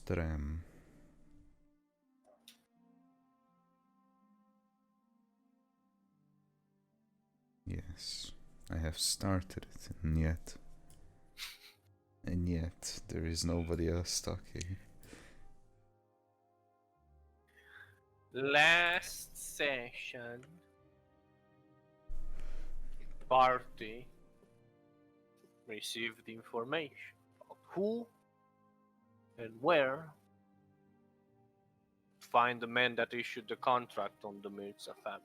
Trem. Yes, I have started it, and yet there is nobody else talking. Last session, party received information about who and where to find the men that issued the contract on the Mirza family.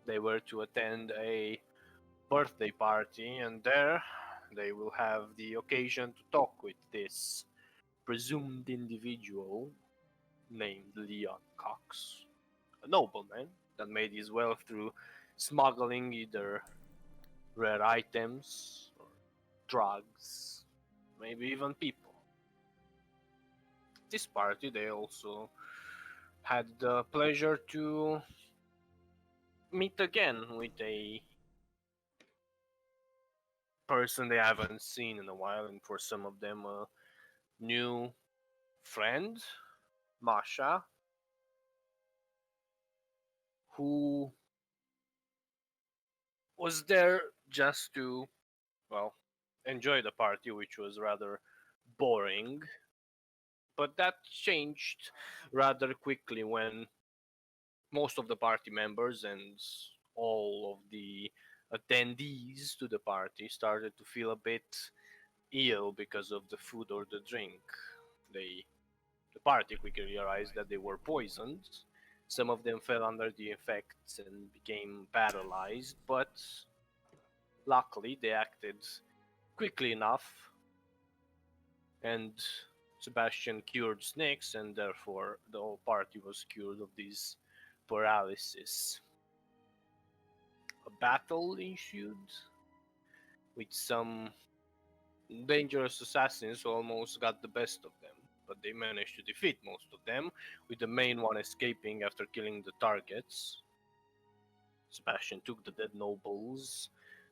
They were to attend a birthday party, and there they will have the occasion to talk with this presumed individual named Leon Cox, a nobleman that made his wealth through smuggling either rare items or drugs, maybe even people. This party, they also had the pleasure to meet again with a person they haven't seen in a while, and for some of them, a new friend, Masha, who was there just to, well, enjoy the party, which was rather boring. But that changed rather quickly when most of the party members and all of the attendees to the party started to feel a bit ill because of the food or the drink. The party quickly realized that they were poisoned. Some of them fell under the effects and became paralyzed, but luckily they acted quickly enough, and Sebastian cured snakes, and therefore the whole party was cured of this paralysis. A battle ensued with some dangerous assassins who almost got the best of them, but they managed to defeat most of them, with the main one escaping after killing the targets. Sebastian took the dead nobles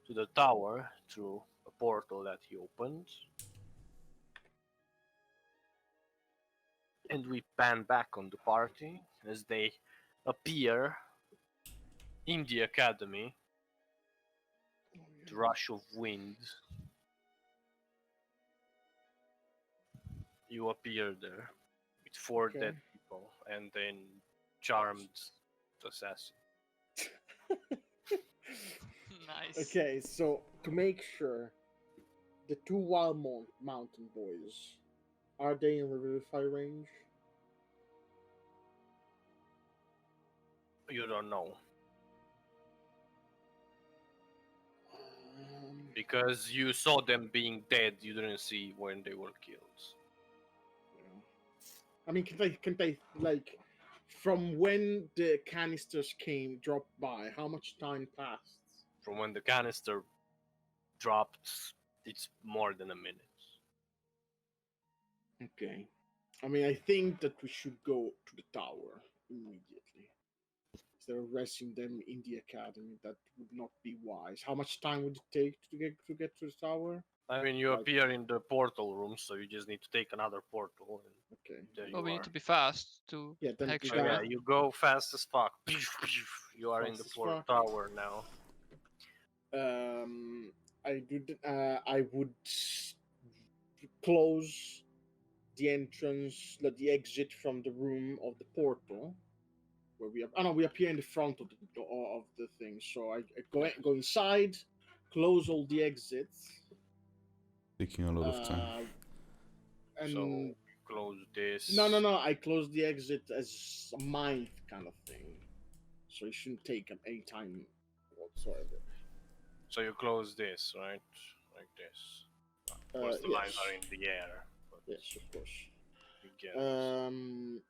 to the tower through a portal that he opened, and we pan back on the party as they appear in the academy. The rush of wind. You appear there with four Okay. dead people and then charmed assassin. Nice. Okay, so to make sure, the two wild mountain boys, are they in revivify range? You don't know because you saw them being dead. You didn't see when they were killed. Yeah. I mean, can they like from when the canisters dropped by? How much time passed? From when the canister dropped, it's more than a minute. Okay. I mean, I think that we should go to the tower immediately. Instead of resting them in the academy, that would not be wise. How much time would it take to get to the tower? I mean, you Like- appear in the portal room, so you just need to take another portal, and Okay. there Well, you we are. need to be fast to Yeah, then we actually. So yeah, gotta- you go fast as fuck. You are in the Fast as fuck. tower now. I would close the entrance, the exit from the room of the portal, where we we appear in the front of the thing. So I go inside, close all the exits, Taking a lot of time. and So close this. no, I close the exit as a mind kind of thing, so it shouldn't take any time whatsoever. So you close this, right? Like this. Of course, the lines Yes. are in the air. But Yes, of course. you get it.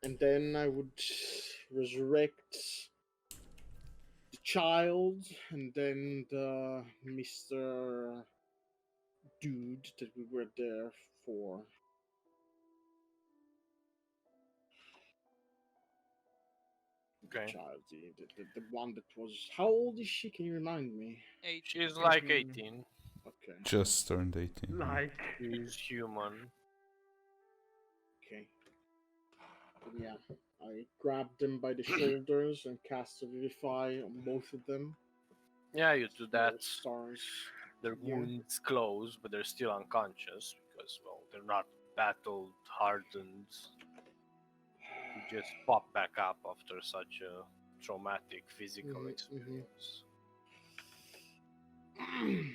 And then I would resurrect the child, and then the Mr. Dude that we were there for. Okay. Child, the one that was. How old is she? Can you remind me? 8. She's like Mhm. 18. Okay. Just turned 18. Like. She's human. And yeah, I grabbed them by the shoulders and cast a Vivify on both of them. Yeah, you do Little that. stars. Their Yeah. wounds close, but they're still unconscious because, well, they're not battle hardened. You just pop back up after such a traumatic physical Mhm, experience. I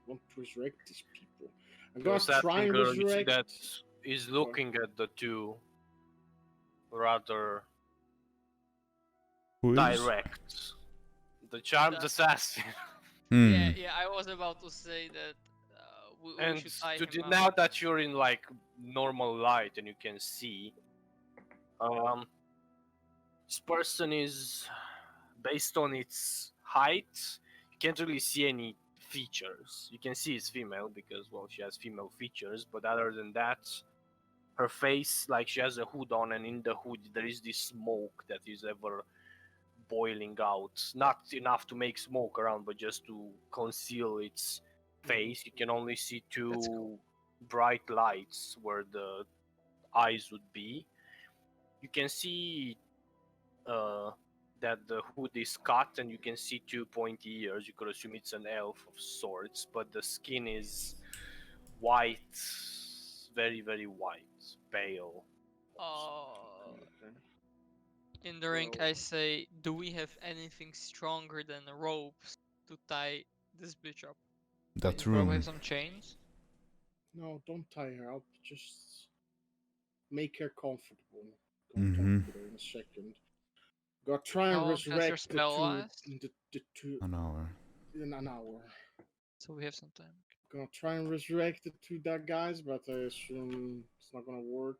want to resurrect these people. I'm The gonna try assassin and girl, you see resurrect. that is looking at the two rather Who is? direct. The charmed That- assassin. Yeah, Hmm. yeah. I was about to say that we And should tie to him up. now that you're in like normal light and you can see, um, this person is based on its height. You can't really see any features. You can see it's female because, well, she has female features, but other than that, her face, like she has a hood on, and in the hood there is this smoke that is ever boiling out. Not enough to make smoke around, but just to conceal its face. You can only see That's two cool. bright lights where the eyes would be. You can see that the hood is cut, and you can see two pointy ears. You could assume it's an elf of sorts, but the skin is white, very, very white, pale. Okay. In the ring, I say, do we have anything stronger than ropes to tie this bitch up? That You probably have room. some chains. No, don't tie her up. Just make her comfortable. Gonna talk Mm-hmm. with her in a second. Gonna try How and long does your resurrect the spell two. last? The two An hour. in an hour. So we have some time. Gonna try and resurrect the two dead guys, but I assume it's not gonna work.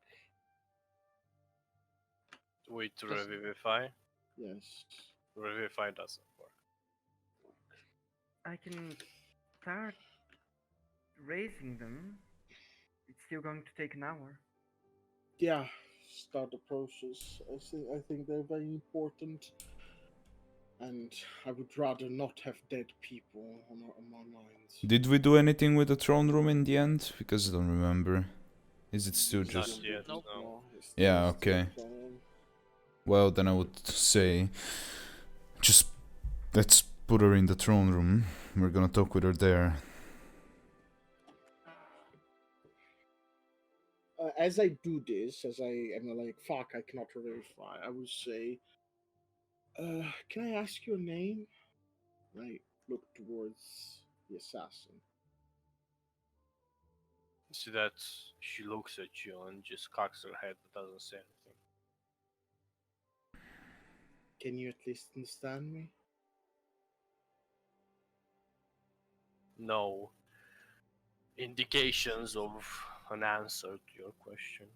With Does- Revivify, Yes. Revivify doesn't work. I can start raising them. It's still going to take an hour. Yeah. Start the process. I think they're very important, and I would rather not have dead people on my minds. Did we do anything with the throne room in the end? Because I don't remember. Is it still It's just... Not yet, Nope. no. It's Yeah, still okay. playing. Well, then I would say... Just... Let's put her in the throne room. We're gonna talk with her there. As I do this, as I am like, fuck, I cannot verify, I would say, can I ask your name? I look towards the assassin. See that she looks at you and just cocks her head but doesn't say anything. Can you at least understand me? No indications of an answer to your question.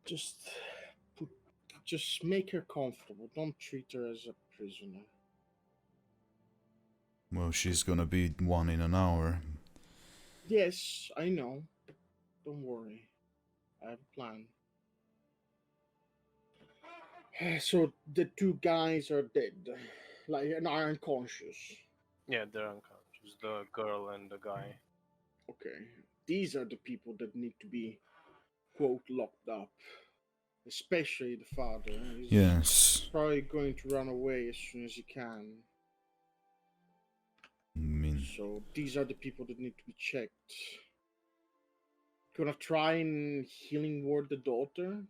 Just put, just make her comfortable. Don't treat her as a prisoner. Well, she's gonna be one in an hour. Yes, I know. Don't worry. I have a plan. So the two guys are dead, like and are unconscious. Yeah, they're unconscious. The girl and the guy. Okay, these are the people that need to be quote locked up, especially the father. He's Yes. probably going to run away as soon as he can. I mean... So these are the people that need to be checked. Gonna try and healing ward the daughter.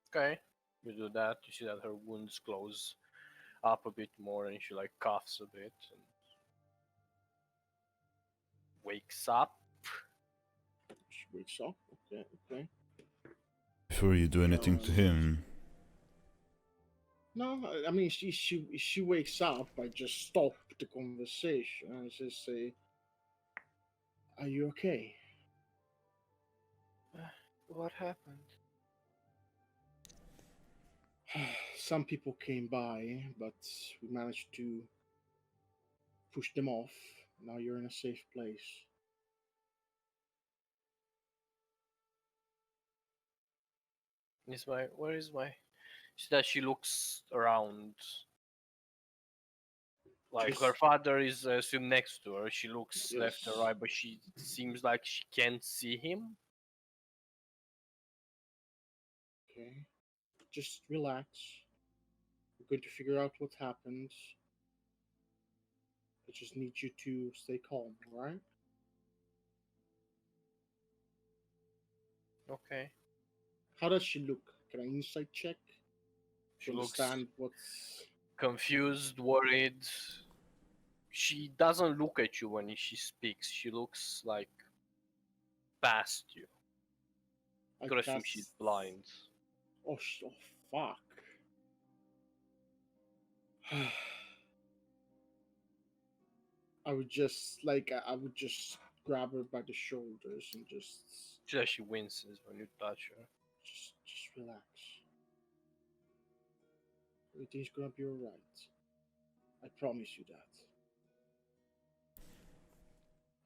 Okay, you do that. You see that her wounds close up a bit more and she like coughs a bit and wakes up. She wakes up. Okay, okay. Before you do anything to him... No, I mean she wakes up. I just stop the conversation and just say, "Are you okay?" What happened? Some people came by, but we managed to push them off. Now you're in a safe place. Where is my see that she looks around like her Just- father is I assume next to her. She looks left and Yes. right, but she seems like she can't see him. Okay. Just relax. We're going to figure out what happened. I just need you to stay calm, alright? Okay. How does she look? Can I insight check? She To looks understand what's... confused, worried. She doesn't look at you when she speaks. She looks like past you. I Could assume cast... she's blind. Oh, oh fuck. I would just, like, I would just grab her by the shoulders and She winces when you touch her. just relax. Everything's gonna be alright. I promise you that.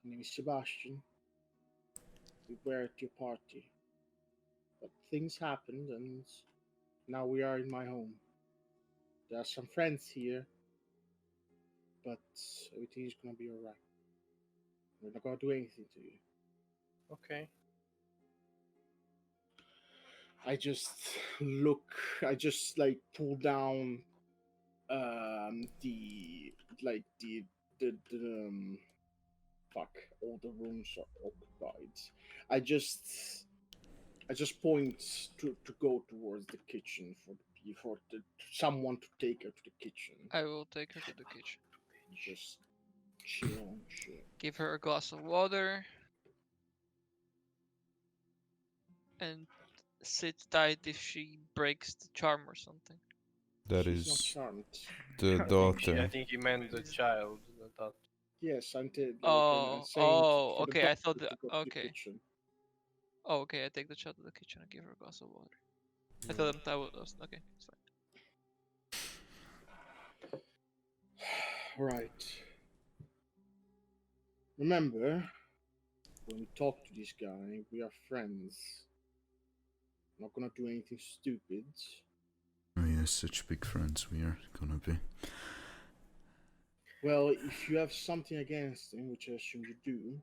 My name is Sebastian. We were at your party. But things happened and now we are in my home. There are some friends here, but everything is gonna be alright. We're not gonna do anything to you. Okay. I just look, I just like pull down the like the fuck, all the rooms are occupied. I just point to go towards the kitchen for someone to take her to the kitchen. I will take her to the kitchen. Just chill and shit. Give her a glass of water. And sit tight if she breaks the charm or something. That She's not is charmed. the I daughter. think he meant the child. That Yes, I'm saying Oh, for the okay. I thought doctor that. to go to the Okay. kitchen. Oh, okay. I take the child to the kitchen and give her a glass of water. I thought that was okay. It's fine. Right. Remember, when we talk to this guy, we are friends. Not gonna do anything stupid. Oh yes, such big friends we are gonna be. Well, if you have something against him, which I assume you do,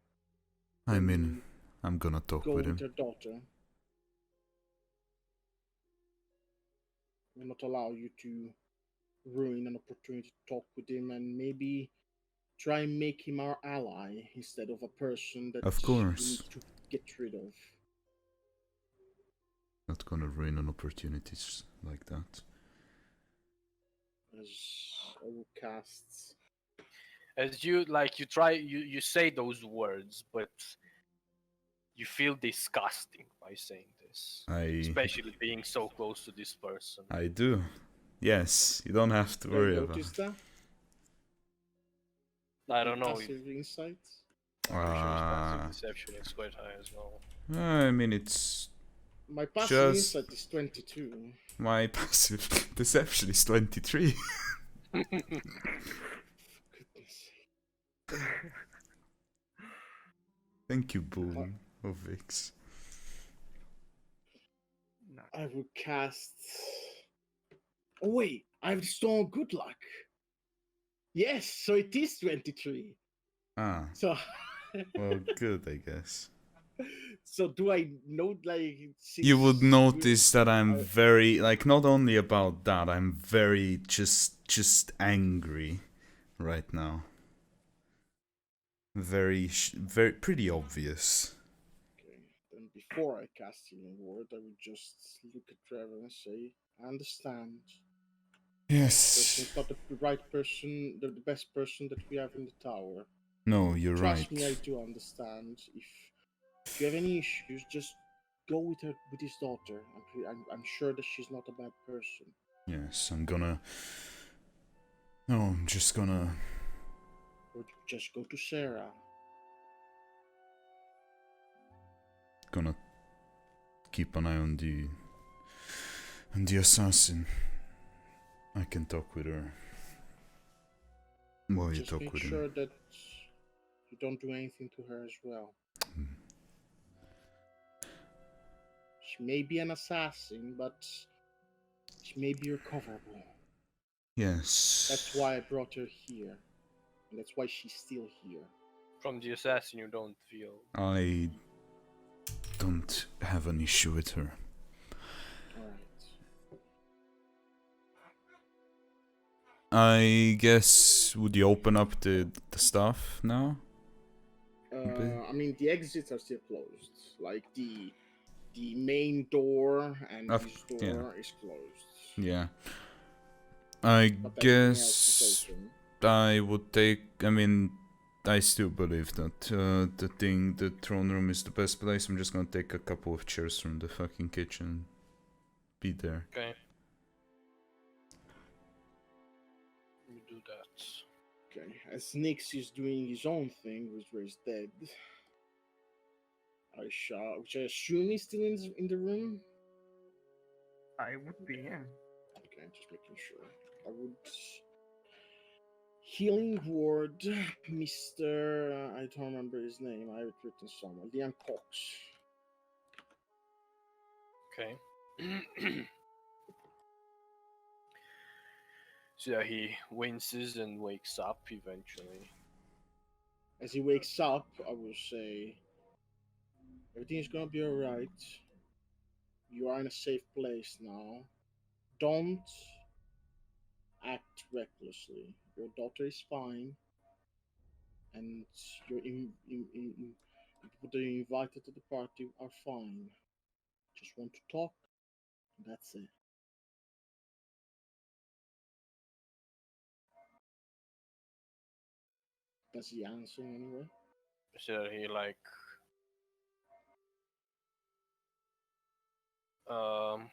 I mean, then I'm gonna talk go with with him. your daughter. Will not allow you to ruin an opportunity to talk with him and maybe try and make him our ally instead of a person that Of we course. need to get rid of. Not gonna ruin an opportunities like that. As I will cast. as you like, you say those words, but you feel disgusting by saying this, especially being so close to this person. I do. Yes, you don't have to Did worry I about notice that? I don't know. Passive insight. I'm pretty sure his passive deception is quite high as well. I mean, it's My passive Just- insight is 22. my passive deception is 23. Goodness. Thank you, Boom of Vix. No. I will cast. Oh wait, I've stolen good luck. Yes, so it is 23. Ah, So, well, good, I guess. so do I know like? You would since notice that I'm I- very, like, not only about that, I'm very just angry right now. Very, pretty obvious. Okay, then before I cast healing word, I would just look at Trevor and say, "I understand. Yes. Person's not the right person, the best person that we have in the tower. No, you're Trust right. me, I do understand. If you have any issues, just go with her, with his daughter. I'm sure that she's not a bad person. Yes, I'm gonna... No, I'm just gonna... Or just go to Sarah. Gonna keep an eye on the assassin. I can talk with her. While you Just talk make with sure her. that you don't do anything to her as well. She may be an assassin, but she may be recoverable. Yes. That's why I brought her here. And that's why she's still here. From the assassin, you don't feel. I don't have an issue with her. Alright. I guess, would you open up the stuff now? I mean, the exits are still closed. Like the main door and Of- this yeah. door is closed. Yeah. I But everything else guess is open. I would take. I mean, I still believe that the throne room is the best place. I'm just gonna take a couple of chairs from the fucking kitchen. Be there. Okay. You do that. Okay, as Nix is doing his own thing, which is dead, which I assume is still in the room. I would be, yeah. Okay, just making sure. I would healing ward, Mr. I don't remember his name. I have it written somewhere. Liam Cox. Okay. So yeah, he winces and wakes up eventually. As he wakes up, I will say, everything is gonna be alright. You are in a safe place now. Don't act recklessly. Your daughter is fine, and your people that you invited to the party are fine. Just want to talk. That's it. Does he answer anyway? So he like um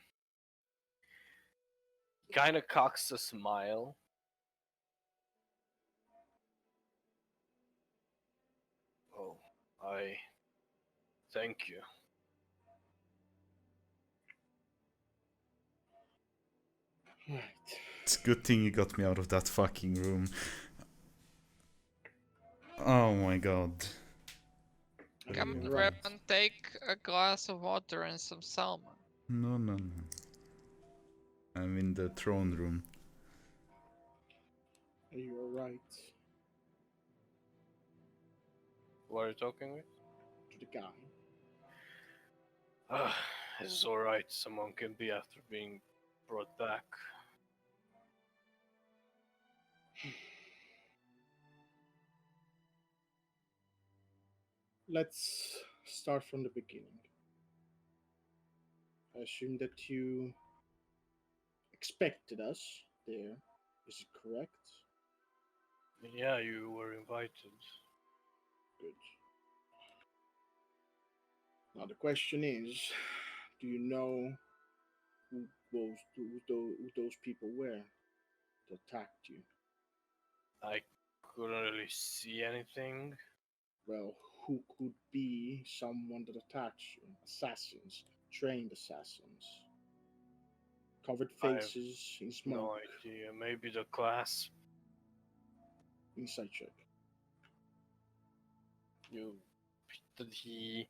kind of cocks a smile. Oh, I thank you. Right. It's a good thing you got me out of that fucking room. Oh my god. Come You're on, right. Rep, and take a glass of water and some salmon. No, no, no. I'm in the throne room. You are right. Who are you talking with? To the guy. Ah, it's alright. Someone can be after being brought back. Let's start from the beginning. I assume that you expected us there. Is it correct? Yeah, you were invited. Good. Now the question is, do you know who those people were that attacked you? I couldn't really see anything. Well, who could be someone that attacked you? Assassins, trained assassins, covered I have faces in no smoke. idea. Maybe the class. Insight check. You. That he.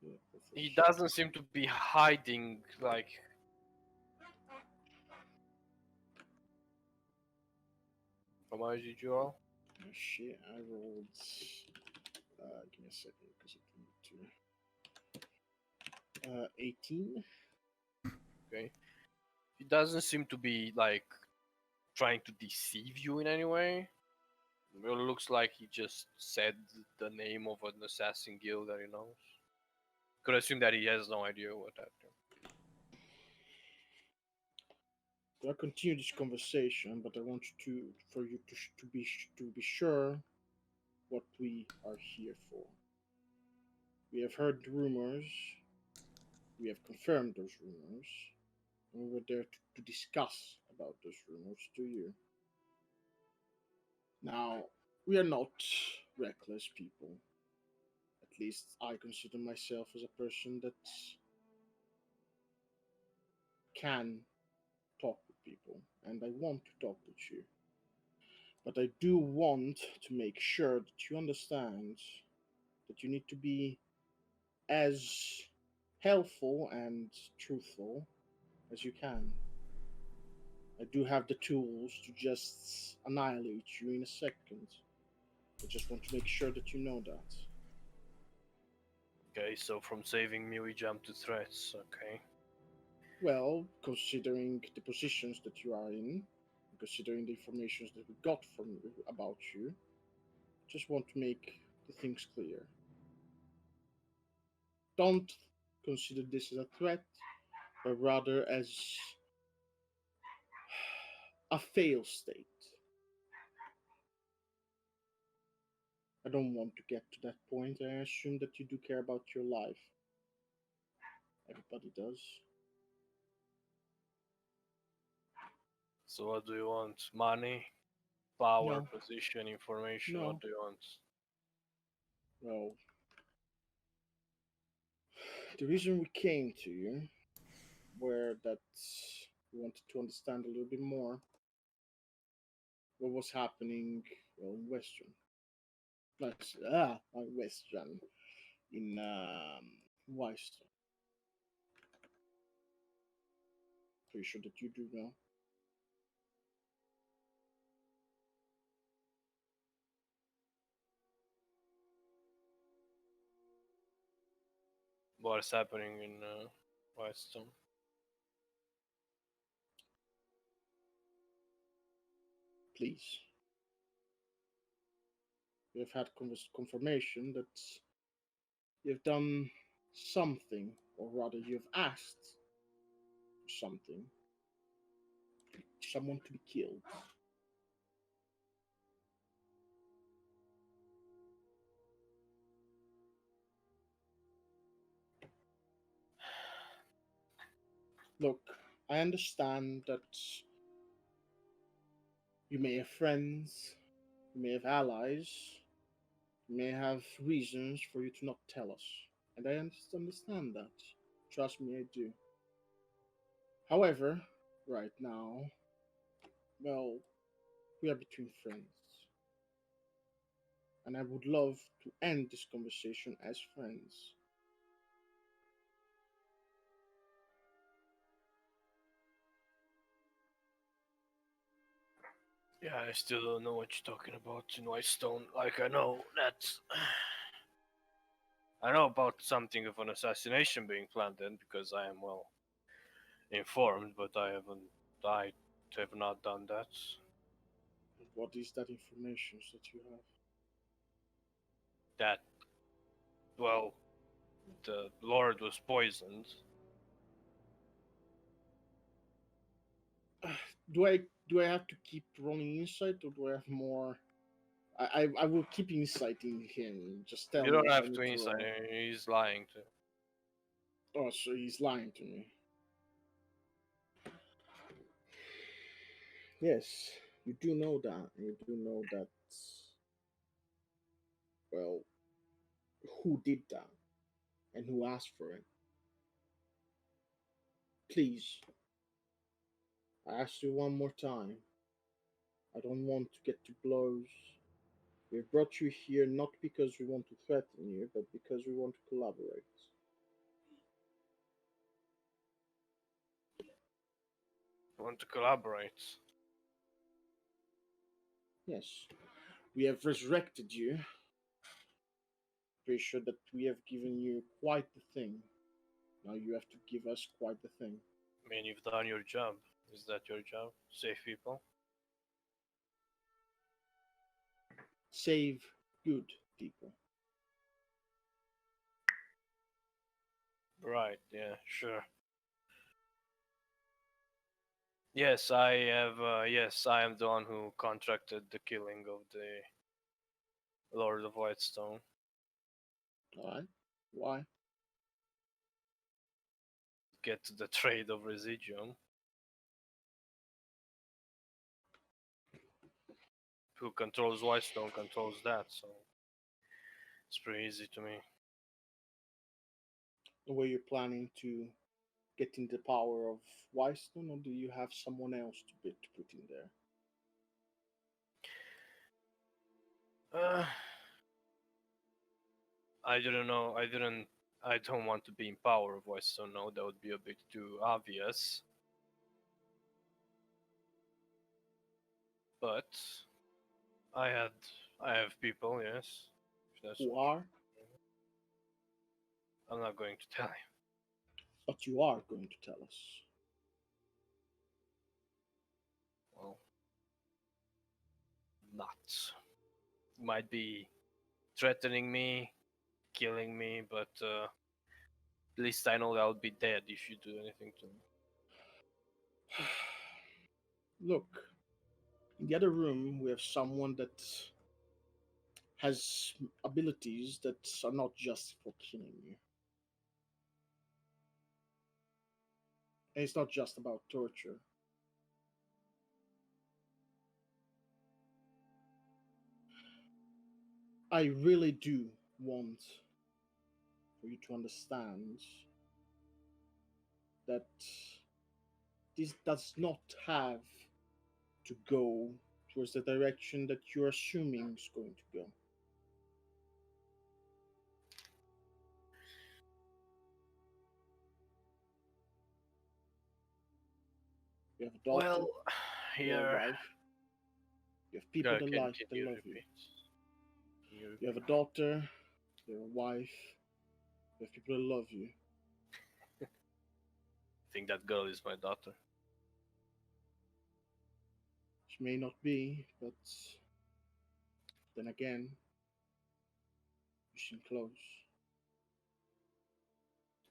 Yeah, He perception. doesn't seem to be hiding. Like. How much did you roll? Oh, shit, I rolled. Give me a second because I need to. 18. Okay. He doesn't seem to be like trying to deceive you in any way. It looks like he just said the name of an assassin guild that he knows. Could assume that he has no idea what that. I'll continue this conversation, but I want for you to be sure what we are here for. We have heard rumors. We have confirmed those rumors, and we were there to discuss about those rumors to you. Now, we are not reckless people. At least I consider myself as a person that can talk with people, and I want to talk with you. But I do want to make sure that you understand that you need to be as helpful and truthful as you can. I do have the tools to just annihilate you in a second. I just want to make sure that you know that. Okay, so from saving me we jump to threats. Okay. Well, considering the positions that you are in, considering the information that we got from about you, just want to make the things clear. Don't consider this as a threat, but rather as a fail state. I don't want to get to that point. I assume that you do care about your life. Everybody does. So what do you want? Money, power, No. position, information? No. What do you want? Well, the reason we came to you were that we wanted to understand a little bit more what was happening, well, in Western. Not Western, in Weiston. Pretty sure that you do know. What's happening in Whitestone? Please. We have had confirmation that you've done something, or rather, you've asked for something. Someone to be killed. Look, I understand that you may have friends, you may have allies, you may have reasons for you to not tell us. And I understand that. Trust me, I do. However, right now, well, we are between friends. And I would love to end this conversation as friends. Yeah, I still don't know what you're talking about in Whitestone. Like, I know that. I know about something of an assassination being planned then because I am well informed, but I have not done that. What is that information that you have? That, well, the Lord was poisoned. Do I have to keep rolling insight, or do I have more? I will keep inciting him. Just tell You me don't if I have need to to inside. roll. He's lying to. Oh, so he's lying to me. Yes, you do know that. You do know that. Well, who did that and who asked for it? Please, I ask you one more time. I don't want to get to blows. We brought you here not because we want to threaten you, but because we want to collaborate. Want to collaborate. Yes, we have resurrected you. Pretty sure that we have given you quite the thing. Now you have to give us quite the thing. I mean, you've done your job. Is that your job? Save people? Save good people. Right, yeah, sure. Yes, I have. Yes, I am the one who contracted the killing of the Lord of Whitestone. Alright? Why? Get the trade of Residuum. Who controls Whitestone controls that, so it's pretty easy to me. The way you're planning to get in the power of Wyston, or do you have someone else to put in there? Uh, I didn't know. I didn't. I don't want to be in power of Whitestone. No, that would be a bit too obvious. But I had. I have people. Yes. If that's Who what are? I'm not going to tell you. But you are going to tell us. Well, not. Might be threatening me, killing me, but at least I know I'll be dead if you do anything to me. Look, in the other room, we have someone that has abilities that are not just for killing you. And it's not just about torture. I really do want for you to understand that this does not have to go towards the direction that you're assuming is going to go. You have a daughter, Well, you have a here. wife, you have people that Can like that you love you. repeat? Can you You have a repeat? daughter, you have a wife, you have people that love you. I think that girl is my daughter. She may not be, but then again, you seem close.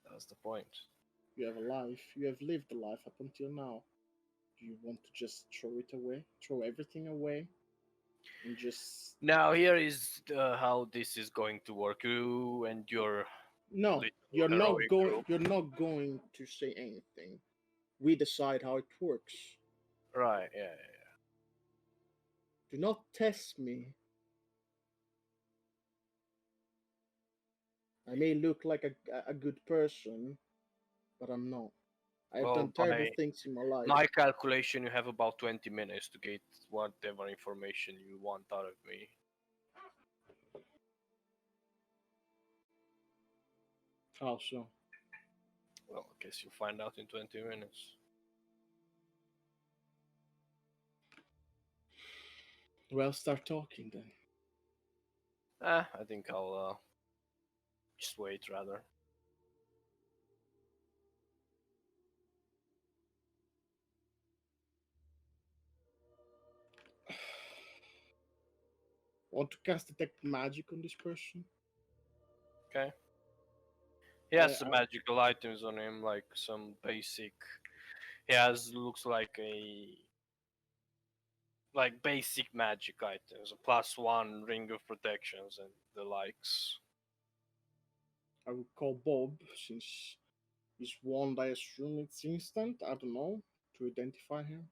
That's the point. You have a life, you have lived a life up until now. Do you want to just throw it away? Throw everything away? And just. Now here is how this is going to work. You and your No, little you're not heroic going. group. You're not going to say anything. We decide how it works. Right, yeah. Do not test me. I may look like a good person, but I'm not. I have done Well, terrible by things in my life. my calculation, you have about 20 minutes to get whatever information you want out of me. How so? Well, I guess you'll find out in 20 minutes. Well, start talking then. I think I'll just wait rather. Want to cast detect magic on this person? Okay. He has Uh, some I- magical items on him, like some basic. He has looks like basic magic items, a +1 ring of protections and the likes. I would call Bob since he's wand. I assume it's instant. I don't know to identify him.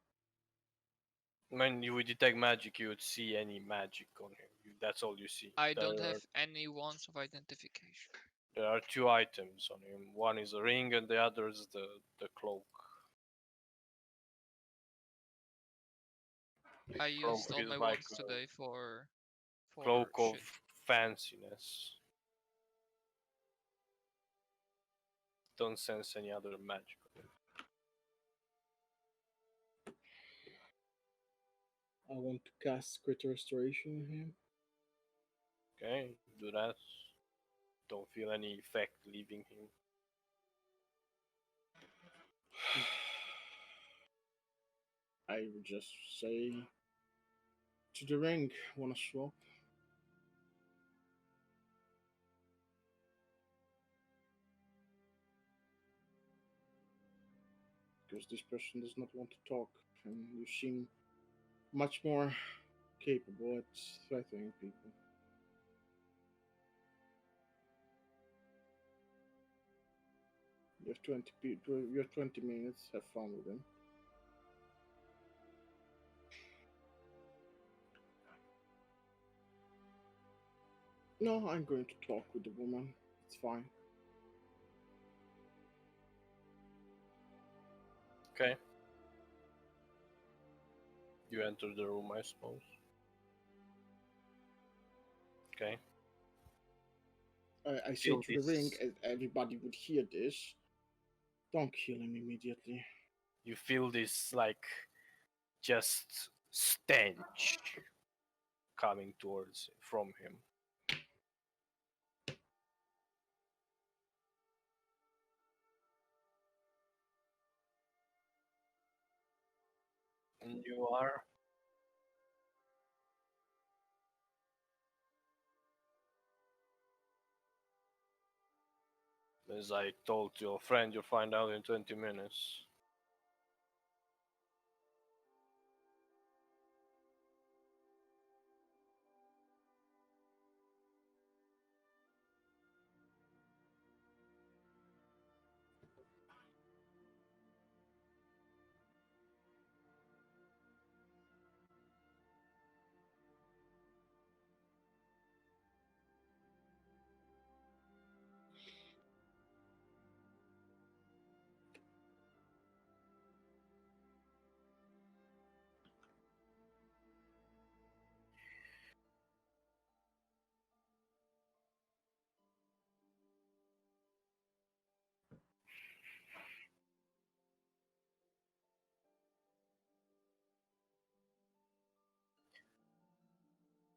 When you would detect magic, you would see any magic on him. That's all you see. I There don't are, have any wands of identification. there are two items on him. One is a ring, and the other is the cloak. I Cloak used all is my like wands a today for cloak of shit. fanciness. Don't sense any other magic on him. I want to cast Crit Restoration on him. Okay, do that. Don't feel any effect leaving him. I would just say to the ring, wanna swap? Because this person does not want to talk, and you seem much more capable at threatening people. You have 20 people. You have 20 minutes. Have fun with them. No, I'm going to talk with the woman. It's fine. Okay. You enter the room, I suppose. Okay. I say Feel to the ring, this. as everybody would hear this. Don't kill him immediately. You feel this like just stench coming towards from him. And you are? As I told your friend, you'll find out in 20 minutes.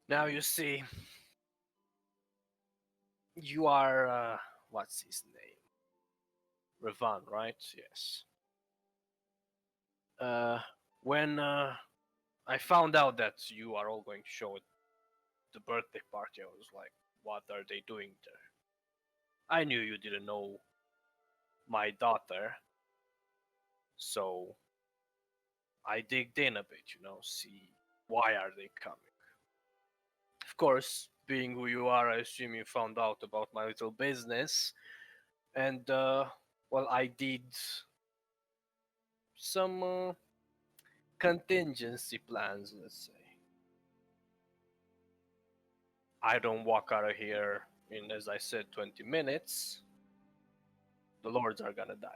Now you see, you are, what's his name? Revan, right? Yes. Uh, when I found out that you are all going to show at the birthday party, I was like, what are they doing there? I knew you didn't know my daughter, so I digged in a bit, see why are they coming. Of course, being who you are, I assume you found out about my little business, and well, I did some contingency plans, let's say. I don't walk out of here in, as I said, 20 minutes. The lords are gonna die.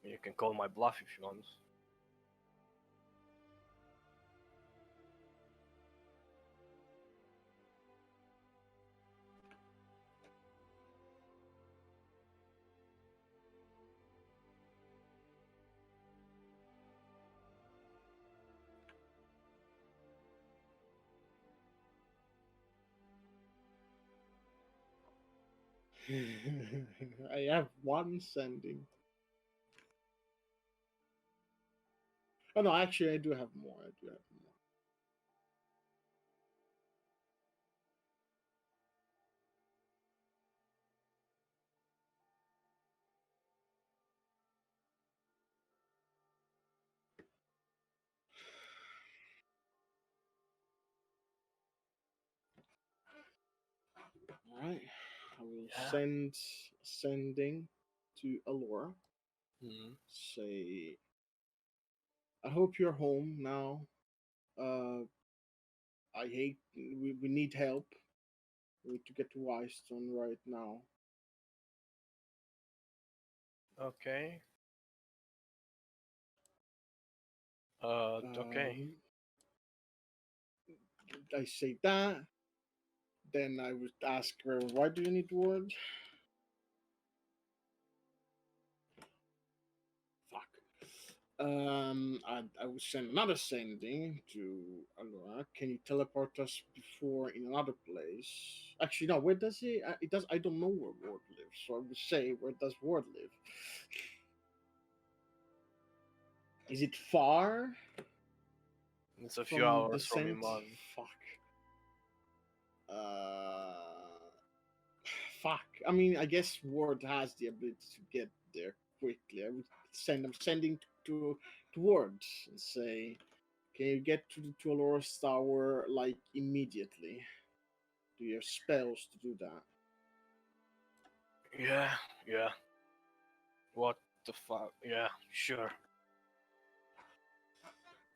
You can call my bluff if you want. I have one sending. Oh no, actually, I do have more. I do have more. All right, I will Yeah. sending to Alora. Mhm. Say, I hope you're home now. Uh, I hate. We need help. We need to get to Wystone right now. Okay. Okay. I say that. Then I would ask her, why do you need words? Fuck. I will send another sending to Alora. Can you teleport us before in another place? Actually, no. Where does he? It does. I don't know where Ward lives, so I would say, where does Ward live? Is it far It's a few from hours from Descent? Iman. Fuck. Uh, fuck. I mean, I guess Ward has the ability to get there quickly. I would I'm sending to Ward and say, can you get to Alora's tower like immediately? Do you have spells to do that? Yeah, yeah. What the fuck? Yeah, sure.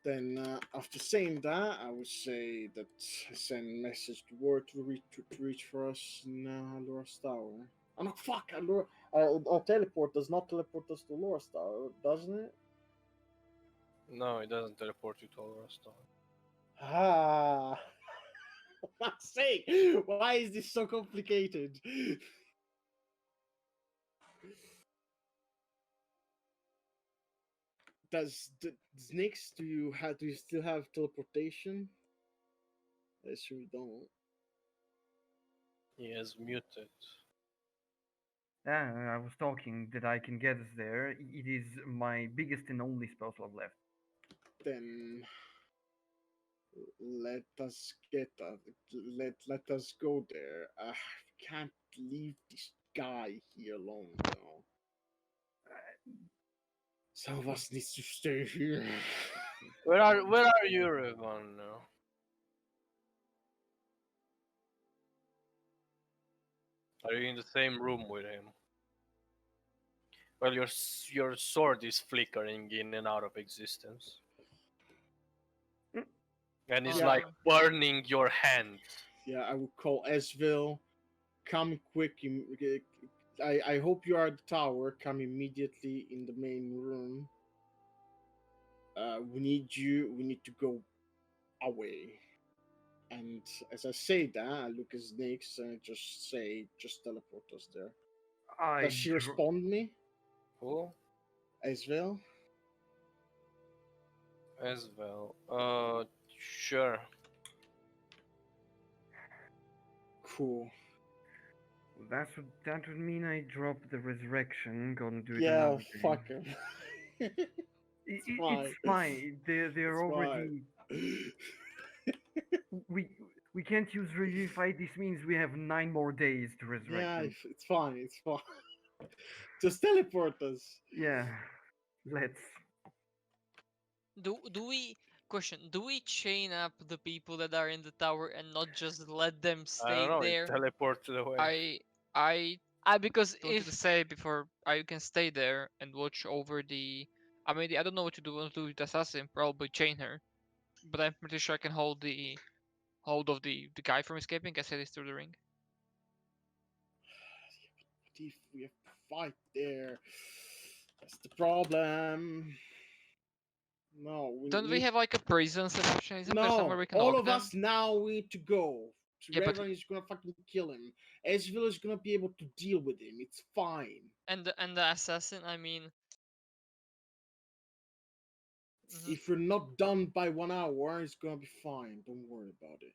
Then after saying that, I would say that I send message to Ward to reach for us in Alora's tower. Oh no, fuck! Alora, teleport does not teleport us to Alora's tower, doesn't it? No, it doesn't teleport you to Alrastan. Ah, for fuck's sake! Why is this so complicated? Does Nyx, do you still have teleportation? I assume you don't. He is muted. I was talking that I can get us there. It is my biggest and only spell slot left. Then let us get let us go there. Can't leave this guy here alone, though. Some of us needs to stay here. Where are you, Revan? Now? Are you in the same room with him? Well, your sword is flickering in and out of existence, and it's Yeah. like burning your hand. Yeah, I would call Esville. Come quick. I hope you are at the tower. Come immediately in the main room. We need you. We need to go away. And as I say that, I look at Snakes and I just say, just teleport us there. Does she respond me? Who? Esville? As well. Sure. Cool. That would mean I drop the resurrection. Gonna do it Yeah, another day. fuck him. It's fine. They're already. We can't use revivify. This means we have 9 more days to resurrect Yeah, them. it's fine. It's fine. Just teleport us. Yeah, let's. Do we chain up the people that are in the tower and not just let them I stay don't know. there? Teleport away. I Because wanted if to say before I can stay there and watch over the. I mean, I don't know what to do with the assassin. Probably chain her, but I'm pretty sure I can hold of the guy from escaping. I said this through the ring. If we have to fight there, that's the problem. No, Don't we need... have like a prison, Sebastian? Isn't there somewhere No, we can all lock of them? us now need to go. Yeah, but- Revan is gonna fucking kill him. Esville is gonna be able to deal with him. It's fine. And the assassin, I mean. Mhm. If we're not done by 1 hour, it's gonna be fine. Don't worry about it.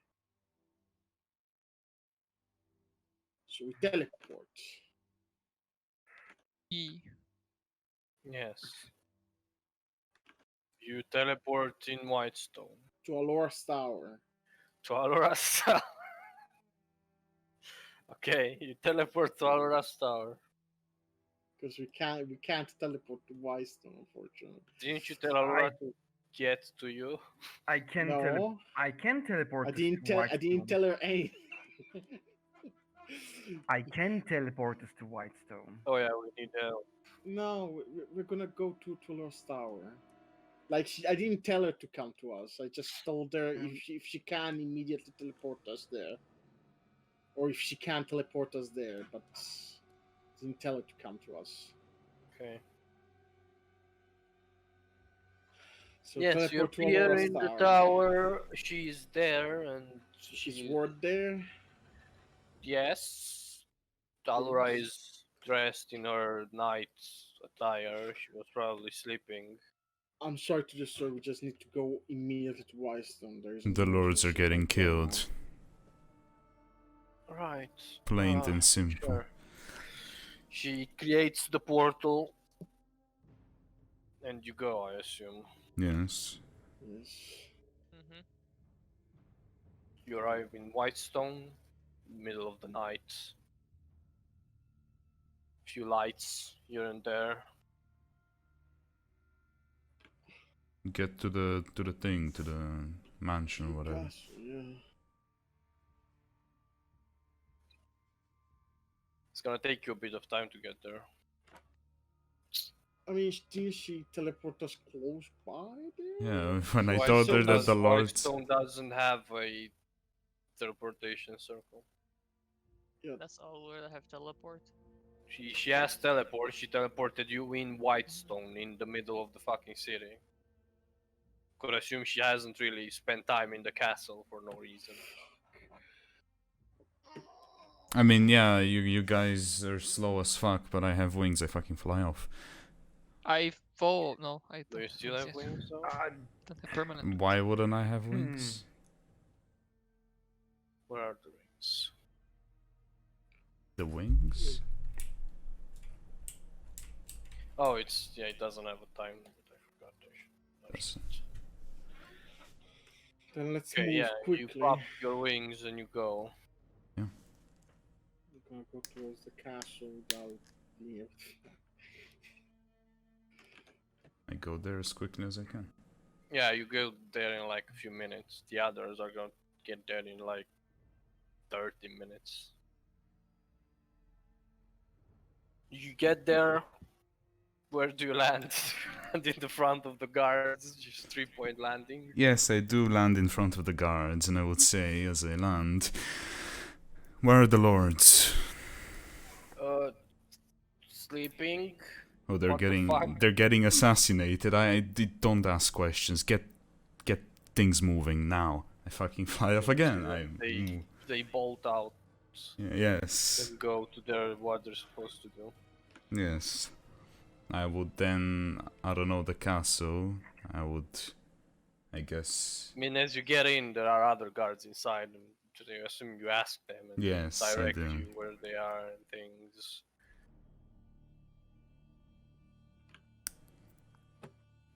So we teleport. Yes. You teleport in Whitestone. To Alora's tower. To Alora's Tower. Okay, you teleport to Alora's Tower. Because we can't teleport to Whitestone, unfortunately. Didn't you tell Alora to get to you? I can No, I can teleport. I us didn't to tell. I didn't Whitestone. tell her anything. I can teleport us to Whitestone. Oh yeah, we need help. No, we're gonna go to Alora's tower. Like I didn't tell her to come to us. I just told her if she can immediately teleport us there, or if she can teleport us there, but didn't tell her to come to us. Okay. So Yes, you teleport to appear Alora's in the tower. tower. She's there, and She's ward there. Yes. Alora is dressed in her night attire. She was probably sleeping. I'm sorry to disturb. We just need to go immediately to Whitestone. There is an The lords are emergency getting right killed. Right. Plain and simple. Sure. She creates the portal, and you go, I assume. Yes. now. Yes. Mhm. You arrive in Whitestone, middle of the night. Few lights here and there. Get to the thing, to the mansion, whatever. Castle, yeah. It's gonna take you a bit of time to get there. I mean, didn't she teleport us close by there? Yeah, when I told her that the lords... Whitestone doesn't have a teleportation circle. That's all where I have teleport. She has teleport. She teleported you in Whitestone, in the middle of the fucking city. Could assume she hasn't really spent time in the castle for no reason. I mean, yeah, you guys are slow as fuck, but I have wings, I fucking fly off. I fall. No, I Do you don't. still have wings though? Don't have permanent. Why wouldn't I have wings? Where are the rings? The wings? Oh, it's yeah. It doesn't have a time. I forgot. Doesn't. Then let's Okay, move yeah. quickly. You prop your wings and you go. We're gonna go towards the castle without near. I go there as quickly as I can. Yeah, you go there in like a few minutes. The others are gonna get there in like 30 minutes. You get there. Where do you land? And in the front of the guards, just 3-point landing. Yes, I do land in front of the guards, and I would say, as I land, where are the lords? Sleeping. Oh, they're What the fuck? getting assassinated. Don't ask questions. Get things moving now. I fucking fly off again. They bolt out Yes. and go to what they're supposed to do. Yes. I would then, I don't know, the castle. I guess. I mean, as you get in, there are other guards inside, and I assume you ask them and Yes, I direct do. you where they are and things.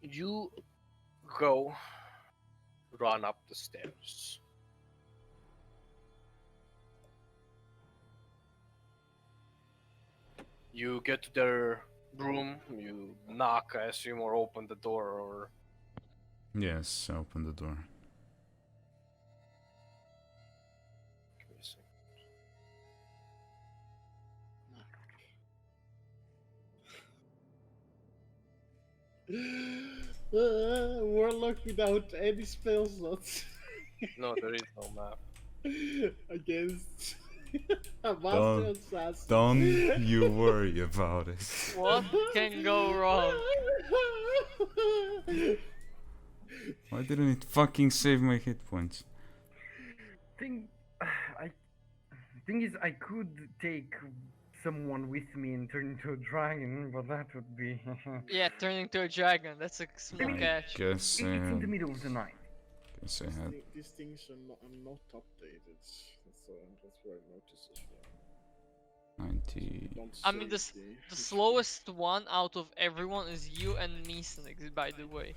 You go, run up the stairs. You get to their room, you knock, I assume, or open the door, or... Yes, open the door. Give me a second. Warlock without any spell slots No, there is no map. against a master assassin. Don't you worry about it. What can go wrong? Why didn't it fucking save my hit points? Thing is, I could take someone with me and turn into a dragon, but that would be. Yeah, turning to a dragon. That's a small I catch. guess It's in the middle of the night. guess I had. These things are not updated. That's where I noticed as well. 90. Don't I mean, save the slowest one out of everyone is you and Neeson, by the way.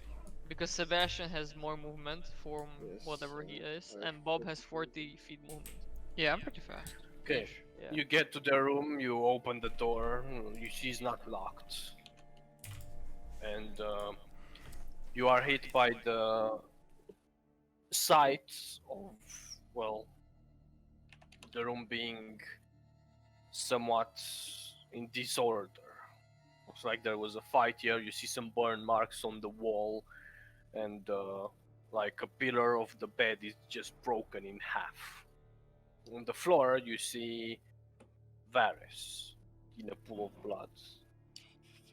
Because Sebastian has more movement from Yes, whatever he is, I and Bob has 40. 40 feet movement. Yeah, I'm pretty fast. Okay, Yeah. you get to their room, you open the door, you see it's not locked. And you are hit by the sight of, well, the room being somewhat in disorder. Looks like there was a fight here. You see some burn marks on the wall, and like a pillar of the bed is just broken in half. On the floor, you see Varys in a pool of blood.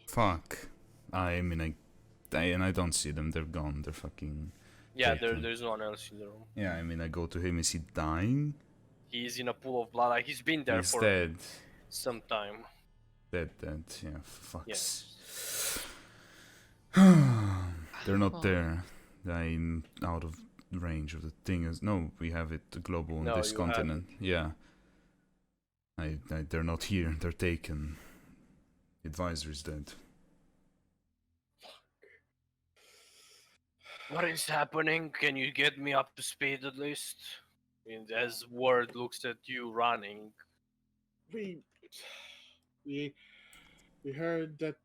Fuck. I mean, I don't see them. They're gone. They're fucking. Yeah, Taken. there's no one else in the room. Yeah, I mean, I go to him. Is he dying? He's in a pool of blood. Like, he's been there He's for dead. some time. Dead. Yeah, fucks. Yes. They're not there. I'm out of range of the thing. No, we have it global on No, this you continent. Yeah. They're not here. They're taken. Advisor's dead. What is happening? Can you get me up to speed at least? And as Ward looks at you running, We heard that,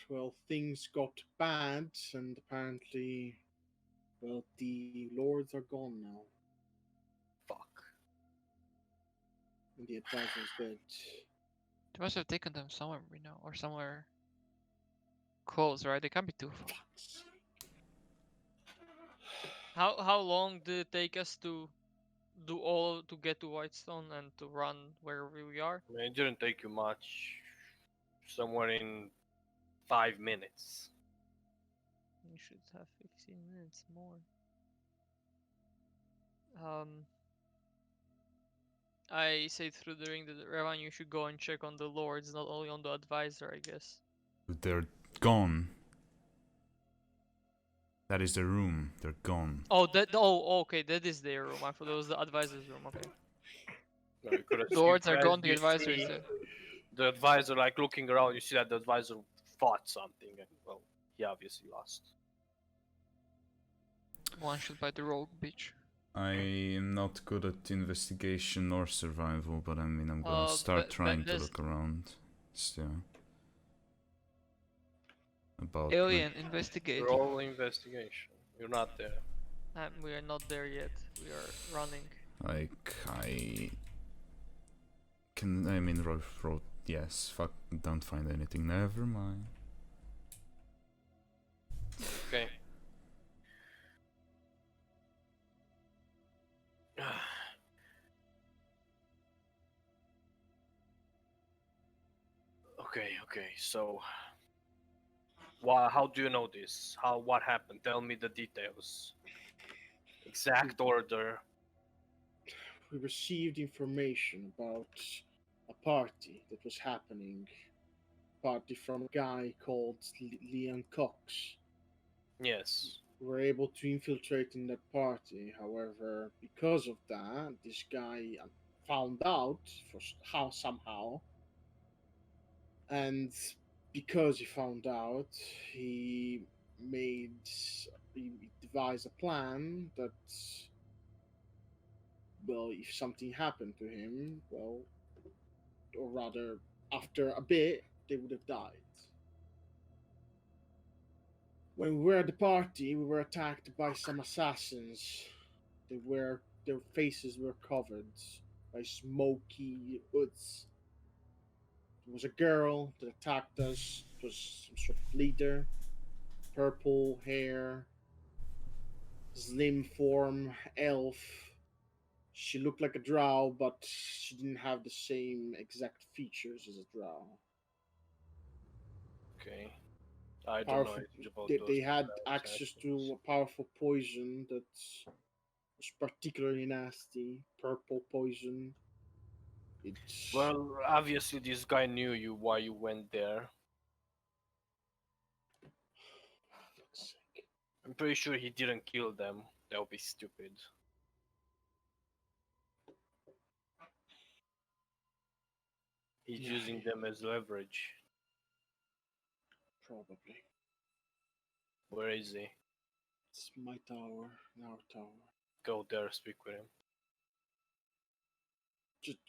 well, things got bad, and apparently, well, the lords are gone now, fuck. and the advisor's dead. They must have taken them somewhere we know, or somewhere close, right? They can't be too far. How long did it take us to do all to get to Whitestone and to run wherever we are? I mean, it didn't take you much. Somewhere in 5 minutes. We should have 15 minutes more. I say through the ring that Revan, you should go and check on the lords, not only on the advisor, I guess. They're gone. That is the room. They're gone. Oh, okay, that is their room. I thought it was the advisor's room. Okay. No, you could have The words are as gone, the you advisor see is dead. the advisor like looking around. You see that the advisor fought something, and well, he obviously lost. One shot by the rogue bitch. I am not good at investigation or survival, but I mean, I'm gonna start But trying to let's look around. Still. About alien investigate. Roll investigation. You're not there. We are not there yet. We are running. like I can. I mean, wrote yes. Fuck. Don't find anything. Never mind. Okay. Okay. So, how do you know this? What happened? Tell me the details. Exact order. We received information about a party that was happening. Party from a guy called Leon Cox. Yes. We were able to infiltrate in that party. However, because of that, this guy found out for how somehow, and because he found out, he made he devised a plan that, well, if something happened to him, well, or rather, after a bit, they would have died. When we were at the party, we were attacked by some assassins. Their faces were covered by smoky hoods. There was a girl that attacked us. It was some sort of leader, purple hair, slim form, elf. She looked like a drow, but she didn't have the same exact features as a drow. Okay. I don't know Powerful. anything about They those had access assassins. to a powerful poison that was particularly nasty. Purple poison. It's Well, obviously this guy knew you why you went there. fuck's sake. I'm pretty sure he didn't kill them. That would be stupid. He's Yeah. using them as leverage. Probably. Where is he? It's my tower, our tower. Go there, speak with him. Just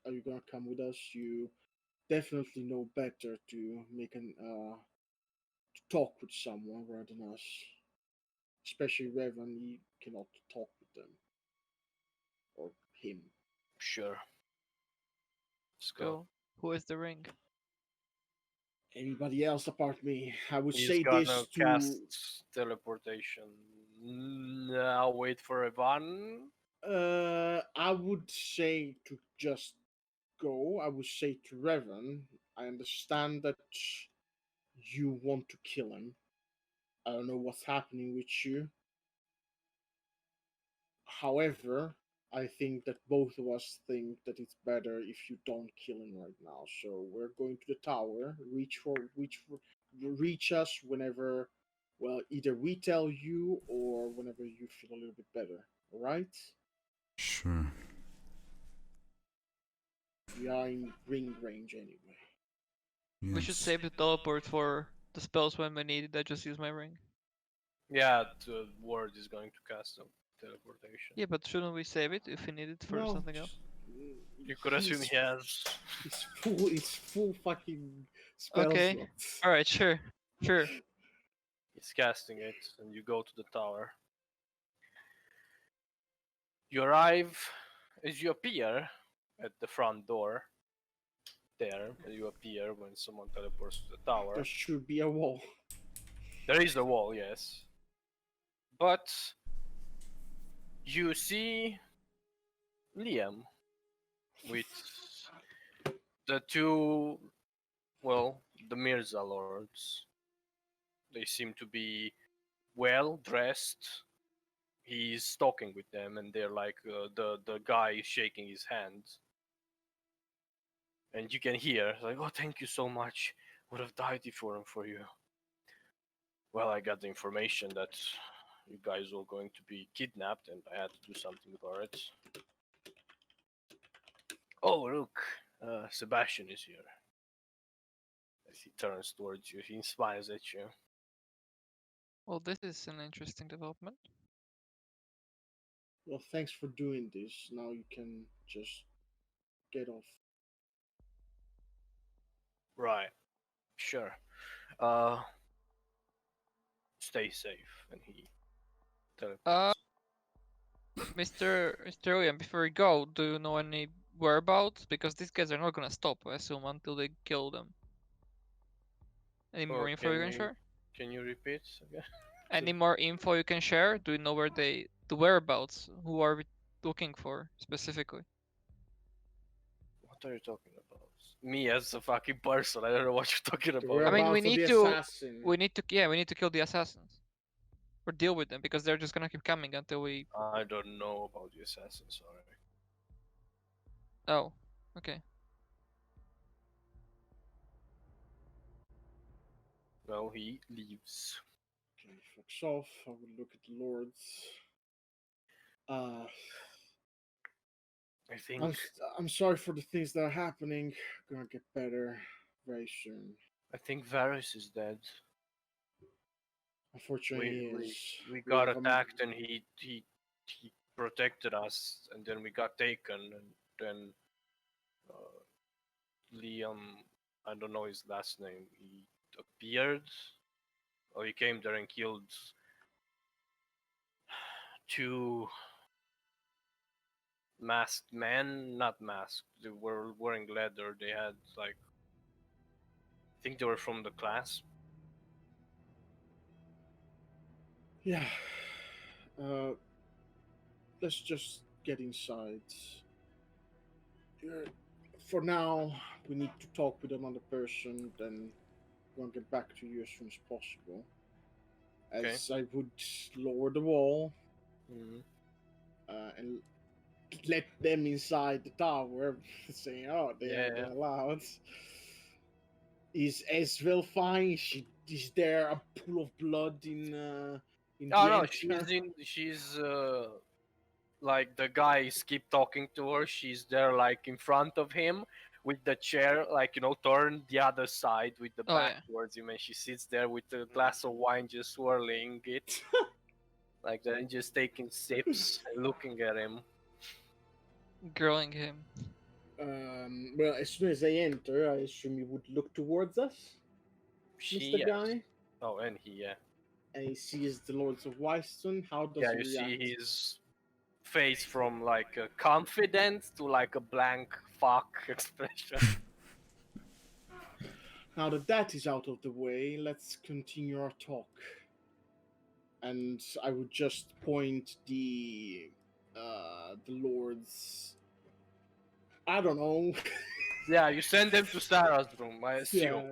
are you gonna come with us? You definitely know better to make to talk with someone rather than us. Especially Revan, he cannot talk with them. Or him. Sure. Let's go. Go. Who has the ring? Anybody else apart me? I would He's say gonna this to cast teleportation. Now wait for Ivan. I would say to just go. I would say to Revan, I understand that you want to kill him. I don't know what's happening with you. However, I think that both of us think that it's better if you don't kill him right now. So we're going to the tower. Reach us whenever. Well, either we tell you or whenever you feel a little bit better. All right? Sure. We are in ring range anyway. We should Yes. save the teleport for the spells when we need it. I just use my ring. Yeah, the ward is going to cast some teleportation. Yeah, but shouldn't we save it if we need it for No, something else? You could assume he has. It's full fucking spell Okay. slots. Alright, sure. Sure. He's casting it, and you go to the tower. You arrive as you appear at the front door. There, you appear when someone teleports to the tower. There should be a wall. There is a wall, yes. But you see Liam with the two, well, the Mirza lords. They seem to be well dressed. He's talking with them, and they're like the guy is shaking his hand, and you can hear like, "Oh, thank you so much. Would have died if it weren't for you." Well, I got the information that you guys were going to be kidnapped, and I had to do something about it. Oh, look, Sebastian is here. As he turns towards you, he smiles at you. Well, this is an interesting development. Well, thanks for doing this. Now you can just get off. Right, sure. Uh, Stay safe. And he teleports. Mr. William, before we go, do you know any whereabouts? Because these guys are not gonna stop, I assume, until they kill them. Any more Oh, info you can share? can you repeat again? Any more info you can share? Do you know where the whereabouts? Who are we looking for specifically? What are you talking about? Me as a fucking person. I don't know what you're talking The about. I mean, we whereabouts of need the to- assassin. We need to kill the assassins. Or deal with them, because they're just gonna keep coming until we... I don't know about the assassin, sorry. Oh, okay. Well, he leaves. Okay, fucks off. I will look at the lords. I think I'm sorry for the things that are happening. Gonna get better very soon. Varus is dead. Unfortunately, he is. We got have a- attacked and he protected us, and then we got taken, and then Liam, I don't know his last name, he appeared, or he came there and killed two masked men, not masked, they were wearing leather, they had like, I think they were from the class. Yeah. Let's just get inside. For now, we need to talk with another person, then we'll get back to you as soon as possible. As I would lower the wall Mm-hmm. and let them inside the tower, saying, "Oh, they're allowed." Is Esvel fine? Is there a pool of blood in Oh the no, entry? she's like the guys keep talking to her. She's there like in front of him with the chair, like turned the other side with the Oh, back yeah. towards him, and she sits there with a glass of wine, just swirling it, like that, and just taking sips and looking at him. Grilling him. Well, as soon as they enter, I assume you would look towards us, Mr. Guy, Oh, and he, and he sees the Lords of Wyston. How does yeah, he you react? see his face from like a confident to like a blank fuck expression. Now that that is out of the way, let's continue our talk. And I would just point the lords. I don't know. Yeah, you send them to Sarah's room, I assume.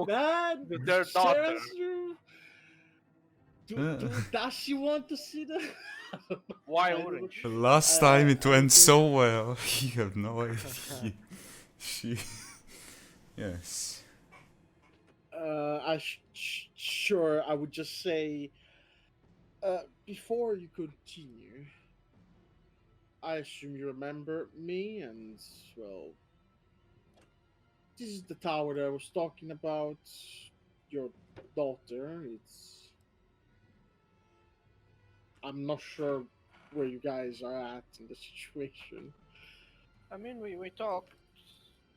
That their daughter. Sarah's room? Does she want to see that? Why I don't wouldn't know. you? Last time it I went think- so well. You have no idea. She. Yes. Sure, I would just say, before you continue, I assume you remember me, and, well, this is the tower that I was talking about. Your daughter, I'm not sure where you guys are at in the situation. I mean, we talked.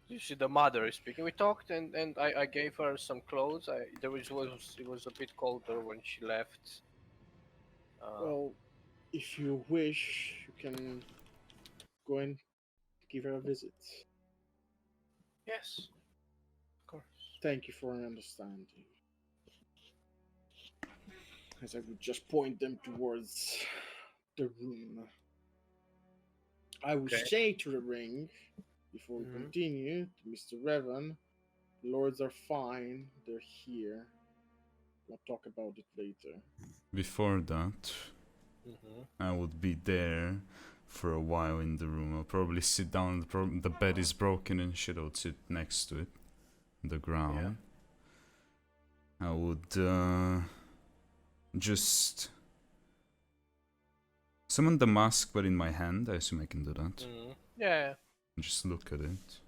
You see, the mother is speaking. We talked, and I gave her some clothes. It was a bit colder when she left. Well, if you wish, you can go and give her a visit. Yes, of course. Thank you for understanding. As I would just point them towards the room. I will Okay. say to the ring, before we continue, to Mr. Revan, the lords are fine, they're here. We'll talk about it later. Before that, I would be there for a while in the room. I'll probably sit down. The bed is broken and shit. I would sit next to it, the ground. I would just summon the mask, but in my hand. I assume I can do that. Yeah. Just look at it.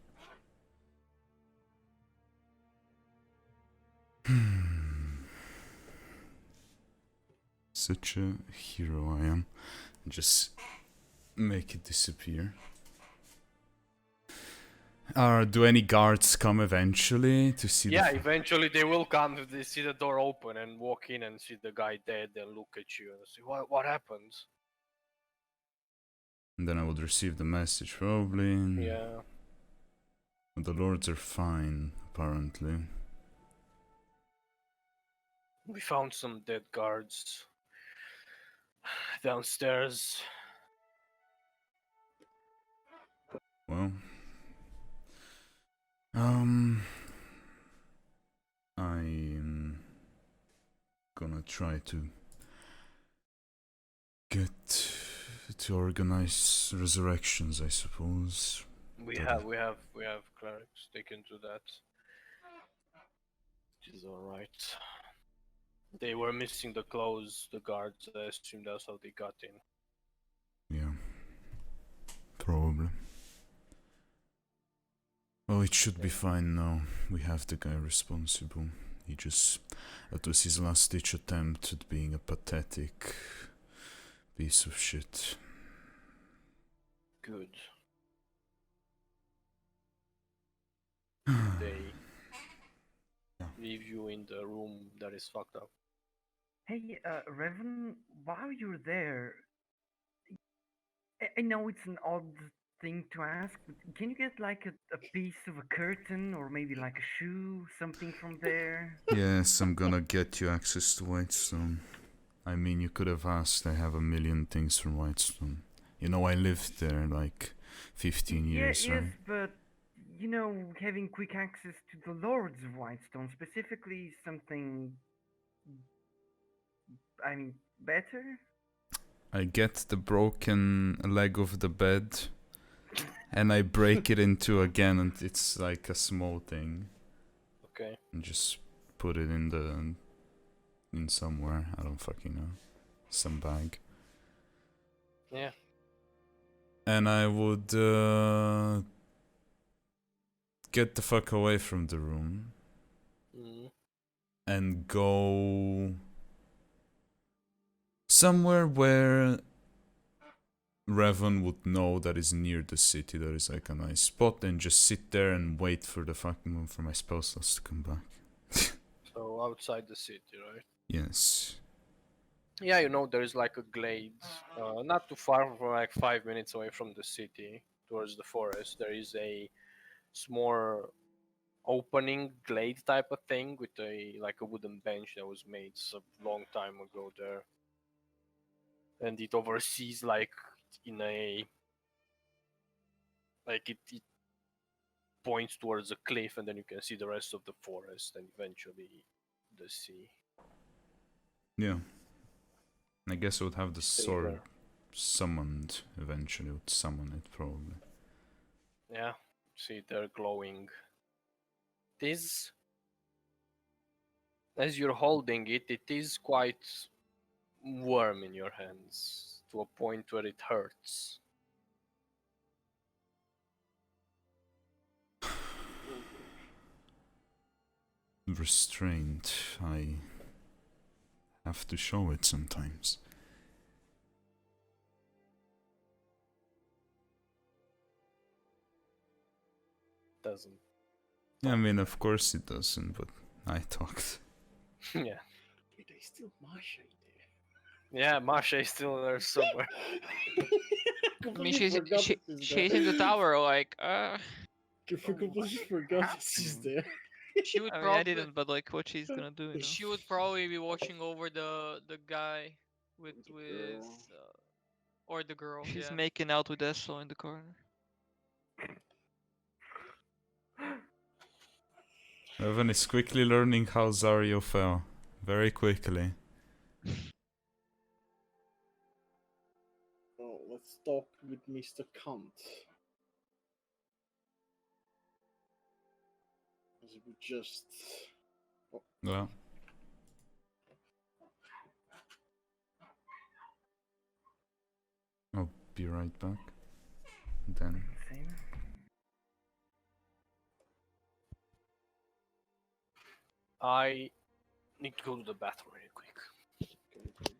Such a hero I am. Just make it disappear. Do any guards come eventually to see Yeah, the eventually they will come if they see the door open and walk in and see the guy dead and look at you and say, what happened? And then I would receive the message probably. Yeah. The lords are fine, apparently. We found some dead guards downstairs. Well, I'm gonna try to get to organize resurrections, I suppose. We have clerics. They can do that. Which is alright. They were missing the clothes, the guards. I assume that's how they got in. Yeah, probably. Well, it should be fine now. We have the guy responsible. That was his last ditch attempt at being a pathetic piece of shit. Good. They leave you in the room that is fucked up. Hey, Revan, while you're there, I know it's an odd thing to ask, but can you get like a piece of a curtain or maybe like a shoe, something from there? Yes, I'm gonna get you access to Whitestone. I mean, you could have asked. I have a million things from Whitestone. You know, I lived there like 15 years, Yes, right? but you know, having quick access to the Lords of Whitestone, specifically something, I mean, better? I get the broken leg of the bed and I break it into again, and it's like a small thing. Okay. And just put it in somewhere. I don't fucking know. Some bag. Yeah. And I would get the fuck away from the room Mm. and go somewhere where Revan would know that is near the city, that is like a nice spot, and just sit there and wait for for my spell slots to come back. So outside the city, right? Yes. Yeah, you know, there is like a glade, not too far from like 5 minutes away from the city, towards the forest. There is a small opening glade type of thing with a wooden bench that was made a long time ago there, and it oversees like in a it points towards a cliff, and then you can see the rest of the forest and eventually the sea. Yeah. I guess I would have the Stay sword there. summoned eventually. Would summon it probably. Yeah, see they're glowing. This, as you're holding it, it is quite warm in your hands to a point where it hurts. Restraint. I have to show it sometimes. Doesn't. I mean, of course it doesn't, but I talked. Yeah. Wait, there's still Marsha in Yeah, Masha is still there somewhere. there. I mean, Completely forgot that she's in the tower, like, Completely forgot that she's there. She would I mean, probably I didn't, but like, what she's gonna do, you know? she would probably be watching over the guy with girl. or the girl. She's Yeah. making out with Esso in the corner. Evan is quickly learning how Zario fell. Very quickly. Oh, let's talk with Mr. Kant. As we just. Well. I'll be right back. Then. Same. I need to go to the bathroom really quick. Okay.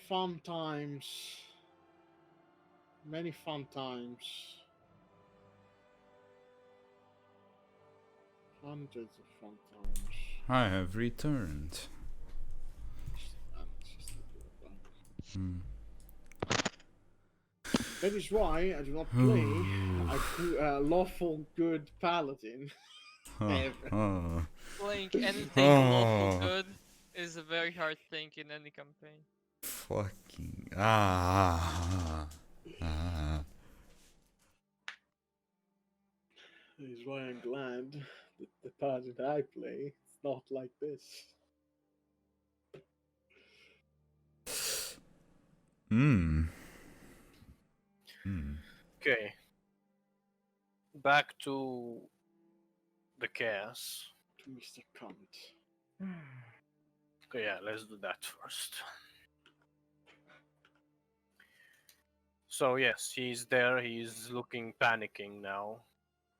Fun times. Many fun times. Hundreds of fun times. I have returned. Hmm. That is why I do not play a lawful good paladin. Ever. Playing anything lawful good is a very hard thing in any campaign. Fucking That is why I'm glad that the paladin I play is not like this. Okay. Back to the chaos. To Mr. Cunt. Okay, yeah, let's do that first. So yes, he's there. He's looking panicking now.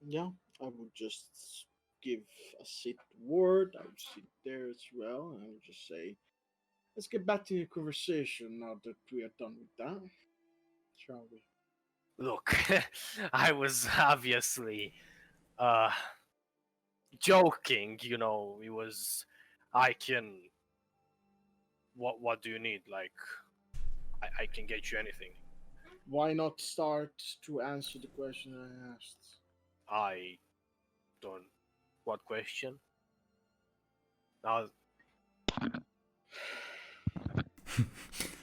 Yeah, I would just give a sit word. I would sit there as well, and I would just say, let's get back to the conversation now that we are done with that. Shall we? Look, I was obviously uh joking. You know, it was. I can. What do you need? Like, I can get you anything. Why not start to answer the question I asked? I don't. What question? Now,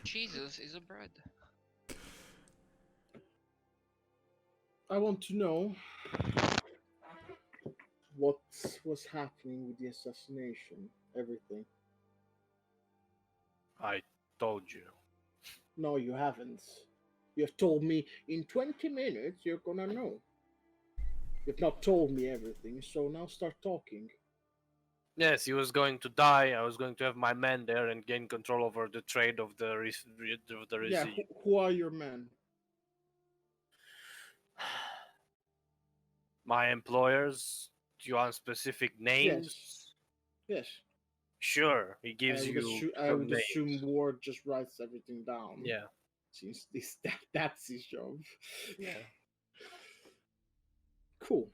Jesus is a bread. I want to know what was happening with the assassination, everything. I told you. No, you haven't. You have told me in 20 minutes you're gonna know. You've not told me everything, so now start talking. Yes, he was going to die. I was going to have my men there and gain control over the trade of the Yeah, residue. who are your men? My employers. Do you want specific names? Yes. Yes. Sure, he gives you I some would names. assume Ward just writes everything down. Yeah, Since that's his job. yeah. Cool.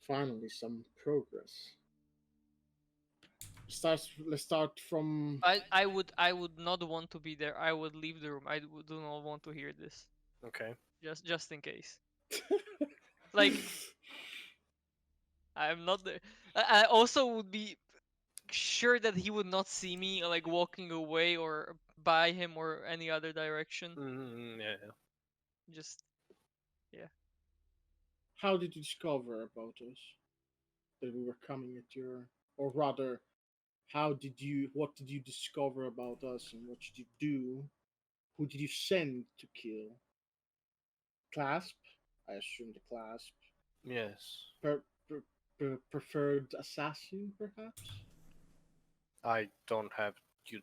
Finally some progress. Let's start from I would not want to be there. I would leave the room. Do not want to hear this. Okay. Just in case. Like I'm not there. I also would be sure that he would not see me like walking away or by him or any other direction. Yeah. Just how did you discover about us? That we were coming at your, or rather, what did you discover about us and what did you do? Who did you send to kill? Clasp? I assume the clasp. Yes. Preferred assassin, perhaps? I don't have you.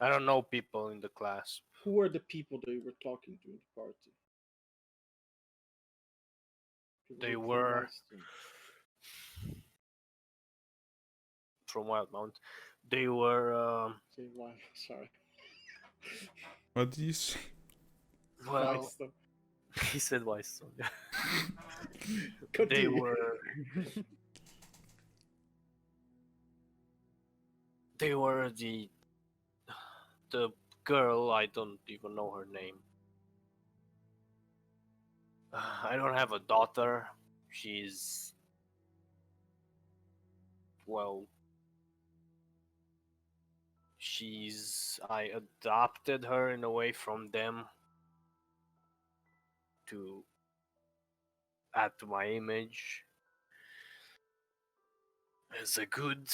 I don't know people in the class. Who were the people that you were talking to in the party? People They you were advised them. from Wildmount. They were Say why? Sorry. What did you say? well. Whitestone. He said Whitestone. Yeah. They Continue. were the girl. I don't even know her name. I don't have a daughter. She's well. I adopted her in a way from them to add to my image as a good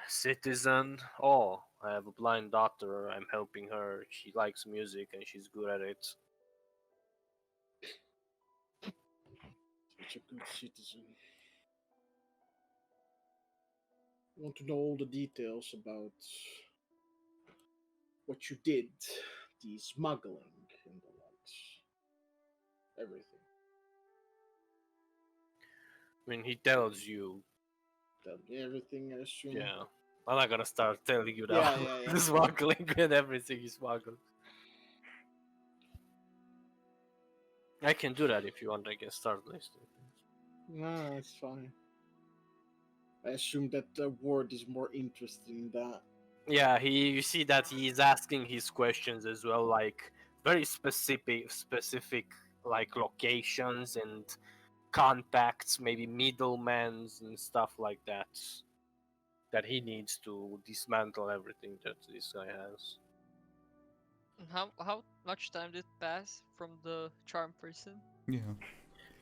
citizen. Oh, I have a blind daughter. I'm helping her. She likes music and she's good at it. Such a good citizen. I want to know all the details about what you did, the smuggling and the likes. Everything. I mean, he tells you, Tell me everything, I assume. yeah. I'm not gonna start telling you now Yeah. the smuggling and everything he smuggled. I can do that if you want. I can start listing. No, it's fine. I assume that the word is more interested in that. Yeah, you see that he's asking his questions as well, like very specific like locations and contacts, maybe middlemen and stuff like that. That he needs to dismantle everything that this guy has. How much time did pass from the charm person? Yeah.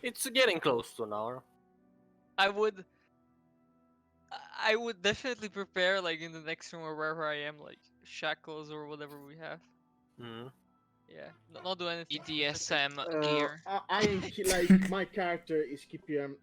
It's getting close to an hour. I would I would definitely prepare like in the next room or wherever I am, like shackles or whatever we have. Mm-hmm. Yeah, not do anything specific. BDSM gear. I am like my character is keeping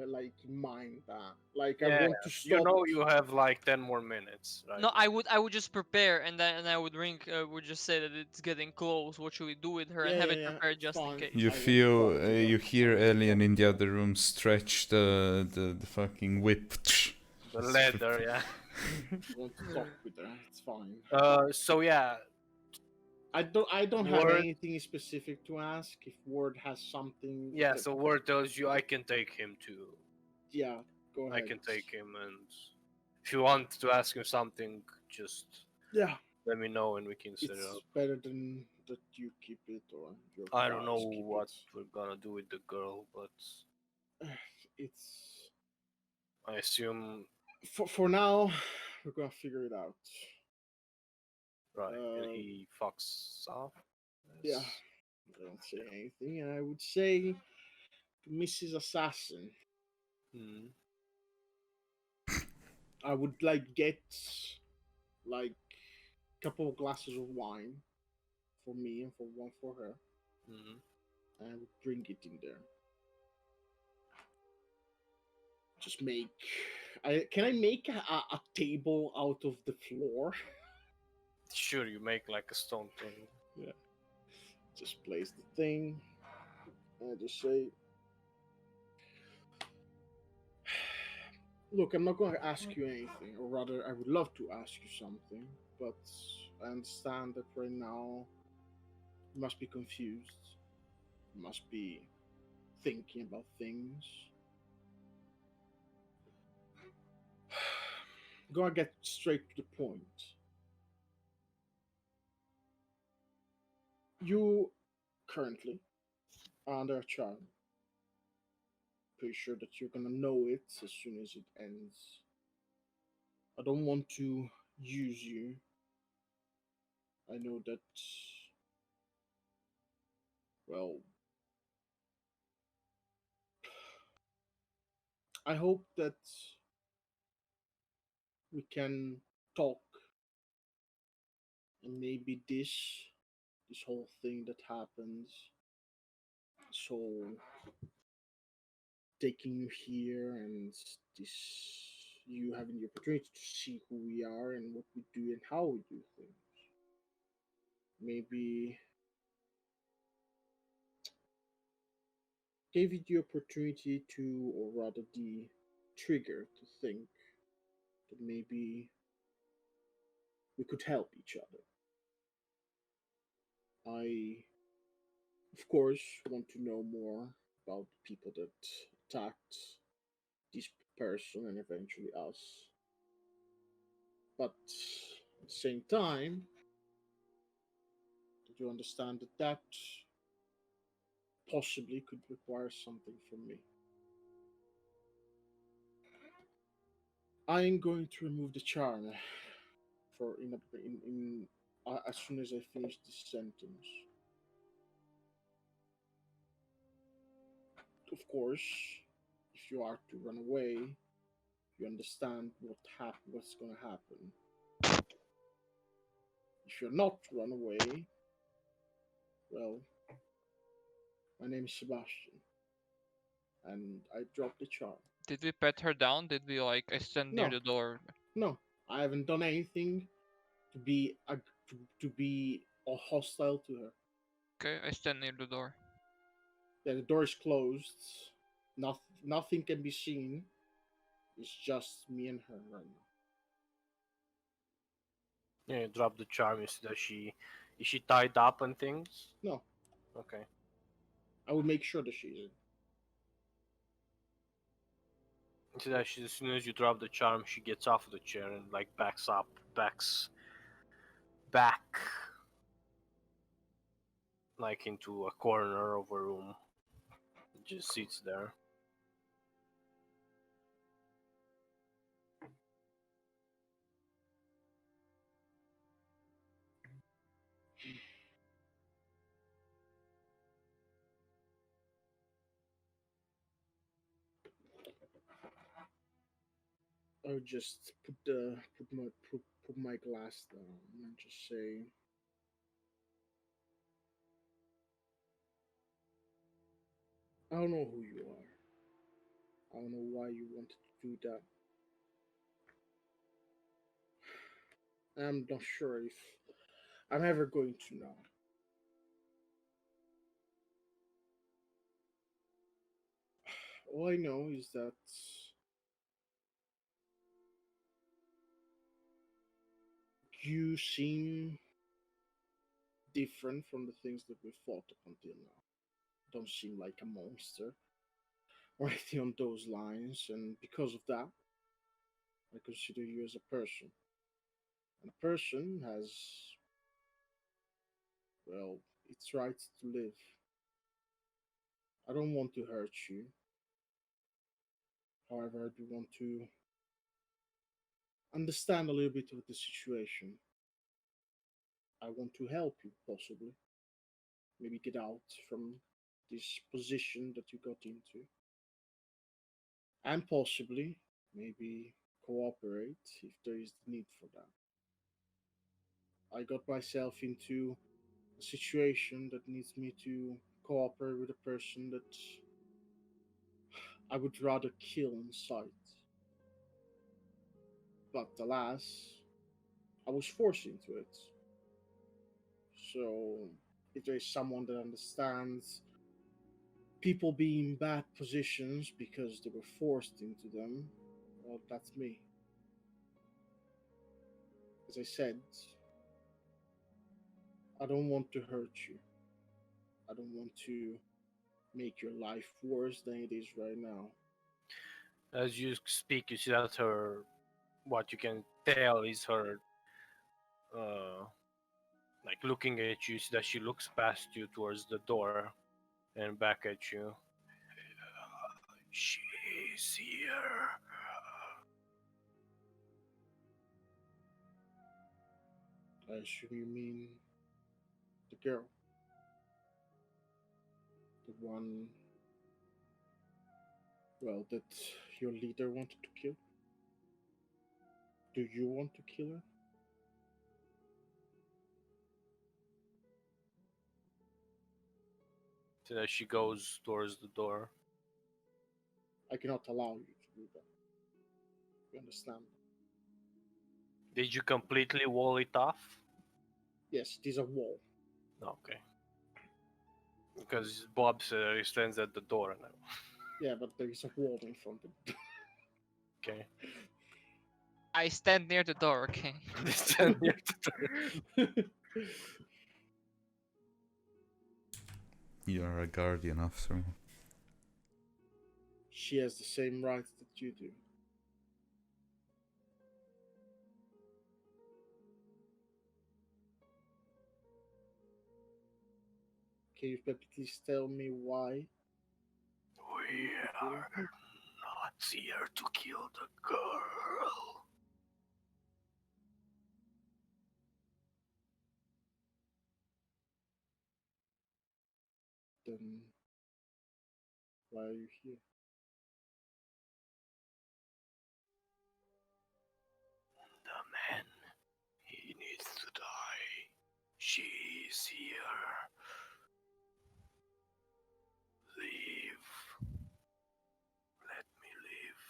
like in mind that like I Yeah, want to stop. you know you have like 10 more minutes, right? No, I would just prepare and I would ring would just say that it's getting close. What should we do with her and have it prepared It's just in fine. case. You I want feel, to talk to you them. hear Alien in the other room stretch the fucking whip. The leather, yeah. I want to talk with her. It's fine. So yeah, I don't have Word. anything specific to ask. If Ward has something. yeah. that- So word tells you I can take him to. yeah, go ahead. I can take him, and if you want to ask him something, just Yeah, let me know and we can set it it's up. better than that you keep it or your I don't know guards keep what we're gonna do with the girl, but it. It's I assume for now. We're gonna figure it out. right. And Uh, he fucks off. Yeah, I don't say anything, and I would say to Mrs. Assassin, Hmm. I would like get like a couple of glasses of wine for me and for one for her, Hmm. and I would bring it in there. Just make. Can I make a table out of the floor? Sure, you make like a stone thing. Just place the thing. And I just say, look, I'm not going to ask you anything, or rather, I would love to ask you something, but I understand that right now you must be confused. You must be thinking about things. Gonna get straight to the point. You currently are under a charm. Pretty sure that you're gonna know it as soon as it ends. I don't want to use you. I know that, well, I hope that we can talk and maybe this whole thing that happens, so taking you here and this you having the opportunity to see who we are and what we do and how we do things, maybe gave you the opportunity to, or rather the trigger to think that maybe we could help each other. I, of course, want to know more about the people that attacked this person and eventually us. But at the same time, did you understand that that possibly could require something from me? I am going to remove the charm for as soon as I finish this sentence. Of course, if you are to run away, you understand what's going to happen. If you're not to run away, well, my name is Sebastian, and I dropped the charm. Did we pet her down? Did we like stand near No. the door? No, I haven't done anything to be to be hostile to her. Okay, I stand near the door. Yeah, the door is closed. Nothing can be seen. It's just me and her right now. Yeah, you drop the charm. You see that is she tied up and things? No, Okay. I will make sure that she isn't. You see that as soon as you drop the charm, she gets off of the chair and like backs back, like into a corner of a room. Just sits there. I would just put my glass down and just say, I don't know who you are. I don't know why you wanted to do that. I'm not sure if I'm ever going to know. All I know is that you seem different from the things that we fought up until now. Don't seem like a monster or anything on those lines, and because of that, I consider you as a person. And a person has, well, its right to live. I don't want to hurt you. However, I do want to understand a little bit of the situation. I want to help you, possibly. Maybe get out from this position that you got into. And possibly, maybe cooperate if there is the need for that. I got myself into a situation that needs me to cooperate with a person that I would rather kill in sight. But alas, I was forced into it. So, if there is someone that understands people being in bad positions because they were forced into them, well, that's me. As I said, I don't want to hurt you. I don't want to make your life worse than it is right now. As you speak, you see that what you can tell is her, like looking at you. You see that she looks past you towards the door and back at you. She's here. I assume you mean the girl. The one, well, that your leader wanted to kill? Do you want to kill her? So that she goes towards the door. I cannot allow you to do that. You understand? Did you completely wall it off? Yes, it is a wall. Okay. Because Bob he stands at the door now. Yeah, but there is a wall in front of it. Okay. I stand near the door, okay? Stand near the door. You are a guardian after all. She has the same rights that you do. Can you please tell me why? We are not here to kill the girl. Then why are you here? The man, he needs to die. She is here. Leave. Let me live.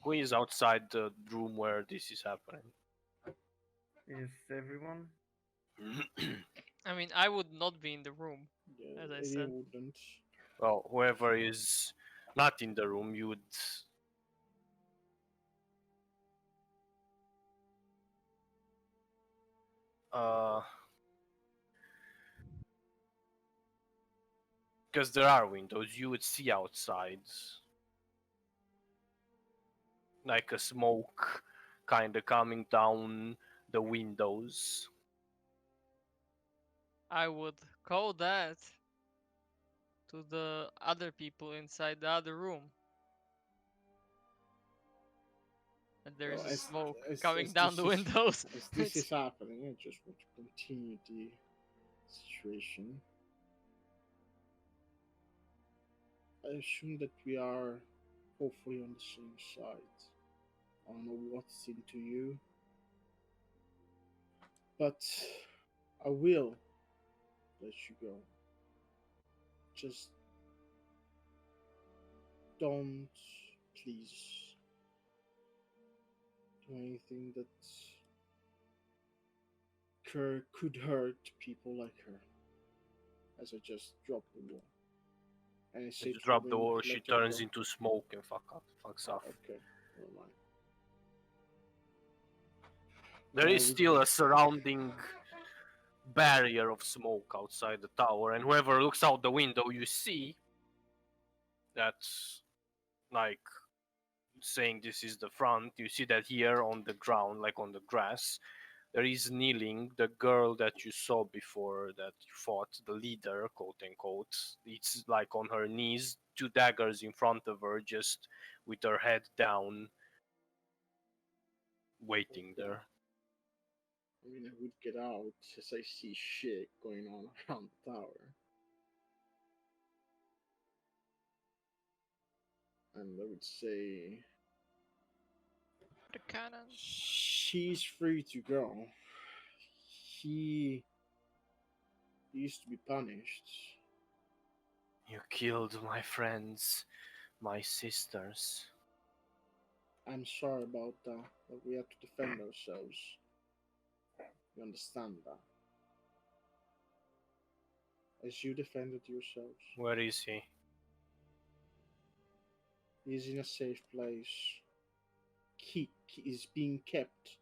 Who is outside the room where this is happening? Is everyone? I mean, I would not be in the room, Yeah, as I Eddie said. wouldn't. Well, whoever is not in the room, you would. Because there are windows, you would see outside. Like a smoke kind of coming down the windows. I would call that to the other people inside the other room. And there is Well, a smoke as coming down the windows. as this It's- is happening, I just want to continue the situation. I assume that we are hopefully on the same side. I don't know what's into you, but I will let you go. Just don't, please, do anything that could hurt people like her. As I just drop the wall. And I say You to drop her, the wall, let she her turns go. into smoke and fucks off. Okay, never mind. There I is would still a just- surrounding barrier of smoke outside the tower, and whoever looks out the window, you see that's like saying this is the front. You see that here on the ground, like on the grass, there is kneeling the girl that you saw before that you fought, the leader, quote unquote. It's like on her knees, two daggers in front of her, just with her head down, waiting there. I mean, I would get out as I see shit going on around the tower. And I would say, the cannon. she's free to go. He used to be punished. You killed my friends, my sisters. I'm sorry about that, but we have to defend ourselves. You understand that? As you defended yourselves. Where is he? He's in a safe place. He is being kept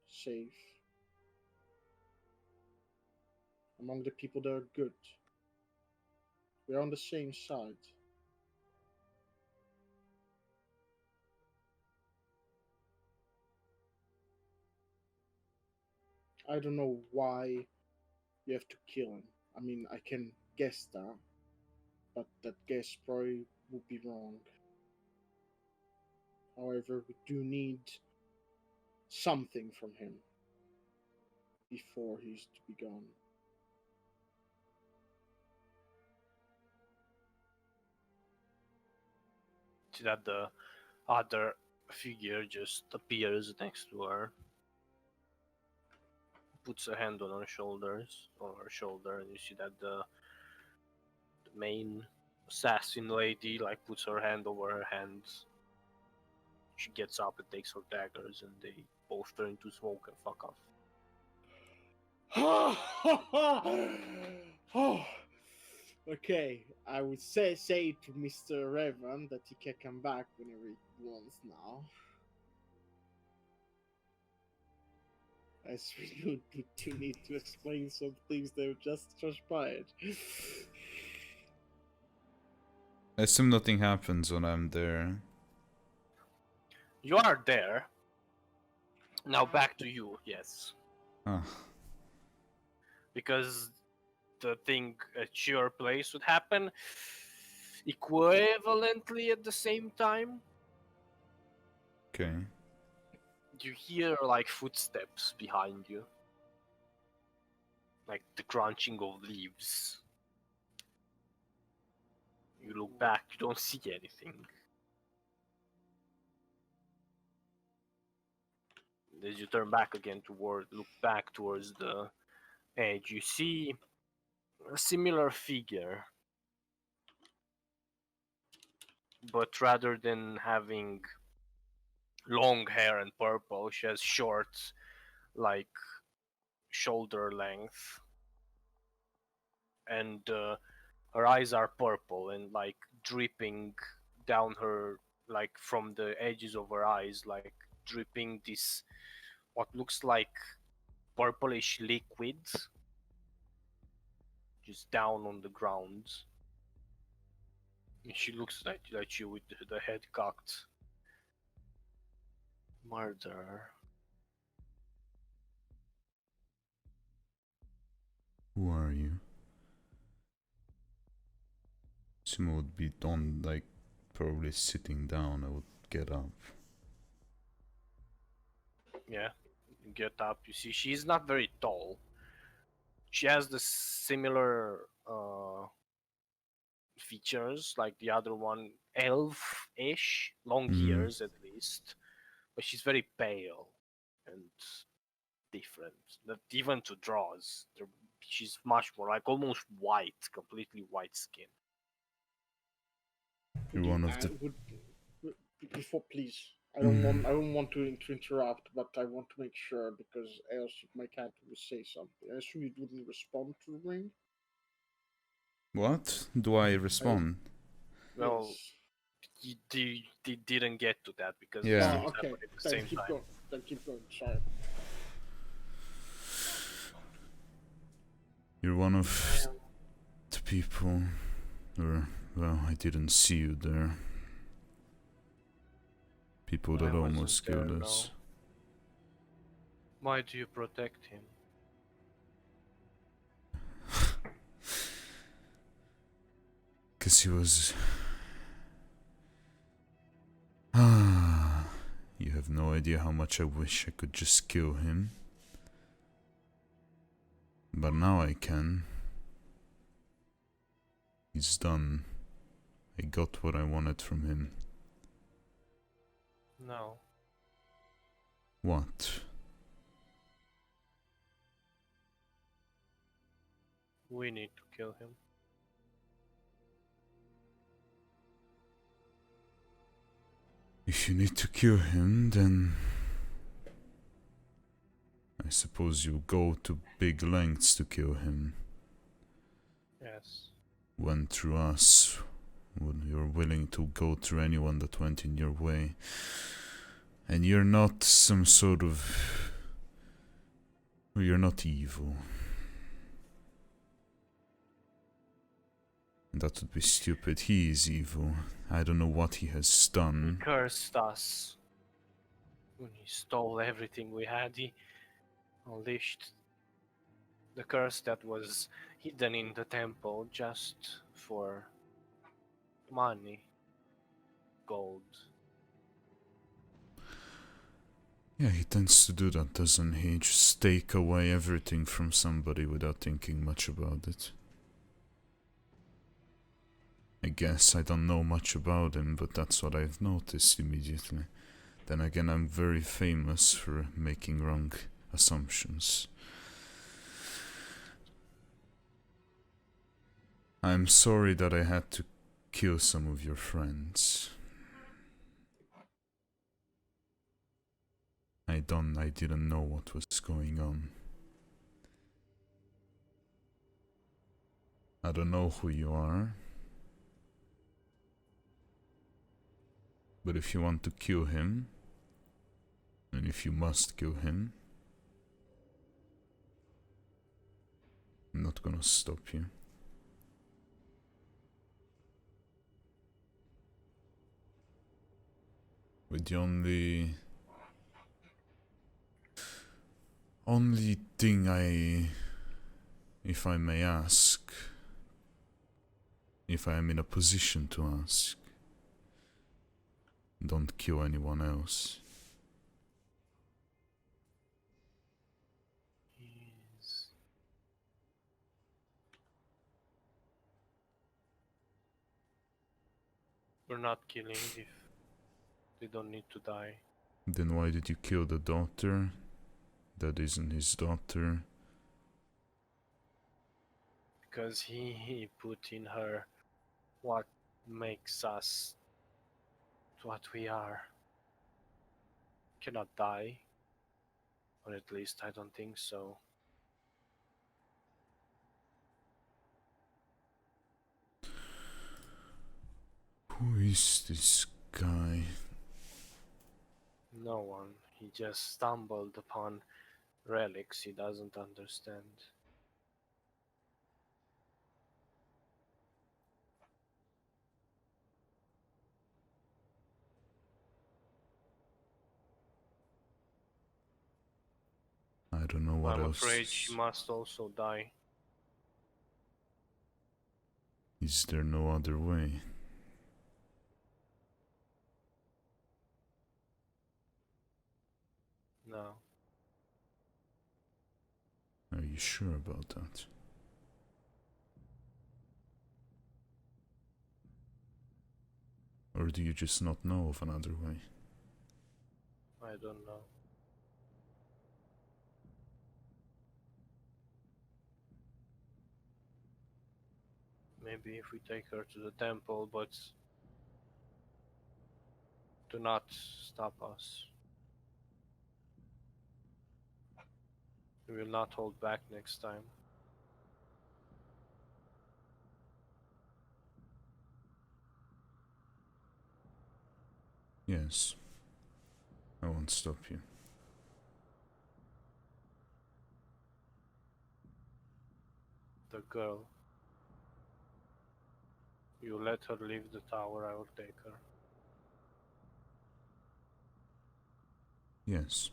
safe among the people that are good. We're on the same side. I don't know why you have to kill him. I mean, I can guess that, but that guess probably would be wrong. However, we do need something from him before he's to be gone. See that the other figure just appears next to her, puts a hand on her shoulder, and you see that the main assassin lady like puts her hand over her hands. She gets up and takes her daggers, and they both turn into smoke and fuck off. Oh, Okay, I would say to Mr. Revan that he can come back whenever he wants now. As we do need to explain some things that have just transpired. I assume nothing happens when I'm there. You are there. Now back to you, yes. Ah, Because the thing at your place would happen equivalently at the same time. okay. You hear like footsteps behind you, like the crunching of leaves. You look back, you don't see anything. As you turn back again look back towards the edge, you see a similar figure, but rather than having long hair and purple, she has short, like shoulder length, and her eyes are purple and like dripping down her, like from the edges of her eyes, like dripping this what looks like purplish liquid just down on the ground. And she looks at you with the head cocked. Murder. Who are you? Simo would be on, like, probably sitting down. I would get up. Yeah, you get up. You see, she's not very tall. She has the similar features like the other one, elf-ish, long ears at least, but she's very pale and different. Not even to draws. She's much more like almost white, completely white skin. You're one of the. Before, please. I don't want to interrupt, but I want to make sure because else my cat will say something. I assume you wouldn't respond to the ring. What? Do I respond? Well, Yes. you didn't get to that because Yeah. these Oh, things okay. happen at the Then same keep time. going. Then keep going. Sorry. You're one of the people. Or, well, I didn't see you there. People that I wasn't almost there, killed no. us. Why do you protect him? Because he was. Ah, you have no idea how much I wish I could just kill him. But now I can. He's done. I got what I wanted from him. No. What? We need to kill him. If you need to kill him, then I suppose you go to big lengths to kill him. Yes. Went through us. When you're willing to go through anyone that went in your way. And you're not some sort of. You're not evil. That would be stupid. He is evil. I don't know what he has done. He cursed us. When he stole everything we had, he unleashed the curse that was hidden in the temple just for money, gold. Yeah, he tends to do that, doesn't he? Just take away everything from somebody without thinking much about it. I guess I don't know much about him, but that's what I've noticed immediately. Then again, I'm very famous for making wrong assumptions. I'm sorry that I had to kill some of your friends. I didn't know what was going on. I don't know who you are. But if you want to kill him, and if you must kill him, I'm not gonna stop you. But the only thing if I may ask, if I am in a position to ask, don't kill anyone else. Yes. We're not killing if they don't need to die. Then why did you kill the daughter? That isn't his daughter. Because he put in her what makes us what we are. Cannot die. Or at least I don't think so. Who is this guy? No one. He just stumbled upon relics he doesn't understand. I don't know what I'm else. afraid she must also die. Is there no other way? No. Are you sure about that? Or do you just not know of another way? I don't know. Maybe if we take her to the temple, but do not stop us. We will not hold back next time. Yes. I won't stop you. The girl. You let her leave the tower, I will take her. Yes.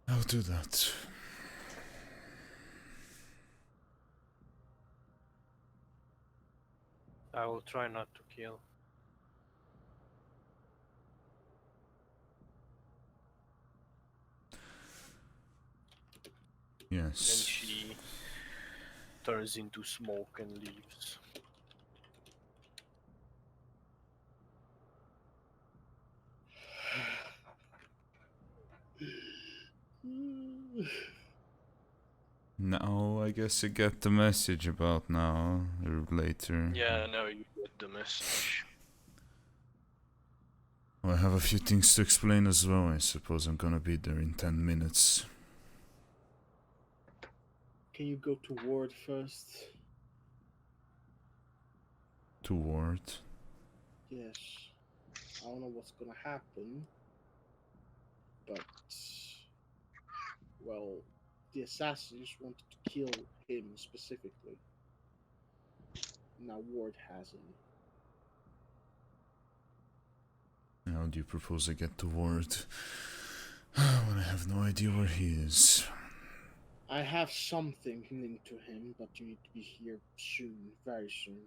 I'll do that. I will try not to kill. And Yes. she turns into smoke and leaves. Now I guess you get the message about now or later. Yeah, now you get the message. Well, I have a few things to explain as well. I suppose I'm gonna be there in 10 minutes. Can you go to ward first? To Ward. Yes. I don't know what's gonna happen, but well, the assassins wanted to kill him specifically. Now Ward has him. How do you propose I get to Ward when I have no idea where he is? I have something linked to him, but you need to be here soon, very soon.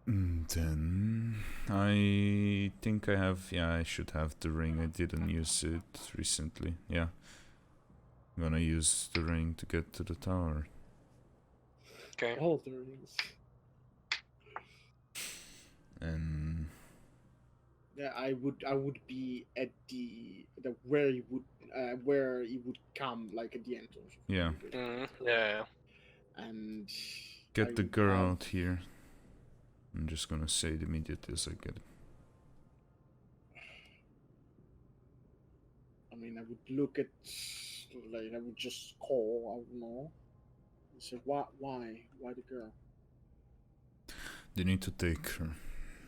Then I think I have. Yeah, I should have the ring. I didn't use it recently. Yeah, I'm gonna use the ring to get to the tower. Okay. All the rings. And Yeah, I would be at the where he would come, like at the entrance. yeah, Yeah. And get I the would girl have- out here. I'm just gonna say it immediately as I get it. I mean, I would look at Like I would just call. I don't know. I said, Why the girl? They need to take her.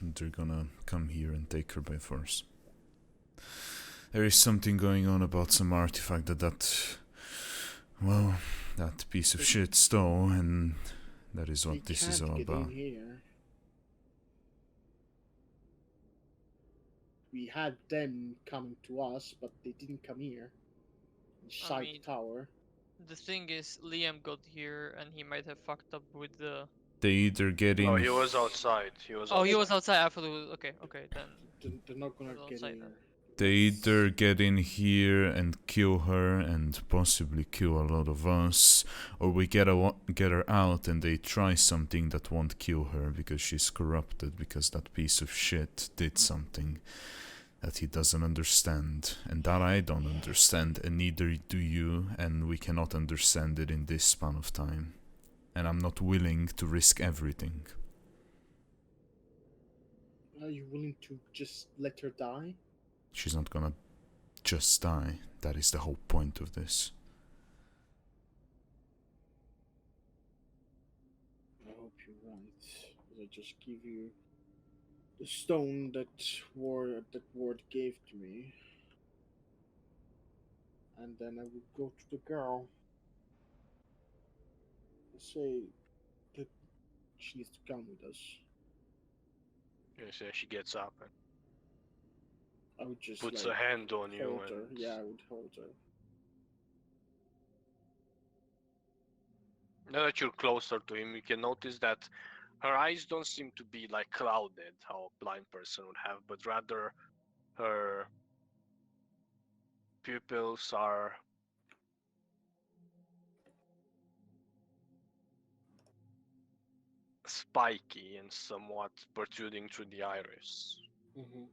They're gonna come here and take her by force. There is something going on about some artifact that piece of shit stole, and that is what They this is can't all get about. in here. We had them coming to us, but they didn't come here. Inside mean, the tower. The thing is, Liam got here and he might have fucked up with the. They either get in. Oh, he was outside. He was. Oh, he outside. was outside. I thought it was okay. Okay, then. They're not gonna They're get outside in. then. They either get in here and kill her and possibly kill a lot of us, or we get her out and they try something that won't kill her because she's corrupted, because that piece of shit did something that he doesn't understand, and that I don't understand, and neither do you, and we cannot understand it in this span of time. And I'm not willing to risk everything. Are you willing to just let her die? She's not gonna just die. That is the whole point of this. I hope you won't. I just give you the stone that ward gave to me, and then I would go to the girl and say that she needs to come with us. Yes, yeah, she gets up and I would just puts like a hand on you hold and her. Yeah, I would hold her. now that you're closer to him, you can notice that her eyes don't seem to be like clouded, how a blind person would have, but rather her pupils are spiky and somewhat protruding through the iris. I would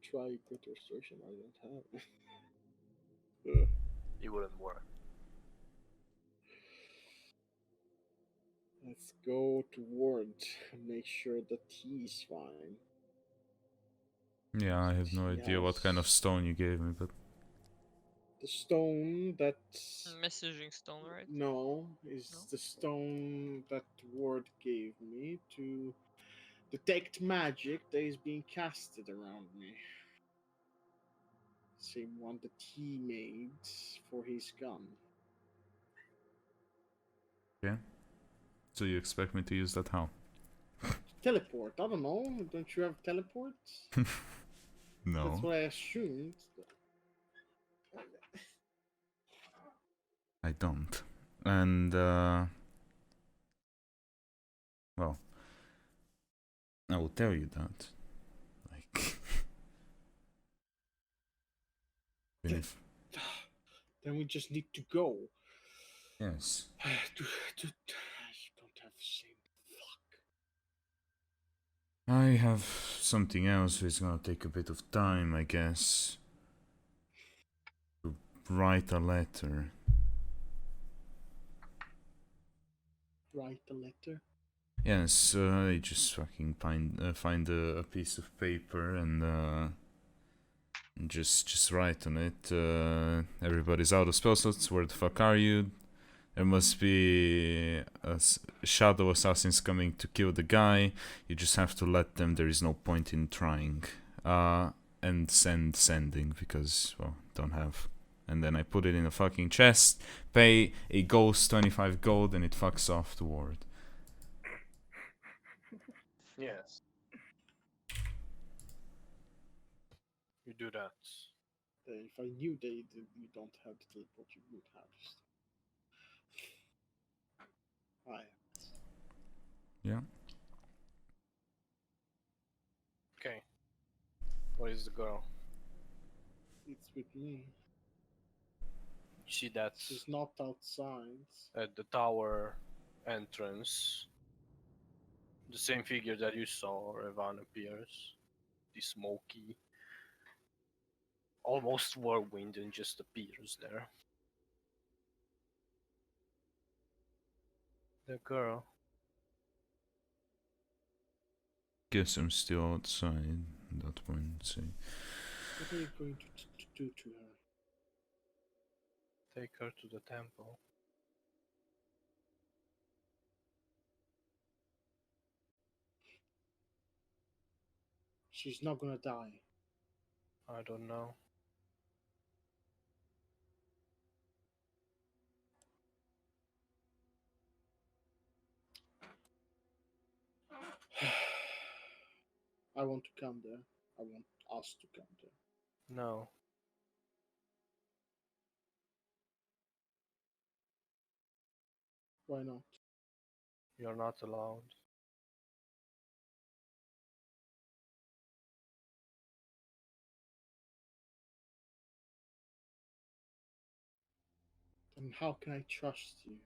try good restoration. I don't have. Ugh. It wouldn't work. Let's go to Ward and make sure that he's fine. Yeah, I have no He idea what kind of has stone you gave me, but the stone that Messaging stone, right? no is No? the stone that Ward gave me to detect magic that is being casted around me. Same one that he made for his gun. yeah. So you expect me to use that how? Teleport. I don't know. Don't you have teleport? No. That's what I assumed. I don't. And, well, I will tell you that. Like, even if, Then we just need to go. yes. I don't have the same. Fuck. I have something else, so it's gonna take a bit of time, I guess. To write a letter. Write a letter. Yes, I just fucking find a piece of paper and just write on it. Everybody's out of spell slots. Where the fuck are you? There must be shadow assassins coming to kill the guy. You just have to let them. There is no point in trying. And sending because well, don't have. And then I put it in a fucking chest. Pay a ghost 25 gold, and it fucks off the ward. Yes. You do that. If I knew you don't have the teleport, you would have. I Yeah. Okay. Where is the girl? It's with me. You see that She's not outside. at the tower entrance. The same figure that you saw, Revan appears. The smoky, almost whirlwind, and just appears there. The girl. Guess I'm still outside at that point. So What are you going to do to her? Take her to the temple. She's not gonna die. I don't know. I want to come there. I want us to come there. No. Why not? You're not allowed. And how can I trust you?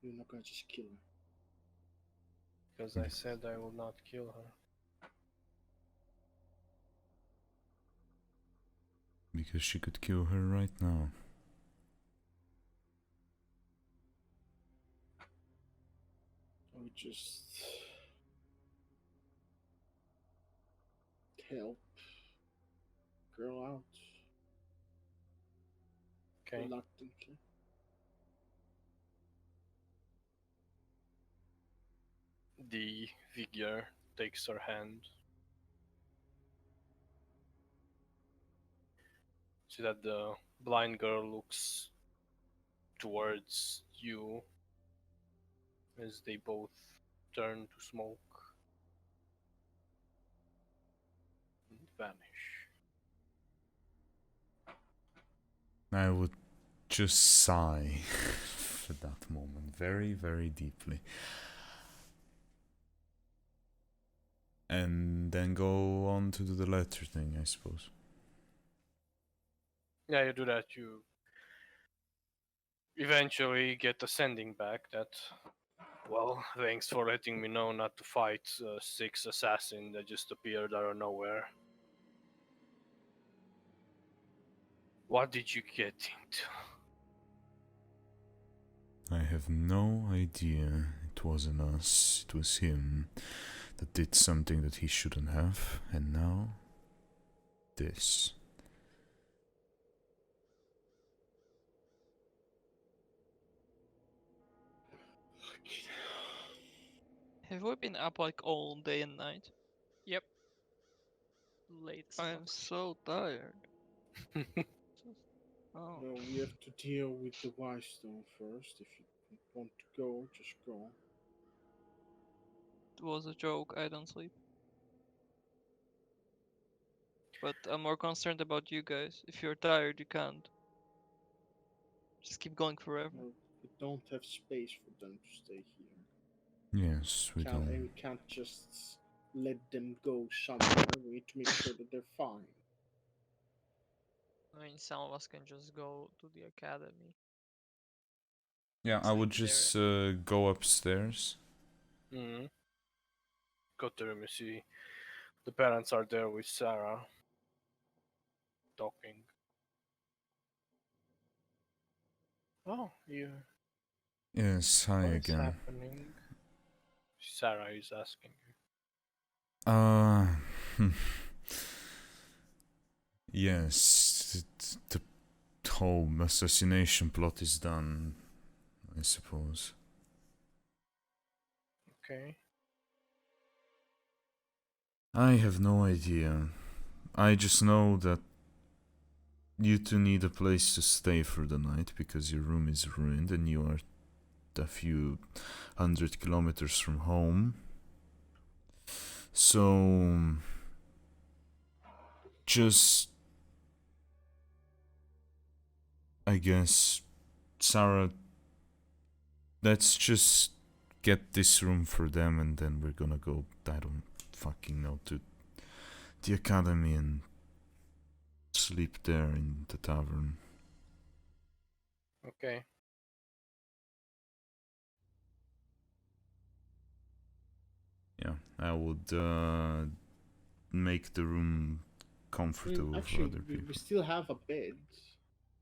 You're not gonna just kill her. Because I said I will not kill her. Because she could kill her right now. We just help girl out Okay. reluctantly. The figure takes her hand. See that the blind girl looks towards you as they both turn to smoke and vanish. I would just sigh for that moment, very, very deeply. And then go on to do the letter thing, I suppose. Yeah, you do that. You eventually get a sending back that, well, thanks for letting me know not to fight 6 assassins that just appeared out of nowhere. What did you get into? I have no idea. It wasn't us, it was him that did something that he shouldn't have, and now this. Have we been up like all day and night? Yep. Late as I am fuck. so tired. Oh. No, we have to deal with the Stone first. If you want to go, just go. It was a joke, I don't sleep. But I'm more concerned about you guys. If you're tired, you can't. Just keep going forever. No, we don't have space for them to stay here. Yes, we And don't. we can't just let them go somewhere. We need to make sure that they're fine. I mean, some of us can just go to the academy. Yeah, I Sleep would there. just go upstairs. Mm-hmm. Go to room, you see the parents are there with Sarah, talking. Oh, you. Yes, hi What is again. happening? Sarah is asking you. Yes, the whole assassination plot is done, I suppose. Okay. I have no idea. I just know that you two need a place to stay for the night because your room is ruined and you are a few 100 kilometers from home. So, just, I guess, Sarah, let's just get this room for them and then we're gonna go, I don't fucking know, to the academy and sleep there in the tavern. Okay. Yeah, I would make the room comfortable for Actually, other people. we still have a bed.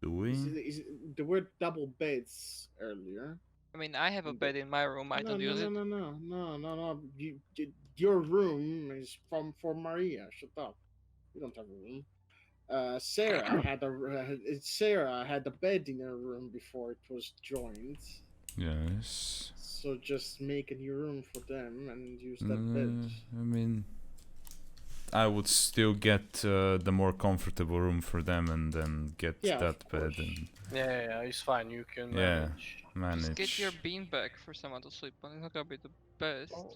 Do we? There were double beds earlier. I mean, I have a bed in my room. I No, don't no, use no, it. no. Your room is for Maria. Shut up. You don't have a room. Sarah had a bed in her room before it was joined. Yes. So just make a new room for them and use that bed. I mean, I would still get the more comfortable room for them and then get Yeah, that of bed course. and Yeah, it's fine. You can Yeah. manage. Just get your manage. beanbag for someone to sleep on. It's not gonna be the best. Oh,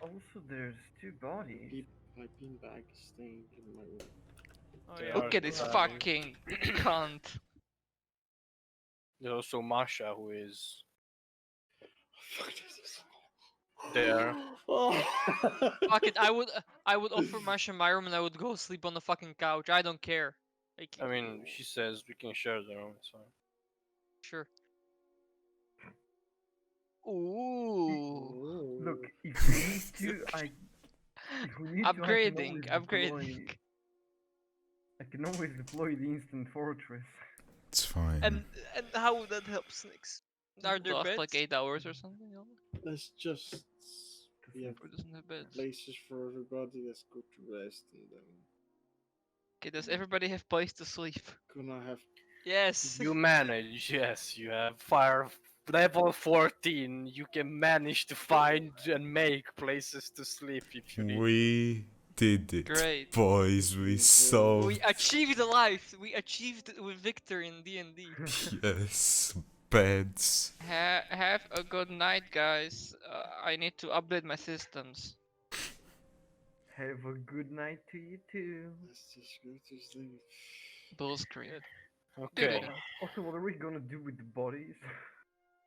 also, there's two bodies. My beanbag is staying in my room. Oh, They yeah, are Look at this having- fucking cunt. There's also Masha who is Fuck, this is- there. Oh. Fuck it, I would offer Masha my room and I would go sleep on the fucking couch. I don't care. Like, I mean, she says we can share the room. So sure. Ooh. Look, if we need to, if we need to, Upgrading, upgrading. I can always deploy the instant fortress. It's fine. And how would that help, Snakes? Are there Last beds? like 8 hours or something. You know? Let's just we have Who doesn't have beds? places for everybody. Let's go to rest and then Okay, does everybody have place to sleep? gonna have Yes. you manage. Yes, you have fire level 14. You can manage to find and make places to sleep if you need. We did it, Great. boys. We solved. We achieved life. We achieved with victory in D&D. Yes, beds. Have a good night, guys. I need to update my systems. Have a good night to you too. let's just go to sleep. Bull screen. Okay. Also, what are we gonna do with the bodies?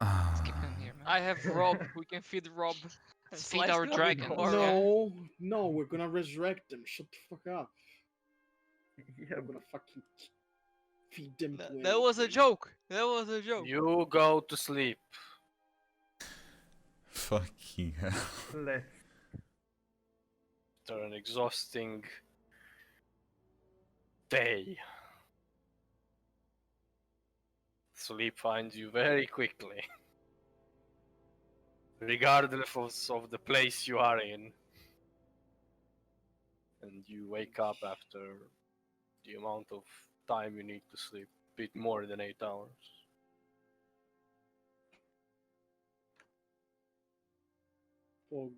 Let's keep them here, man. I have Rob. We can feed Rob. and Let's feed slice our them up dragons. tomorrow. No, we're gonna resurrect them. Shut the fuck up. Yeah, We're gonna fucking feed them. to That was a anything. joke. That was a joke. You go to sleep. Fucking hell. let's. After an exhausting day. Sleep finds you very quickly. Regardless of the place you are in. And you wake up after the amount of time you need to sleep. A bit more than 8 hours. Fog.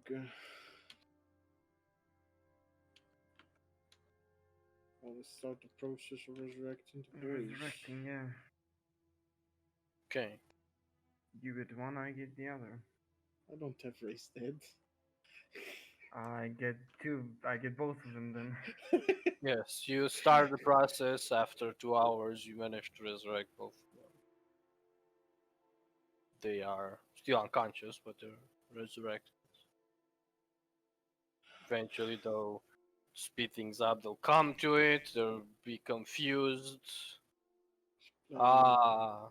Well, let's start the process of resurrecting the boys. Resurrecting, yeah. Okay. You get one, I get the other. I don't have raised dead. I get two. I get both of them then. Yes, you start the process. After 2 hours, you manage to resurrect both of them. They are still unconscious, but they're resurrected. Eventually, they'll speed things up. They'll come to it. They'll be confused. Ah,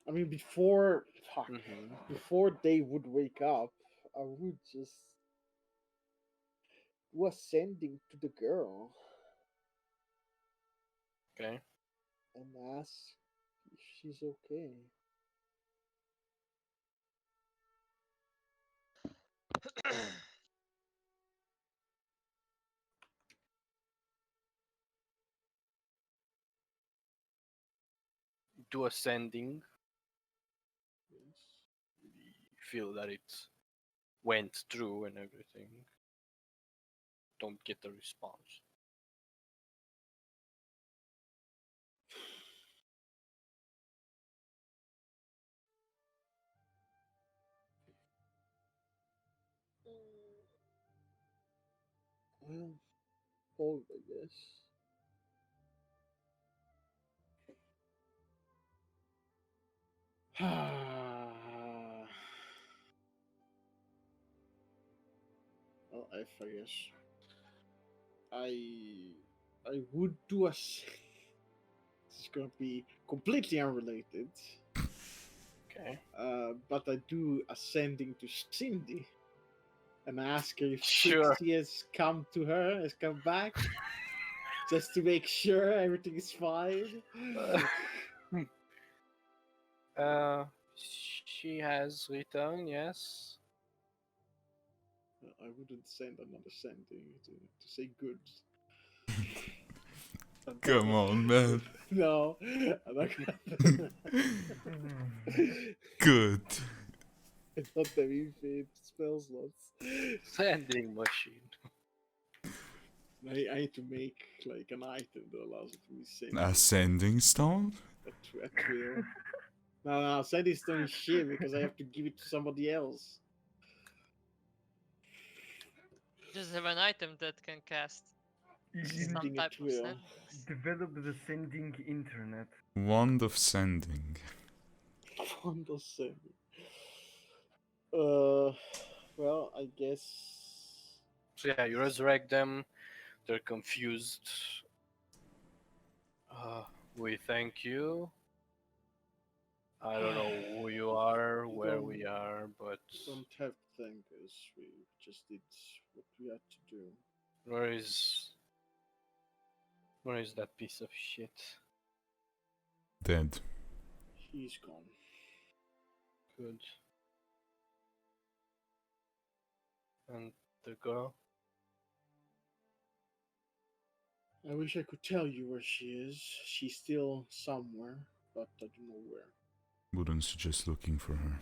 I mean, before mhm. before they would wake up, I would just do ascending to the girl Okay. and ask if she's okay. Do ascending. Yes. You feel that it went through and everything. Don't get a response. Well, hold, I guess. Well, if I guess I would do a. This is gonna be completely unrelated. Okay. But I do ascending to Cindy and ask her if Sure. Trixie has come to her, has come back, just to make sure everything is fine. She has returned, yes. I wouldn't send another sending to say good. Come on, man. No, I'm not gonna. Good. I don't have infinite spell slots. Sending machine. I need to make like an item that allows it to be sent Ascending stone? at will. No, sending stone is shit because I have to give it to somebody else. Just have an item that can cast You some Sending type at of will. sendings. develop the sending internet. Wand of sending. Wand of sending. Well, I guess. So yeah, you resurrect them. They're confused. We thank you. I don't know who you are, You where don't- we are, but Don't have to thank us. We just did what we had to do. where is that piece of shit? Dead. He's gone. Good. And the girl? I wish I could tell you where she is. She's still somewhere, but I don't know where. Wouldn't suggest looking for her.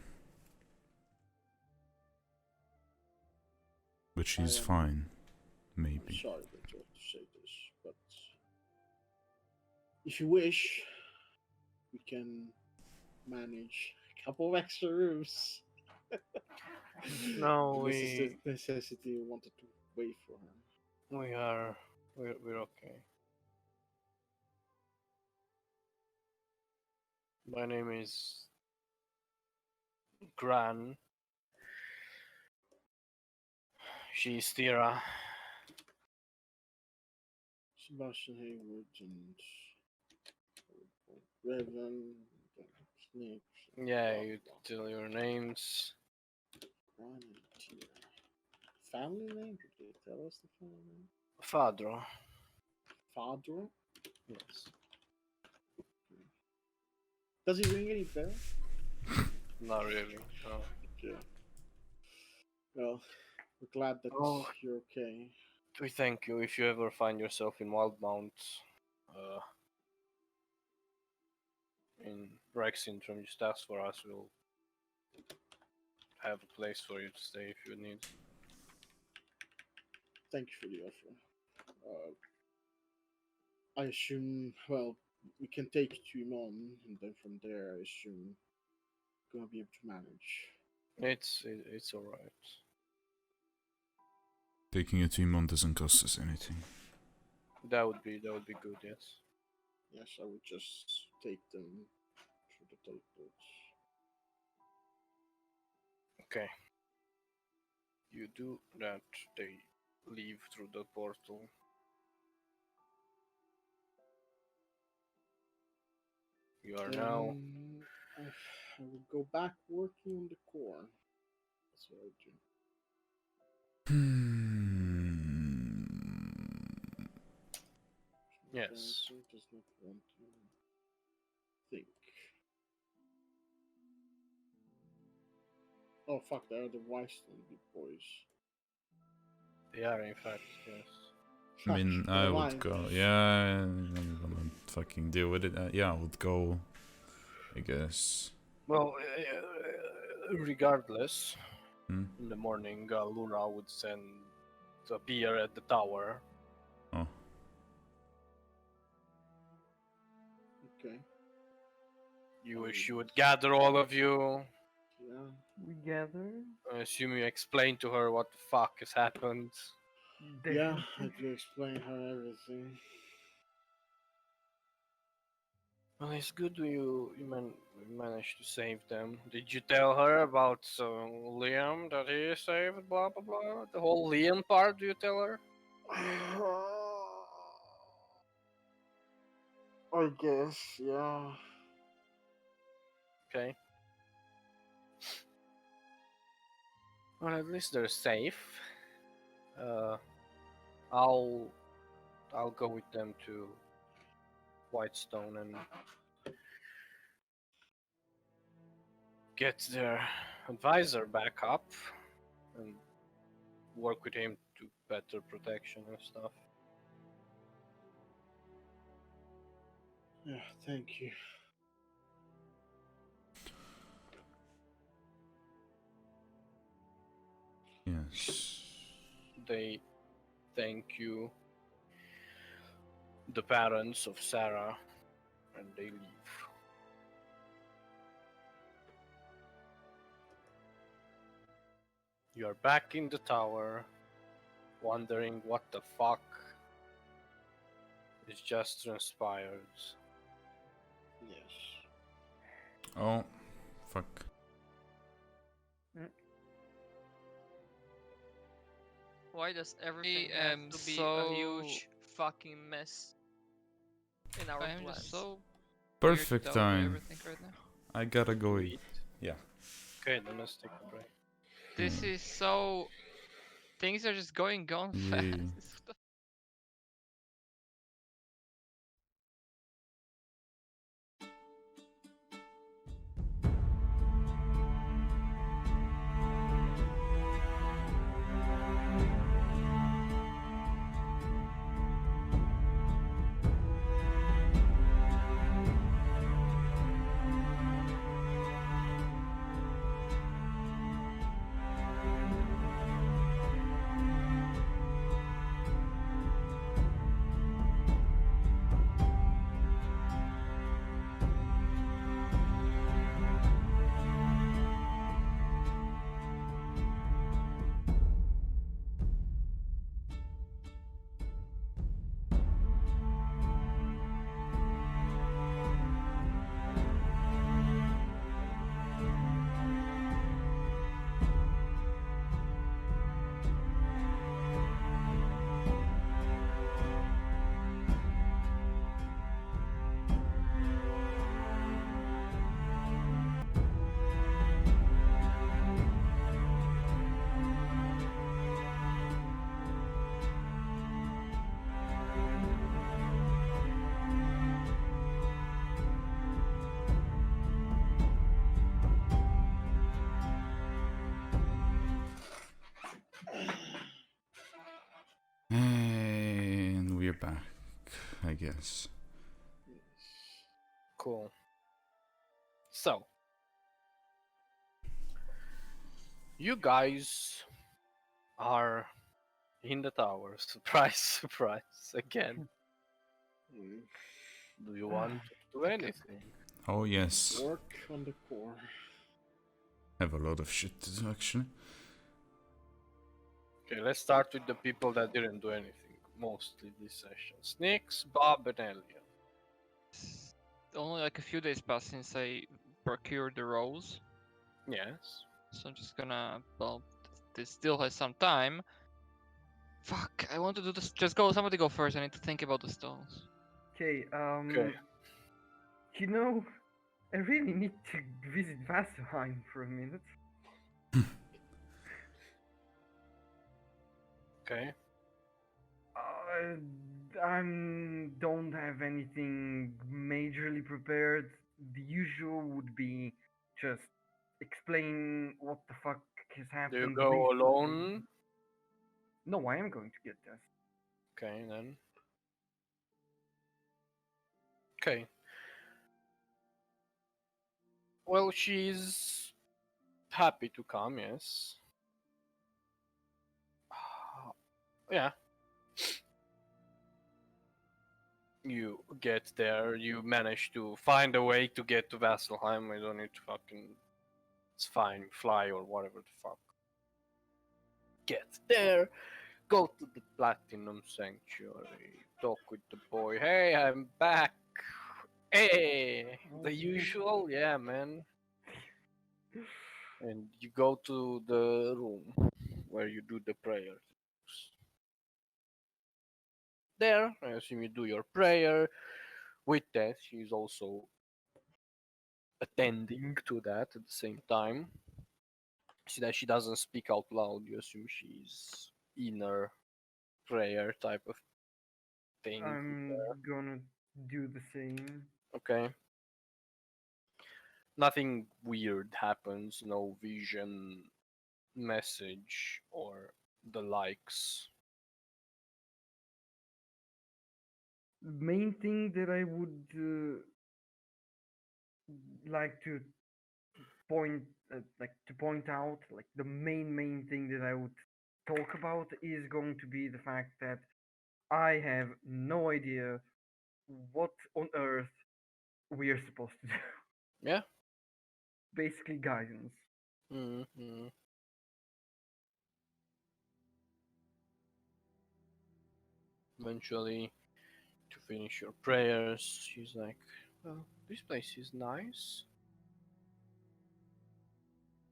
But she's am- fine. I'm Maybe. sorry that you have to say this, but if you wish, we can manage a couple of extra rooms. No, This is the necessity we wanted to wait for her. we're okay. My name is Gran. She's Tira. Sebastian Hayward and Revan, Snake. Yeah, blah, you blah. tell your names. Ron and Tira. Family name? Did they tell us the family name? Fadro. Father? Yes. Does he ring any bell? Not really. No. Yeah. Well, we're glad that Oh. you're okay. We thank you. If you ever find yourself in Wildmount, in Rex Syndrome, just ask for us. We'll have a place for you to stay if you need. Thank you for the offer. I assume, well, we can take you to Iman, and then from there, I assume gonna be able to manage. It's all right. Taking a team on doesn't cost us anything. That would be good. Yes. Yes, I would just take them through the teleports. Okay. You do that. They leave through the portal. You are now. I will go back working on the core. That's what I do. Yes. Character does not want to think. Oh fuck! They are the Wystone big boys. They are, in fact, yes. I mean, Fuck, I never would mind. go. Yeah, I'm gonna fucking deal with it. Yeah, I would go. I guess. Well, regardless, Hmm? in the morning, Lura would send a beer at the tower. Oh, Okay. You wish you would gather all of you. Yeah. We gather. I assume you explain to her what the fuck has happened. Yeah, I Definitely. do explain her everything. Well, it's good you managed to save them. Did you tell her about Liam that he saved? Blah blah blah. The whole Liam part. Do you tell her? I guess, yeah. Okay. Well, at least they're safe. I'll go with them to Whitestone and get their advisor back up and work with him to better protection and stuff. Yeah, thank you. Yes. They thank you, the parents of Sarah, and they leave. You are back in the tower, wondering what the fuck is just transpired. Yes. Oh, fuck. Why does everything I have am to be so a huge fucking mess in our I am plans? just so Perfect weirded out by time. everything right now. I gotta go To eat. eat. Yeah. Okay, then let's take a break. This is so. Things are just going on Yeah. fast. What the And we're back, I guess. Cool. So, you guys are in the tower. Surprise, surprise. Again. Mm. Do you want to do anything? Oh, yes. Work on the core. Have a lot of shit to do, actually. Okay, let's start with the people that didn't do anything mostly this session. Snicks, Bob, and Elliot. It's only like a few days passed since I procured the rose, Yes. so I'm just gonna. Well, this still has some time. Fuck! I want to do this. Just go. Somebody go first. I need to think about the stones. Okay, Okay. you know, I really need to visit Vasselheim for a minute. Okay. I don't have anything majorly prepared. The usual would be just explain what the fuck has Do happened. you go briefly. alone? No, I am going to get this. Okay, then. Okay. Well, she's happy to come, yes. Yeah. You get there, you manage to find a way to get to Vasselheim. I don't need to fucking. It's fine, fly or whatever the fuck. Get there, go to the Platinum Sanctuary, talk with the boy. Hey, I'm back. Hey, the usual, yeah, man. And you go to the room where you do the prayer. There, I assume you do your prayer. With that, she's also attending to that at the same time. See that she doesn't speak out loud. You assume she's inner prayer type of thing. I'm gonna do the same. Okay. Nothing weird happens. No vision, message, or the likes. The main thing that I would like to point out, like the main thing that I would talk about is going to be the fact that I have no idea what on earth we are supposed to do. Yeah. Basically guidance. Mm-hmm. Eventually, to finish your prayers, she's like, "Well, this place is nice.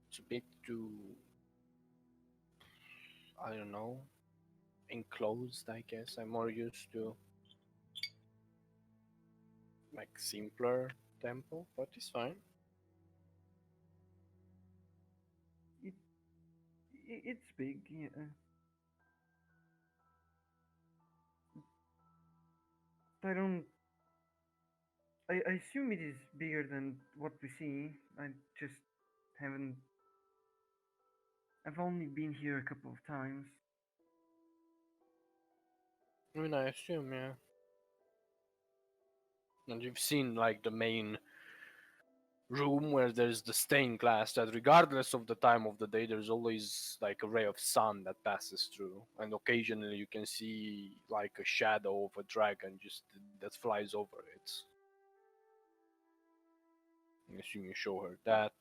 It's a bit too, I don't know, enclosed, I guess. I'm more used to like simpler temple, but it's fine." It, it's big, yeah. I don't. I assume it is bigger than what we see. I just haven't. I've only been here a couple of times. I mean, I assume, yeah. And you've seen like the main room where there's the stained glass that regardless of the time of the day there's always like a ray of sun that passes through, and occasionally you can see like a shadow of a dragon just that flies over it. I assume you show her that.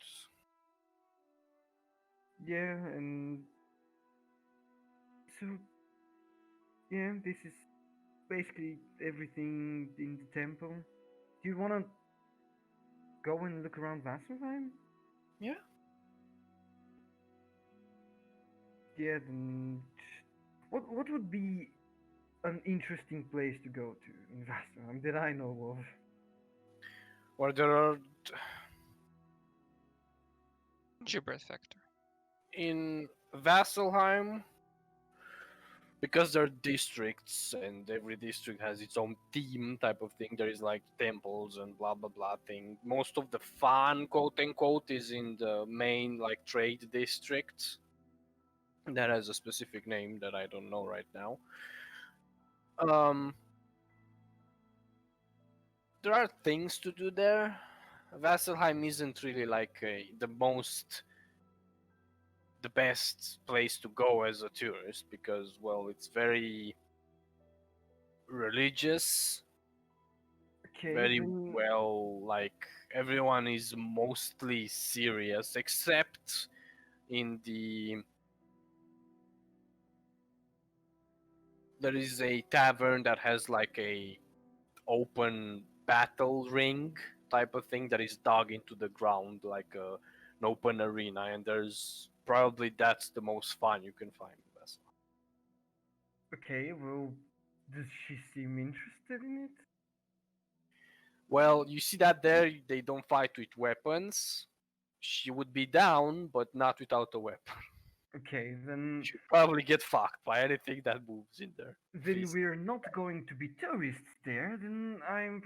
Yeah, and so yeah, this is basically everything in the temple. Do you wanna go and look around Vasselheim? Yeah. Yeah, then what would be an interesting place to go to in Vasselheim that I know of? Or there are Gingerbread factor. in Vasselheim, because there are districts and every district has its own theme type of thing. There is like temples and blah blah blah thing. Most of the fun, quote unquote, is in the main like trade district that has a specific name that I don't know right now. um there are things to do there. Vasselheim isn't really like the best place to go as a tourist, because well, it's very religious, Okay, very then well, like everyone is mostly serious except in the there is a tavern that has like a open battle ring type of thing that is dug into the ground like an open arena, and there's probably that's the most fun you can find in Vessel. okay, well, does she seem interested in it? Well, you see that there they don't fight with weapons. She would be down, but not without a weapon. Okay, then She'd probably get fucked by anything that moves in there. then we're not going to be tourists there. Then I am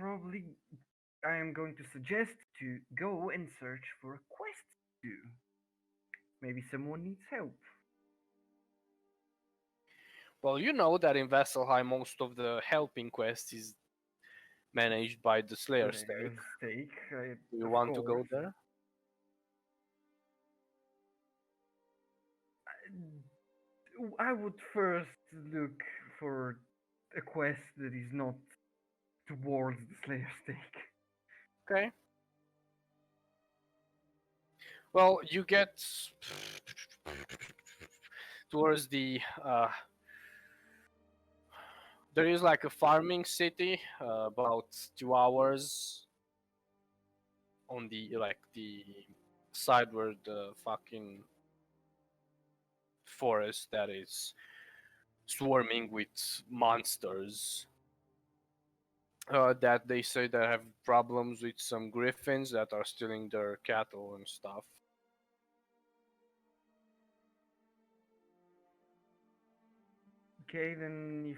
going to suggest to go and search for a quest to do. Maybe someone needs help. Well, you know that in Vasselheim most of the helping quest is managed by the Slayer Stake. Stake, Do you of want to course. go there? I would first look for a quest that is not towards the Slayer Stake. Okay. Well, you get towards the there is like a farming city about 2 hours on the side where the fucking forest that is swarming with monsters that they say that have problems with some griffins that are stealing their cattle and stuff. Okay, then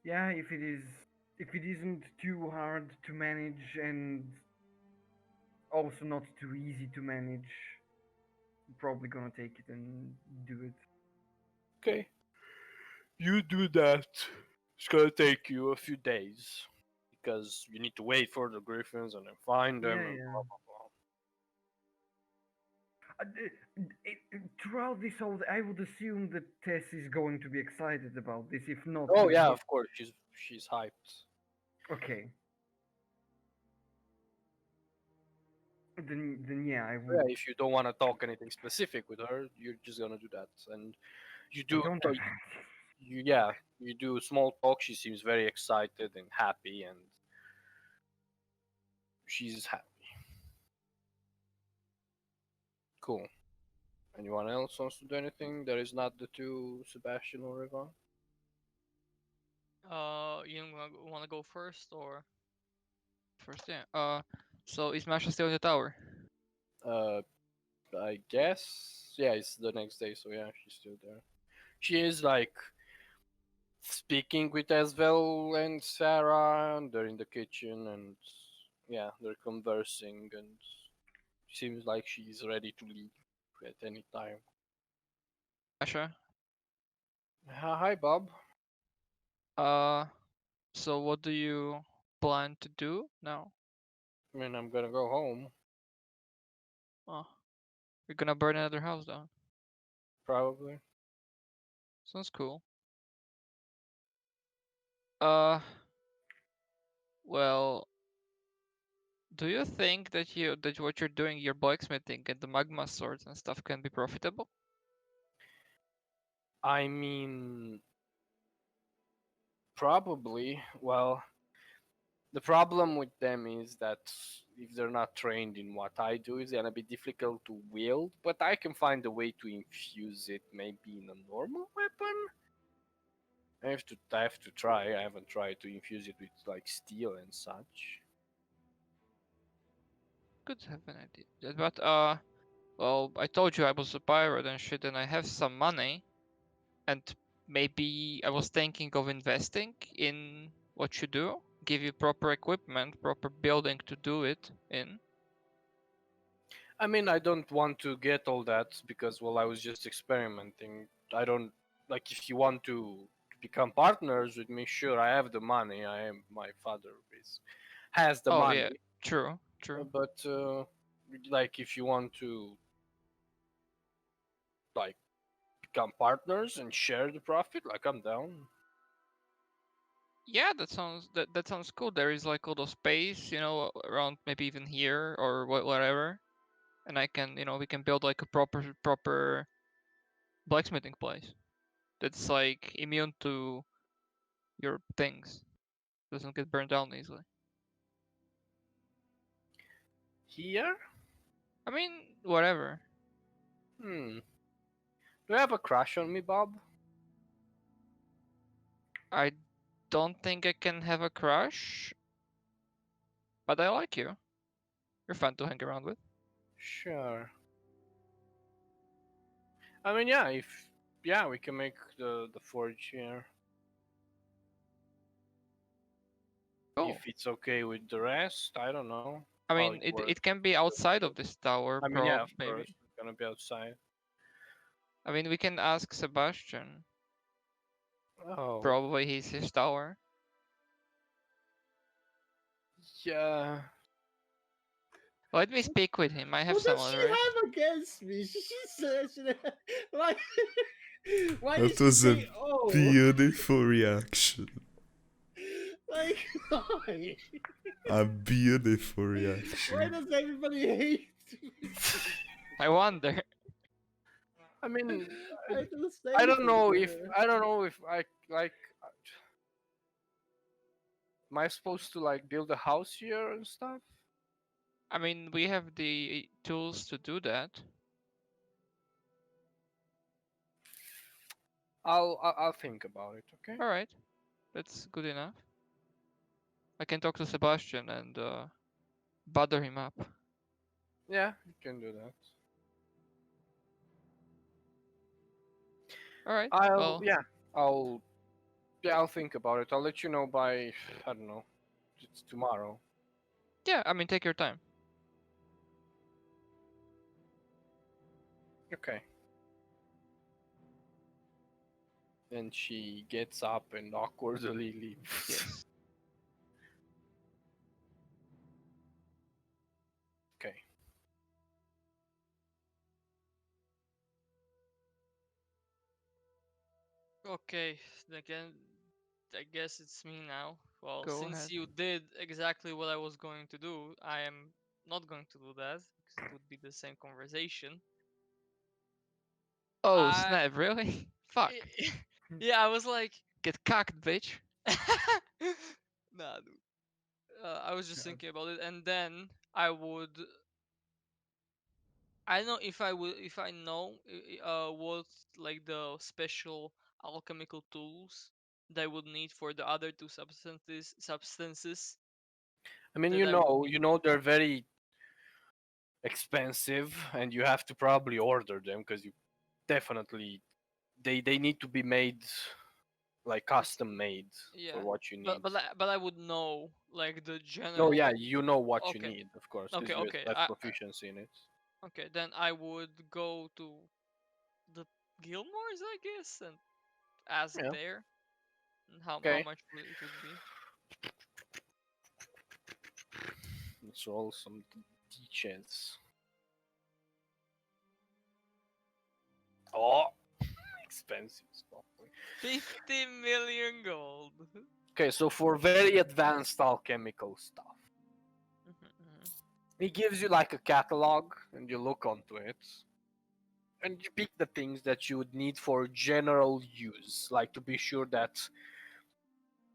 if it isn't too hard to manage and also not too easy to manage, probably gonna take it and do it. Okay. You do that. It's gonna take you a few days because you need to wait for the griffins and then find them Yeah, and yeah. blah blah blah. Throughout this whole, I would assume that Tess is going to be excited about this. If not, Oh then yeah, of course she's hyped. okay. Then yeah, I Yeah, would. if you don't want to talk anything specific with her, you're just gonna do that, and you I do. don't So have. you do small talk. She seems very excited and happy, and she's happy. Cool. Anyone else wants to do anything? That is not the two Sebastian or Ivan. You wanna go first or first? Yeah. So is Masha still in the tower? Uh, I guess. Yeah, it's the next day, so yeah, she's still there. She is like speaking with Esvel and Sarah, and they're in the kitchen, and yeah, they're conversing, and seems like she's ready to leave at any time. Masha. Hi, Bob. Uh, so what do you plan to do now? I mean, I'm gonna go home, Oh, you're gonna burn another house down. probably. Sounds cool. Uh, well, do you think that what you're doing, your blacksmithing and the magma swords and stuff, can be profitable? I mean, probably. Well, the problem with them is that if they're not trained in what I do, it's gonna be difficult to wield. But I can find a way to infuse it, maybe in a normal weapon. I have to try. I haven't tried to infuse it with like steel and such. Could have an idea. But well, I told you I was a pirate and shit, and I have some money, and maybe I was thinking of investing in what you do, give you proper equipment, proper building to do it in. I mean, I don't want to get all that because, well, I was just experimenting. I don't like if you want to become partners with me. Sure, I have the money. I am my father has the Oh money, yeah, true, true. but like if you want to like become partners and share the profit, like I'm down. Yeah, that sounds cool. There is like a little space, around maybe even here or whatever, and I can, we can build like a proper blacksmithing place that's like immune to your things, doesn't get burned down easily. Here? I mean, whatever. Hmm. Do you have a crush on me, Bob? I don't think I can have a crush, but I like you. You're fun to hang around with. Sure. I mean, yeah, we can make the forge here. Cool. If it's okay with the rest, I don't know I how mean, it it works. it can be outside of this tower, I mean, yeah, of maybe. course, it's gonna be outside. I mean, we can ask Sebastian. Oh, Probably he's his tower. yeah. Let me speak with him. I have What does someone, she right? have against me? She says, like, why That did she was a say, oh? beautiful reaction. Like, why? A beautiful Why reaction. does everybody hate me? I wonder. I mean, I don't say I don't know anything if to her. I don't know if I like. Am I supposed to like build a house here and stuff? I mean, we have the tools to do that. I'll think about it. Okay. All right, that's good enough. I can talk to Sebastian and bother him up. Yeah, you can do that. All right. I'll Well, yeah. I'll I'll think about it. I'll let you know by I don't know. It's tomorrow. yeah. I mean, take your time. Okay. Then she gets up and awkwardly leaves. Yes. Okay. Okay, again, I guess it's me now. Well, Go since ahead. you did exactly what I was going to do, I am not going to do that because it would be the same conversation. Oh I snap! Really? Fuck. yeah, I was like, Get cocked, bitch. nah, dude. I was just thinking about it, and then I would. I don't know if I would, if I know, what like the special alchemical tools that I would need for the other two substances I mean, that I would need. you know they're very expensive, and you have to probably order them because you definitely they need to be made like custom made for Yeah, what you need. but I would know like the No, yeah, general. you know what you Okay, need, of course, because okay, you okay. have proficiency in it. Okay, then I would go to the Gilmores, I guess, and ask Yeah. there and how Okay. much it would be. Let's roll some d-chance. Oh, expensive stuff. 50 million gold. Okay, so for very advanced alchemical stuff, he gives you like a catalog, and you look onto it, and you pick the things that you would need for general use, like to be sure that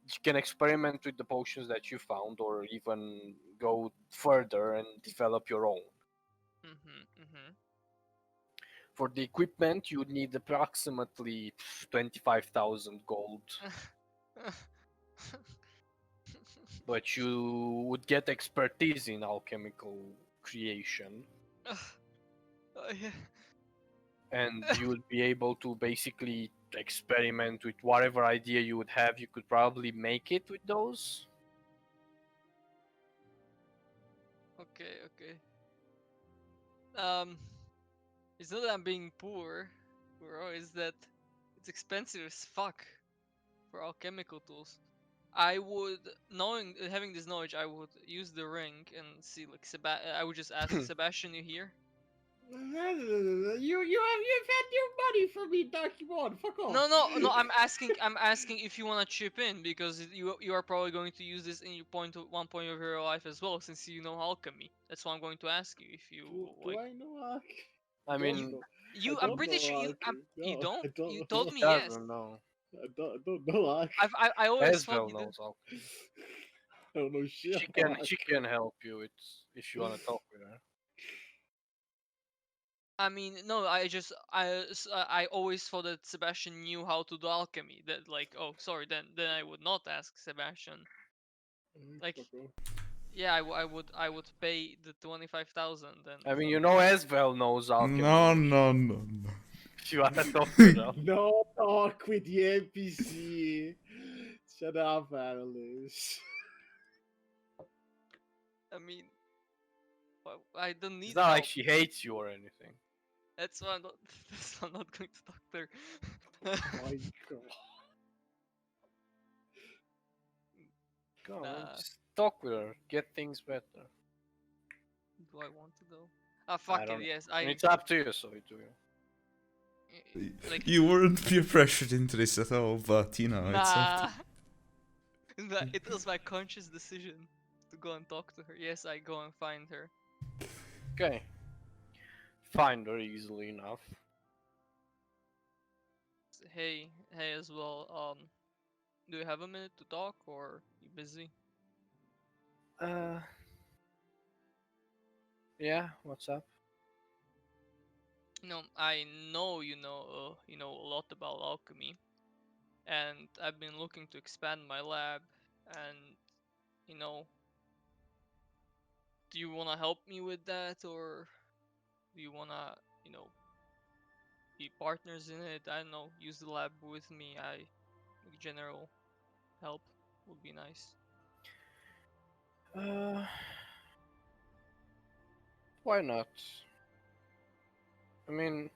you can experiment with the potions that you found, or even go further and develop your own. For the equipment, you would need approximately 25,000 gold, but you would get expertise in alchemical creation, Yeah. and you would be able to basically experiment with whatever idea you would have. You could probably make it with those. Okay. It's not that I'm being poor, bro. It's that it's expensive as fuck for alchemical tools. I would, knowing having this knowledge, I would use the ring and see like I would just ask Sebastian, you here? You've had your money from me, Darkymon. Fuck off. No. I'm asking if you wanna chip in because you are probably going to use this in your one point of your life as well, since you know alchemy. That's why I'm going to ask you if you Do like. I know Ark? I Don't mean, know. I'm don't pretty know sure you. Ark. You No, don't. I don't You know. told he me yes. doesn't know. I don't know Ark. I always thought Esvel you did. knows alchemy. I don't know shit. She can help you with if you want to talk with her. I mean, no. I always thought that Sebastian knew how to do alchemy. That like, oh, sorry. Then I would not ask Sebastian. Like, Fuck off. yeah, I would pay the 25,000 and. I mean, you know, Esvel knows alchemy. No. If you want to talk with her. No talk with the NPC. Shut up, Alice. I mean, I don't It's need not help. like she hates you or anything. That's why I'm not. That's why I'm not going to talk to her. My God. Go on, Nah. just talk with her. Get things better. Do I want to though? Ah, I fuck don't it. know. Yes, I mean, I it's up to you, so do you. like. You weren't peer pressured into this at all, but you know, it's up to Nah. Nah, it was my conscious decision to go and talk to her. Yes, I go and find her. Okay. Find her easily enough. Hey, as well. Do you have a minute to talk, or you busy? Uh. Yeah. What's up? I know you know a lot about alchemy, and I've been looking to expand my lab, and you know, do you wanna help me with that, or do you wanna, be partners in it? I don't know, use the lab with me. General help would be nice. Uh. Why not? I mean,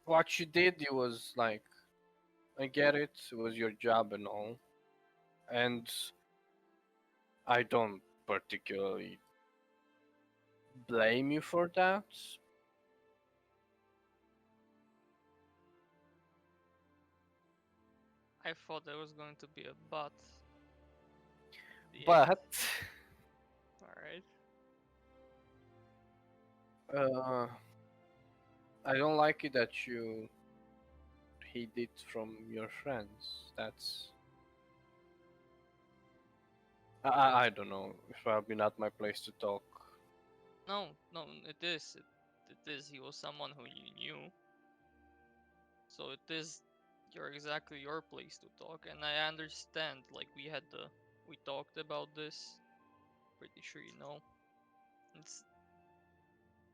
what you did, it was like, I get it. It was your job and all, and I don't particularly blame you for that. I thought there was going to be a but. But Alright. uh, I don't like it that you hid it from your friends. That's I don't know. It's probably not my place to talk. No, no, it is. It is. He was someone who you knew. So it is exactly your place to talk, and I understand. Like we talked about this. Pretty sure you know. It's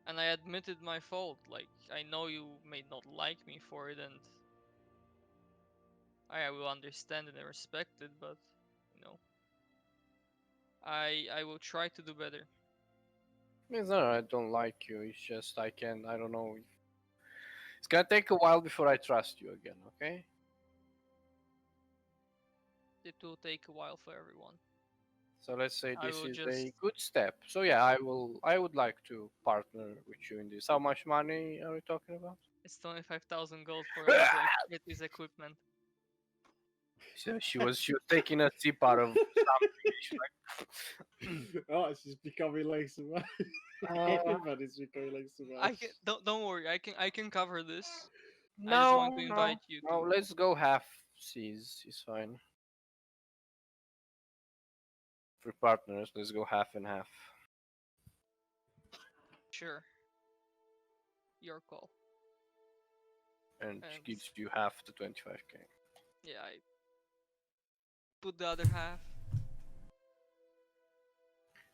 and I admitted my fault. Like I know you may not like me for it, and I will understand and respect it. But you know, I will try to do better. It's not that I don't like you. It's just I can. I don't know. It's gonna take a while before I trust you again. Okay. It will take a while for everyone. So let's say I this will is just. a good step. So yeah, I will. I would like to partner with you in this. How much money are we talking about? It's 25,000 gold for me to get this equipment. So she was taking a sip out of something. She's like, Oh, she's becoming like Sebastian. uh, Everybody's becoming like I can Sebastian. don't worry. I can cover this. I just want no, to no, invite you no. to. Let's go half. Seas. It's fine. For partners, let's go half and half. Sure. Your call. And she And gives you half the 25k. yeah, I put the other half.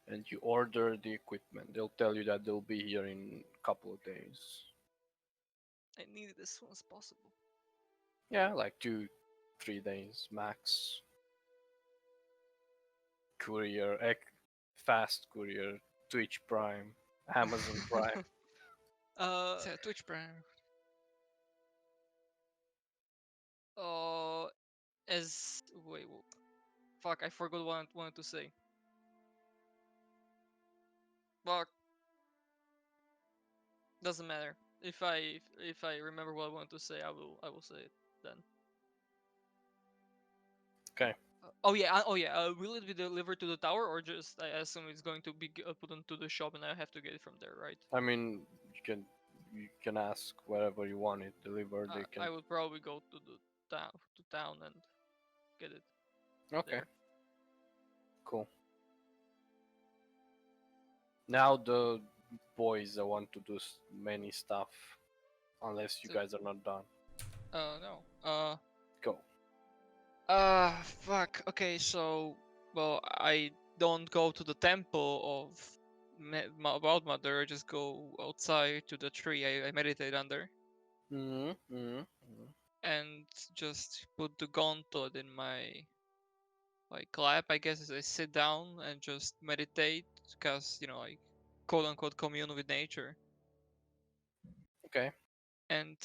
And you order the equipment. They'll tell you that they'll be here in a couple of days. I need it as soon as possible. Yeah, like 2, 3 days max. Courier, fast courier, Twitch Prime, Amazon Prime. uh, Twitch Prime. uh, as wait, fuck, I forgot what I wanted to say. Fuck, doesn't matter. If I remember what I wanted to say, I will say it then. Okay. Oh yeah. Will it be delivered to the tower, or just I assume it's going to be put into the shop and I have to get it from there, right? I mean, you can ask wherever you want it delivered. They can. I would probably go to the town and get it Okay. there. Cool. Now the boys want to do many stuff, unless you So- guys are not done. No. Go. Fuck. Okay, so well, I don't go to the temple of Wild Mother. I just go outside to the tree. I meditate under and just put the gauntlet in my like lap. I guess as I sit down and just meditate, because you know I quote unquote commune with nature. Okay. And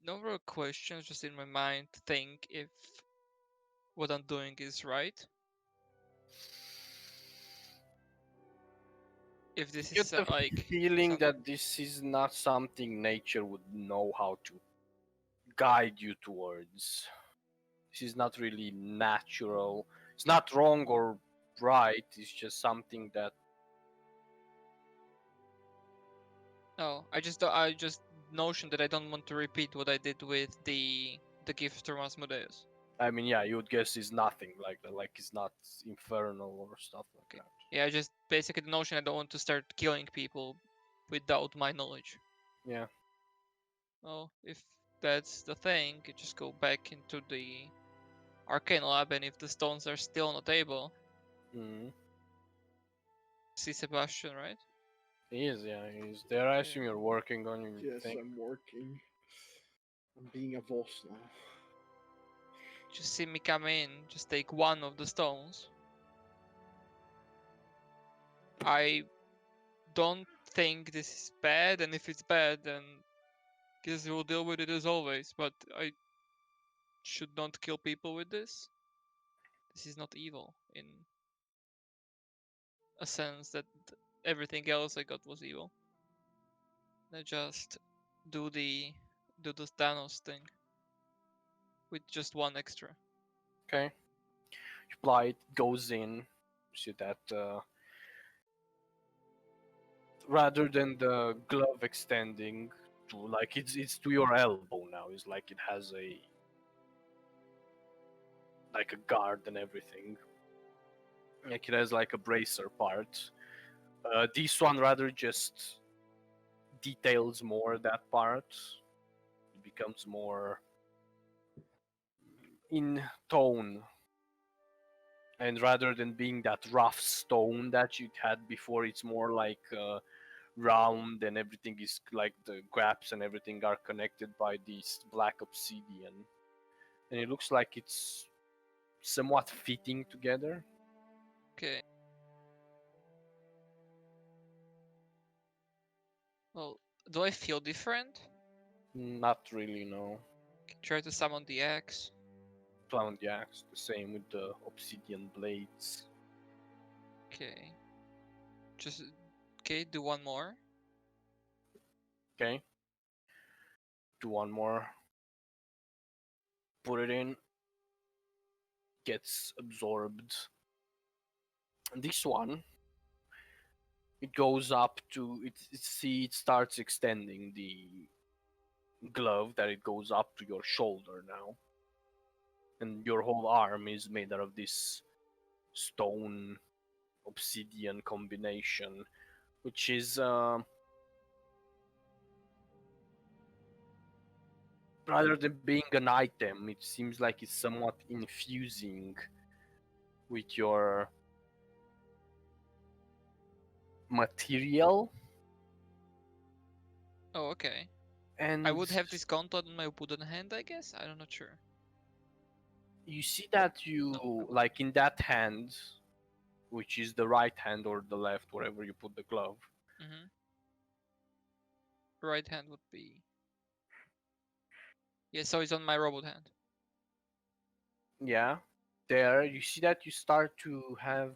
no real questions, just in my mind think if what I'm doing is right. If this Get is the like feeling something. that this is not something nature would know how to guide you towards. This is not really natural. It's not wrong or right. It's just something that Oh, I just notion that I don't want to repeat what I did with the gift from Asmodeus. I mean, yeah, you would guess is nothing like that. Like it's not infernal or stuff like Okay. that. Yeah, just basically the notion I don't want to start killing people without my knowledge. Yeah. Well, if that's the thing, you just go back into the arcane lab, and if the stones are still on the table, Mm-hmm. see Sebastian, right? He is, yeah, he is there. I assume you're working on your Yes, thing. I'm working. I'm being a boss now. Just see me come in, just take one of the stones. I don't think this is bad, and if it's bad, then Guess we'll deal with it as always, but I should not kill people with this. This is not evil in a sense that everything else I got was evil. I just do the Thanos thing with just one extra. Okay. You apply it, goes in. See that rather than the glove extending to like it's to your elbow now. It's like it has a like a guard and everything. Like it has like a bracer part. This one rather just details more that part. It becomes more in tone. And rather than being that rough stone that you had before, it's more like round and everything is like the gaps and everything are connected by this black obsidian. And it looks like it's somewhat fitting together. Okay. Well, do I feel different? Not really, no. Try to summon the axe. Found the axe, the same with the obsidian blades. Okay. Just okay. Do one more. Okay. Do one more. Put it in. Gets absorbed. And this one, it goes up to it starts extending the glove that it goes up to your shoulder now. And your whole arm is made out of this stone obsidian combination, which is rather than being an item, it seems like it's somewhat infusing with your material. Oh, okay. And I would have this gauntlet on my wooden hand, I guess. I'm not sure. you see that you like in that hand, which is the right hand or the left, wherever you put the glove. Mm-hmm. Right hand would be. Yeah, so it's on my robot hand. Yeah, there you see that you start to have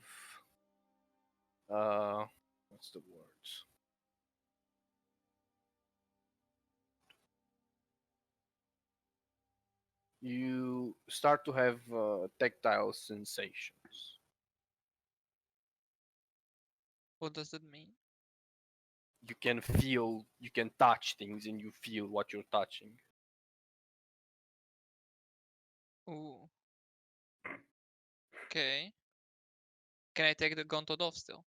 what's the word? You start to have tactile sensations. What does that mean? You can feel, you can touch things, and you feel what you're touching. Ooh. Okay. Can I take the gauntlet off still?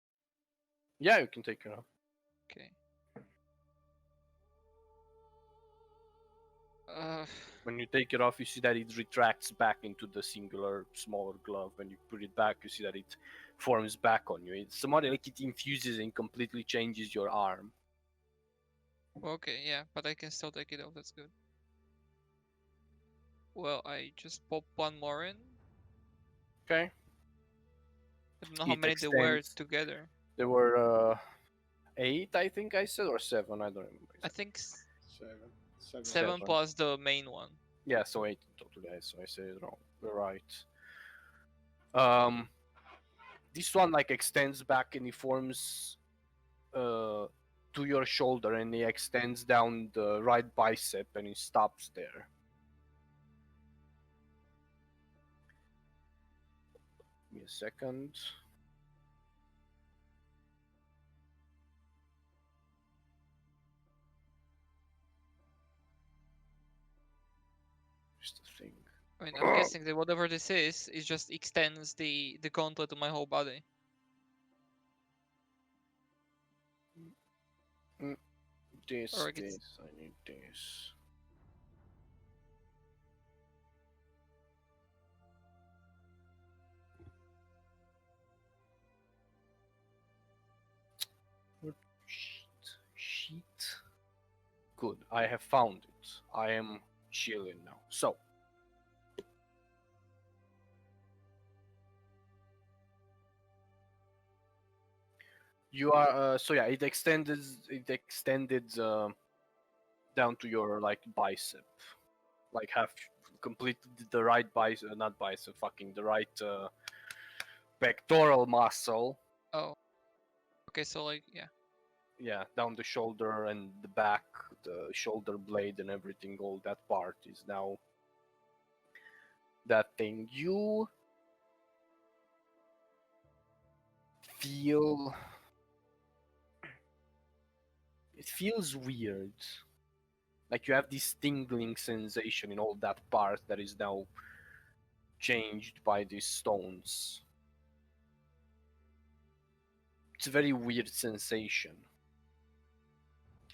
Yeah, you can take it off. Okay. Uh, When you take it off, you see that it retracts back into the singular smaller glove. When you put it back, you see that it forms back on you. It's somewhat like it infuses and completely changes your arm. okay, yeah, but I can still take it off. That's good. Well, I just pop one more in. Okay. I don't know how It many there were extends. together. There were 8, I think I said, or 7. I don't remember. I think Seven. seven Seven. plus the main one. Yeah, so 8 totally. So I said it wrong. You're right. This one like extends back and it forms to your shoulder, and it extends down the right bicep and it stops there. Give me a second. Just a thing. I mean, I'm guessing that whatever this is, it just extends the gauntlet to my whole body. This, Or I guess- this, I need this. What sheet? Good, I have found it. I am chilling now. So, you are so yeah. It extended down to your like bicep, like have completed the right bicep, not bicep, fucking the right pectoral muscle. Oh. Okay, so like yeah. Yeah, down the shoulder and the back, the shoulder blade and everything. All that part is now that thing. You feel. It feels weird. Like you have this tingling sensation in all that part that is now changed by these stones. It's a very weird sensation.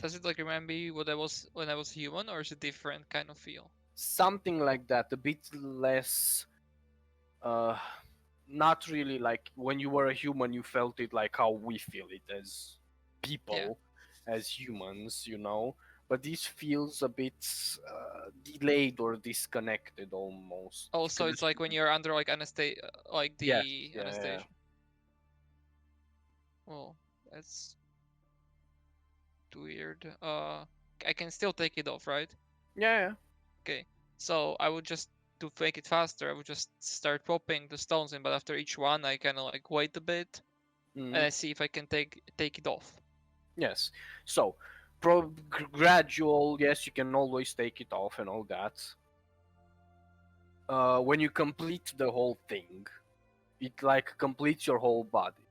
Does it like remind me what I was when I was human, or is it different kind of feel? Something like that, a bit less. Not really like when you were a human, you felt it like how we feel it as people, as humans, you know. But this feels a bit delayed or disconnected almost. Also, it's like when you're under like anesthesia, like the Yes, yeah, anesthesia. Well, that's weird. I can still take it off, right? yeah. Okay. So I would just to make it faster, I would just start popping the stones in, but after each one, I kind of like wait a bit Mhm. and I see if I can take it off. Yes. So, gradual. Yes, you can always take it off and all that. When you complete the whole thing, it like completes your whole body.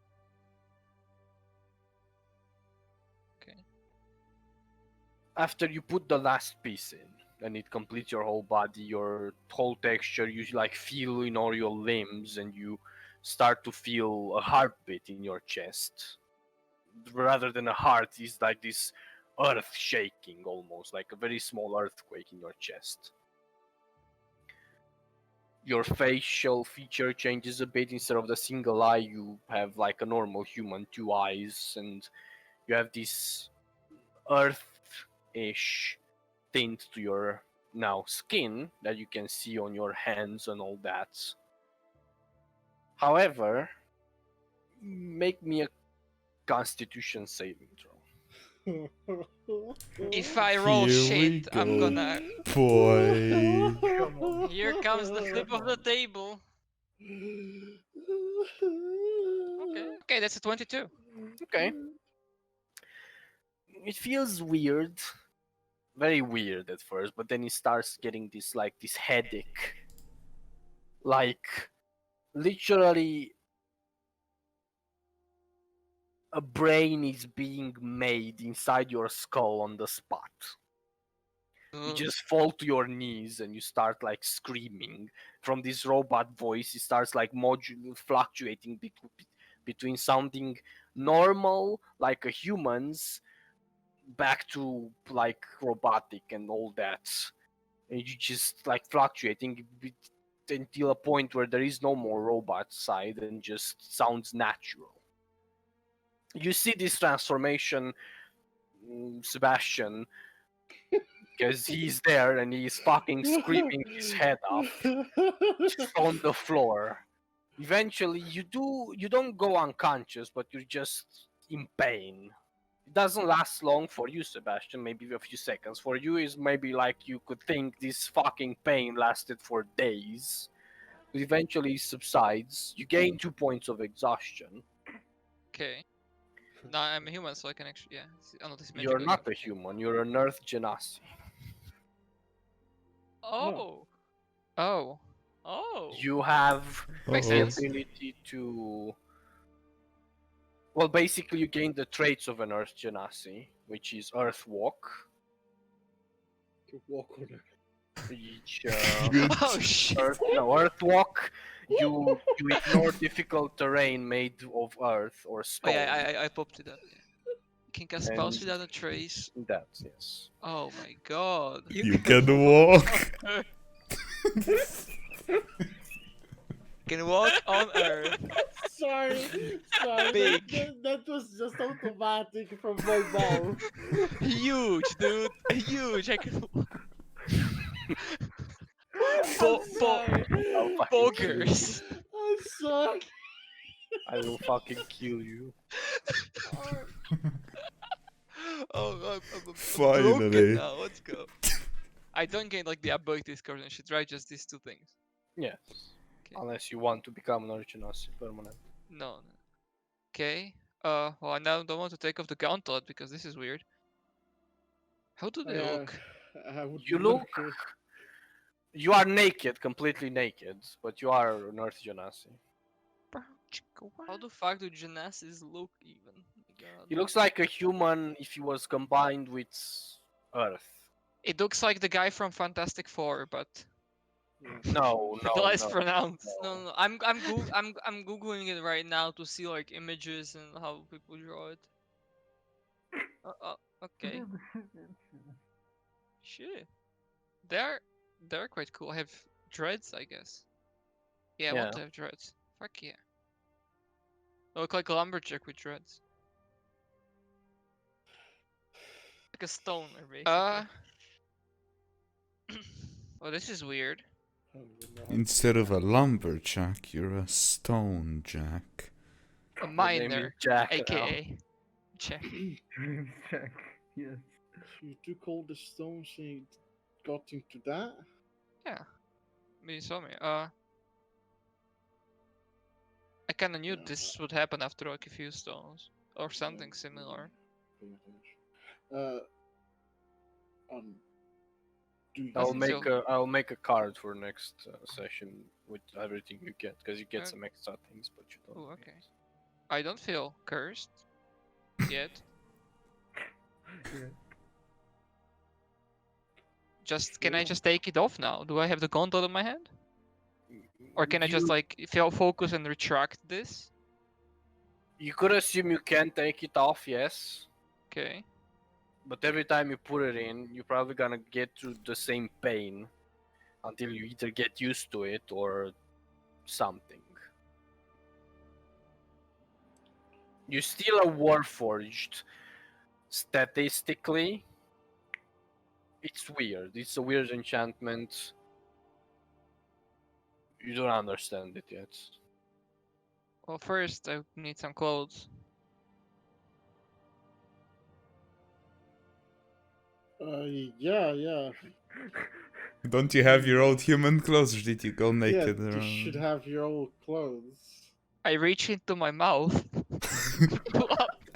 Okay. After you put the last piece in, and it completes your whole body, your whole texture, you like feel in all your limbs, and you start to feel a heartbeat in your chest. Rather than a heart, it's like this earth shaking, almost like a very small earthquake in your chest. Your facial feature changes a bit. Instead of the single eye, you have like a normal human, two eyes, and you have this earth-ish tint to your now skin that you can see on your hands and all that. However, make me a constitution saving throw. If I roll Here shit, we I'm go. gonna. Boy. Come on. Here comes the flip of the table. Okay. Okay, that's a 22. Okay. It feels weird, very weird at first, but then it starts getting this headache, like literally a brain is being made inside your skull on the spot. You just fall to your knees and you start like screaming. From this robot voice, it starts like fluctuating between sounding normal like a human's back to like robotic and all that. And you just like fluctuating until a point where there is no more robot side and just sounds natural. You see this transformation, Sebastian, because he's there and he's fucking screaming his head off just on the floor. Eventually, you don't go unconscious, but you're just in pain. It doesn't last long for you, Sebastian. Maybe a few seconds. For you, is maybe like you could think this fucking pain lasted for days. But eventually, it subsides. You gain 2 points of exhaustion. Okay. No, I'm a human, so I can actually, yeah. Oh, no, this is magic. You're okay. not a human. You're an Earth Genasi. Oh. Oh. Oh. You have Makes the sense. ability to. Well, basically, you gain the traits of an Earth Genasi, which is Earth Walk. To walk on it. Which, Oh shit. Earth Walk. You ignore difficult terrain made of earth or Oh stone. yeah, I popped it up. Yeah. You can cast spells And- without a trace. That, yes. Oh my god. You can walk. Can walk on earth. Sorry. Big. That was just automatic from my mouth. Huge, dude. Huge. I can. I'm sorry. I'll fucking kill you. Bogers. I'm sorry. I will fucking kill you. Oh, I'm broken Finally. now. Let's go. I don't gain like the abilities card and shit, right? Just these two things. Yes. Okay. Unless you want to become an Archonasi permanent. No. Okay. Well, I now don't want to take off the gauntlet because this is weird. How do they look? I would You look. look- You are naked, completely naked, but you are an Archonasi. How the fuck do Genesis look even? My God. He looks like a human if he was combined with Earth. It looks like the guy from Fantastic Four, but No, no, less no. pronounced. No. I'm googling it right now to see like images and how people draw it. Okay. Shit. They're quite cool. I have dreads, I guess. Yeah, I want Yeah. to have dreads. Fuck yeah. I look like a lumberjack with dreads. Like a stoner, basically. Well, this is weird. Instead of a lumberjack, you're a stone jack. A His name is miner, Jack now. aka Jack. Dreams check. Yes. You took all the stones and got into that? Yeah. I mean, you saw me. I kinda knew Yeah, this would happen after like a few stones. Or something similar. Uh, um, do you I'll Doesn't make a card for next session with everything you get, because you get Okay. some extra things, but you don't. Oh, get. okay. I don't feel cursed. Yet. Yeah. Can I just take it off now? Do I have the gauntlet on my hand? Or can I just You- like feel focus and retract this? You could assume you can take it off, yes. Okay. But every time you put it in, you're probably gonna get through the same pain until you either get used to it or something. You're still a Warforged. Statistically, it's weird. It's a weird enchantment. You don't understand it yet. Well, first I need some clothes. Yeah. Don't you have your old human clothes, or did you go Yeah, naked you around? should have your old clothes. I reach into my mouth.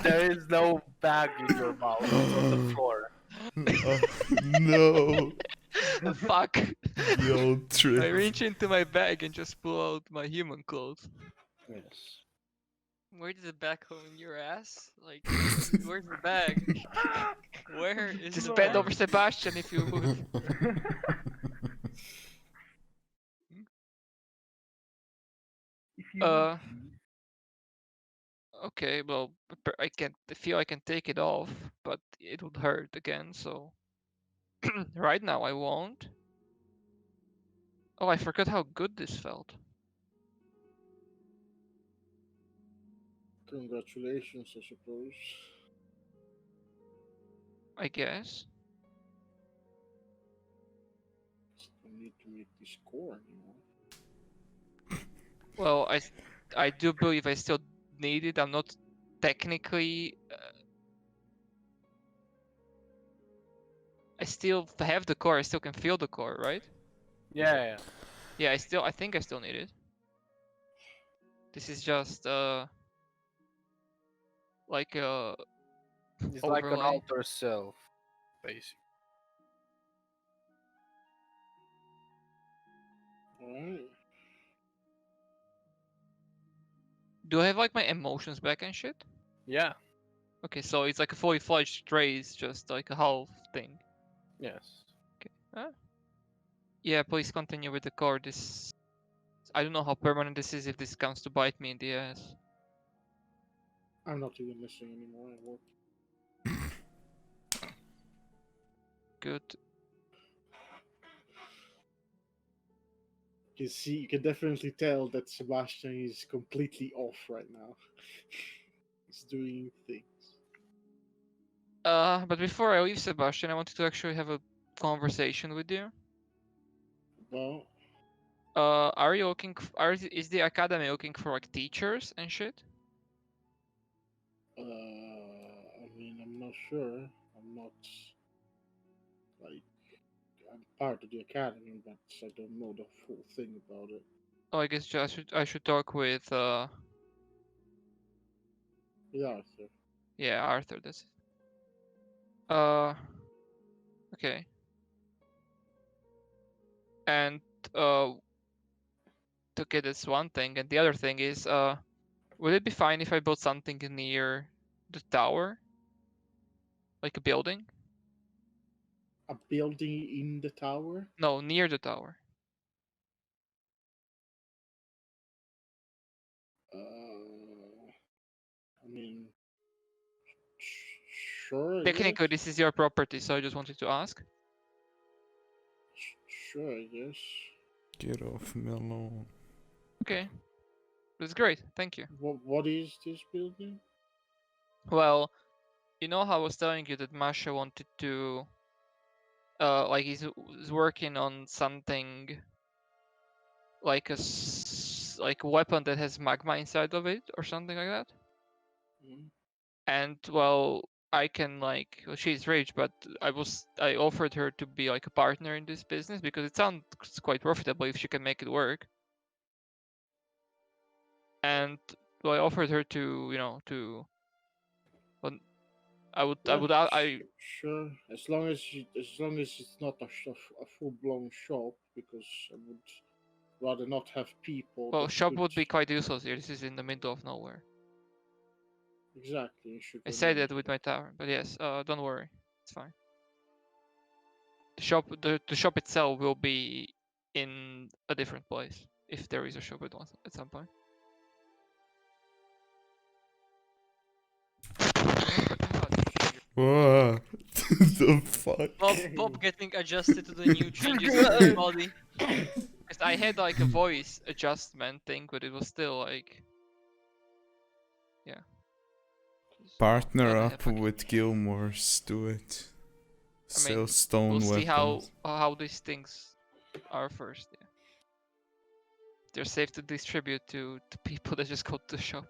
There is no bag in your mouth. It's on the floor. Oh, no, Fuck. the old I trick. reach into my bag and just pull out my human clothes. Yes. Where did the bag go in your ass? Like, where's the bag? Where is Just the bend bag? over Sebastian if you would. If you Uh, Okay, well, I feel I can take it off, but it would hurt again, so right now I won't. Oh, I forgot how good this felt. Congratulations, I suppose. I guess. Don't need to make this core anymore. Well, I do believe I still need it. I'm not technically. I still have the core. I still can feel the core, right? Yeah. Yeah, I think I still need it. This is just like a It's like an overlay. outer self, basically. Alright. Do I have like my emotions back and shit? Yeah. Okay, so it's like a fully fledged trace, just like a half thing. Yes. Yeah, please continue with the core. I don't know how permanent this is if this comes to bite me in the ass. I'm not even missing anymore. I work. Good. You can definitely tell that Sebastian is completely off right now. He's doing things. But before I leave, Sebastian, I wanted to actually have a conversation with you. Well, Are you looking? Is the academy looking for like teachers and shit? I mean, I'm not sure. not like I'm part of the academy, but I don't know the full thing about it. Oh, I guess I should talk with Yeah, Arthur. yeah, Arthur. That's it. Okay. And okay, that's one thing, and the other thing is would it be fine if I built something near the tower, like a building? A building in the tower. No, near the tower. I mean, sure. I guess. Technically, this is your property, so I just wanted to ask. Sure, I guess. Get off me alone. Okay, that's great. Thank you. What is this building? Well, you know how I was telling you that Masha wanted to, like he's working on something like like a weapon that has magma inside of it or something like that. Mm. And well, I can like, well, she's rich, but I offered her to be like a partner in this business because it sounds quite profitable if she can make it work. And well, I offered her to, you know, to. Well, I Sure. As long as it's not a full blown shop, because I would rather not have people. well, that shop could... would be quite useless here. This is in the middle of nowhere. Exactly. You should I said remember that with my tower, but yes, don't worry, it's fine. The shop itself will be in a different place if there is a shop at some point. What the fuck? Bob getting adjusted to the new changes in his body. Because I had like a voice adjustment thing, but it was still like, yeah. Partner Glad I up have fucking- with Gilmore's, do it. Sell stone we'll weapons. see how these things are first. Yeah, they're safe to distribute to people that just go to the shop.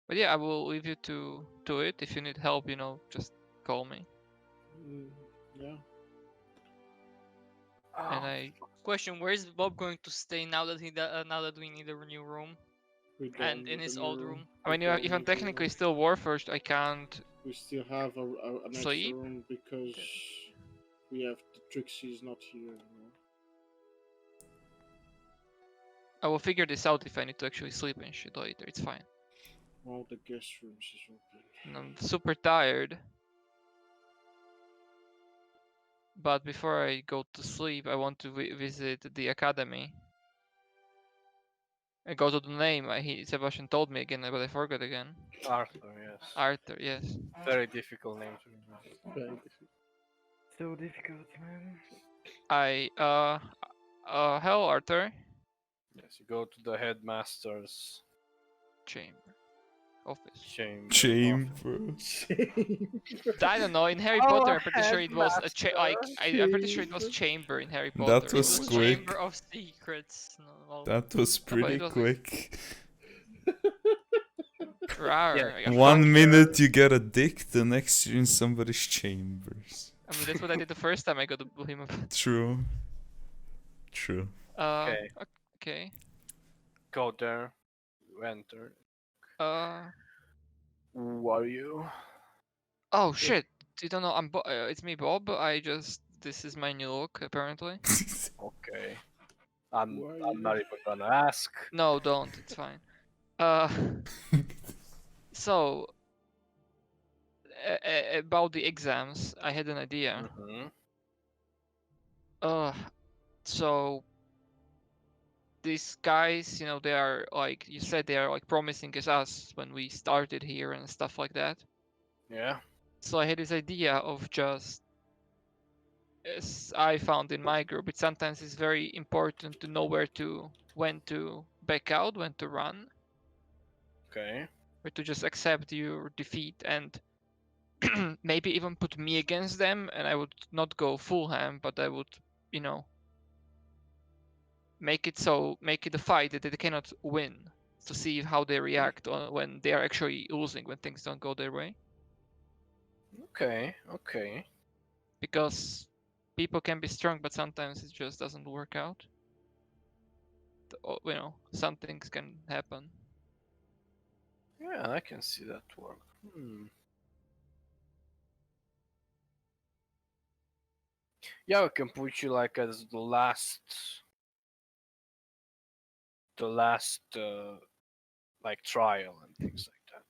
But yeah, I will leave you to it. If you need help, you know, just call me. Yeah. And I Question: where is Bob going to stay now that now that we need a new room? We don't And in need a his new old room. room? I mean, We don't if I'm need a room. technically still Warforged, I can't. We still have an extra Sleep? room because we have the Trixie's not here anymore. I will figure this out if I need to actually sleep and shit later. It's fine. All the guest rooms is open. And I'm super tired. But before I go to sleep, I want to visit the academy. I go to the name. Sebastian told me again, but I forgot again. Arthur, yes. Arthur, yes. Very difficult name to remember. Very difficult. So difficult, man. Hello, Arthur. Yes, you go to the headmaster's Chamber. Office. chamber. Chamber. I don't know. In Harry Oh, Potter, I'm pretty sure it was a I'm pretty sure it was Chamber. chamber in Harry That Potter. It was was quick. Chamber of Secrets. No, well, That was pretty it was like- quick. Rawr, Yeah. I got 1 fucked. minute you get a dick, the next you're in somebody's chambers. I mean, that's what I did the first time I got to him up. True. True. Okay. Okay. Go there. You enter. Uh. Who are you? Oh shit! You don't know? It's me, Bob. This is my new look, apparently. Okay. I'm Who are you? not even gonna ask. No, don't. It's fine. So about the exams, I had an idea. Mhm. So these guys, you know, they are like you said, they are like promising us when we started here and stuff like that. Yeah. So I had this idea of just, as I found in my group, it sometimes is very important to know when to back out, when to run, Okay. or to just accept your defeat and maybe even put me against them, and I would not go full ham, but I would, you know, make it a fight that they cannot win, to see how they react when they are actually losing, when things don't go their way. Okay, okay. Because people can be strong, but sometimes it just doesn't work out. You know, some things can happen. Yeah, I can see that work. Hmm. Yeah, we can put you like as the last like trial and things like that.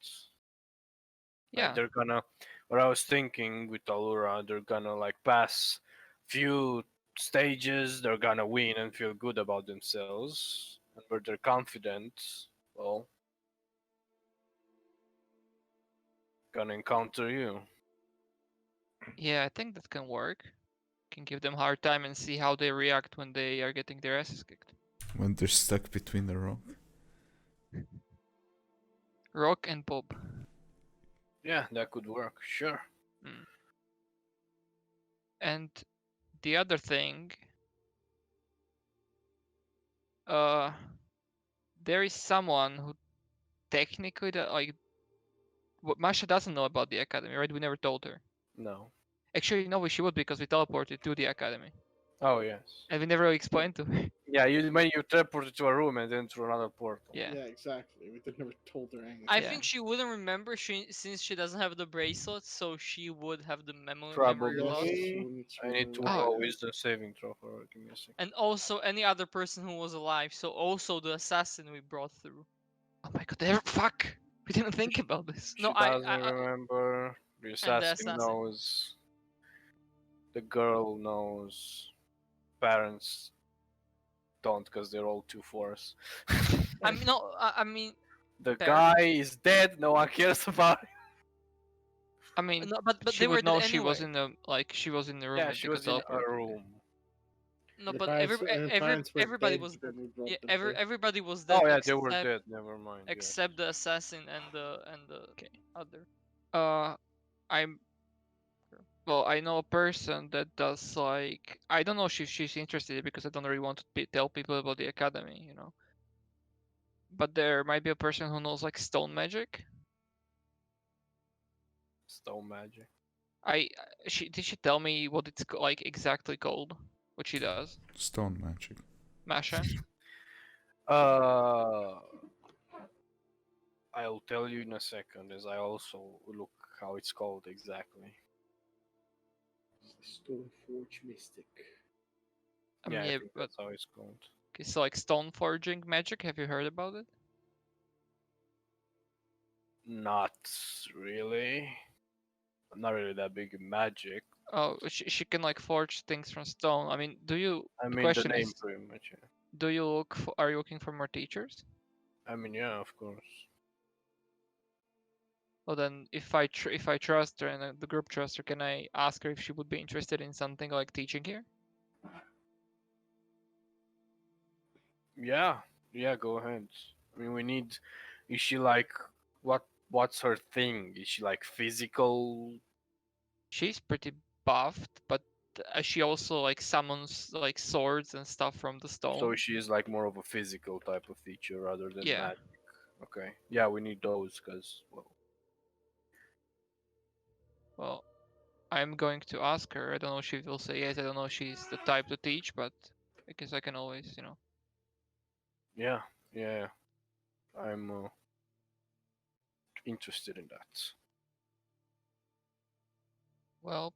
Like Yeah, they're gonna, what I was thinking with Allura, they're gonna like pass few stages, they're gonna win and feel good about themselves, and where they're confident, well, gonna encounter you. yeah, I think that can work. Can give them a hard time and see how they react when they are getting their asses kicked. When they're stuck between the rock. Rock and Bob. Yeah, that could work, sure. Mm. And the other thing, uh, there is someone who technically like what Masha doesn't know about the academy, right? We never told her. No. Actually, no, she would because we teleported to the academy, Oh yes. and we never really explained to her. Yeah, you when you teleported to a room and then to another portal. Yeah. Yeah, exactly. We never told her anything. I Yeah. think she wouldn't remember since she doesn't have the bracelet, so she would have the memory Probably. loss. She wouldn't I need to remember. Oh. roll wisdom saving throw for her. Give me a second. And also any other person who was alive, so also the assassin we brought through. Oh my god, fuck! We didn't think about this. No, She doesn't remember. The and the assassin assassin. knows. The girl knows. Parents don't, because they're all 2/4. I mean, no, I mean, The Parents. guy is dead. No one cares about him. I mean, no, but she they were would know dead she was anyway. in the she was in the room. Yeah, and she they could was in a teleport. room. No, The but parents were everybody dead was when we brought yeah, them here. everybody was dead Oh yeah, they were except dead. Never mind. Yes. except the assassin and the Okay. other. I'm well. I know a person that does like I don't know if she's interested because I don't really want to tell people about the academy, you know. But there might be a person who knows like stone magic. Stone magic. Did she tell me what it's like exactly called? What she does, Stone magic. Masha? Uh, I'll tell you in a second, as I also look how it's called exactly. Stoneforge Mystic. I mean, Yeah, I yeah, think but that's how it's called. okay, so like stone forging magic. Have you heard about it? Not really. I'm not really that big in magic. Oh, she can like forge things from stone. I mean, do you? I The mean, the question name is, pretty much. Yeah. do you look? Are you looking for more teachers? I mean, yeah, of course. Well, then, if I trust her and the group trusts her, can I ask her if she would be interested in something like teaching here? Yeah, yeah, go ahead. I mean, we need. Is she like what? What's her thing? Is she like physical? She's pretty buffed, but she also like summons like swords and stuff from the stone. So she is like more of a physical type of teacher rather than Yeah. magic. Okay. Yeah, we need those because well, Well, I'm going to ask her. I don't know if she will say yes. I don't know if she's the type to teach, but I guess I can always, you know. yeah, yeah. I'm interested in that. Well,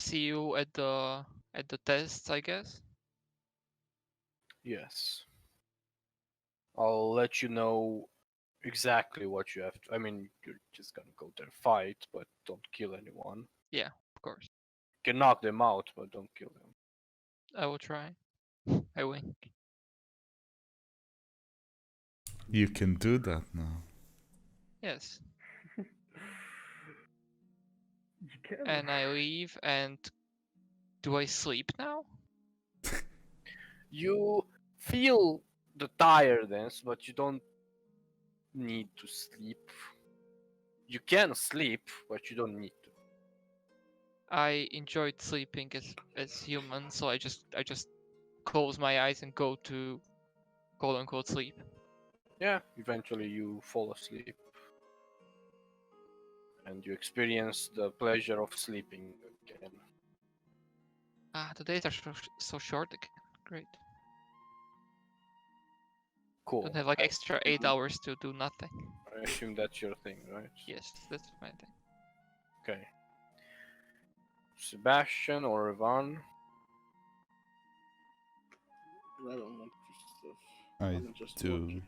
see you at the tests, I guess. Yes. I'll let you know exactly what you have to. I mean, you're just gonna go there, fight, but don't kill anyone. Yeah, of course. You can knock them out, but don't kill them. I will try. I wink. You can do that now. Yes. You can. And I leave. And do I sleep now? You feel the tiredness, but you don't need to sleep. You can sleep, but you don't need to. I enjoyed sleeping as human, so I just close my eyes and go to quote unquote sleep. Yeah, eventually you fall asleep. and you experience the pleasure of sleeping again. The days are so short again. Great. Cool. Don't have like extra 8 hours to do nothing. I assume that's your thing, right? Yes, that's my thing. Okay. Sebastian or Ivan? I don't want to stuff. I I'm just do. watching.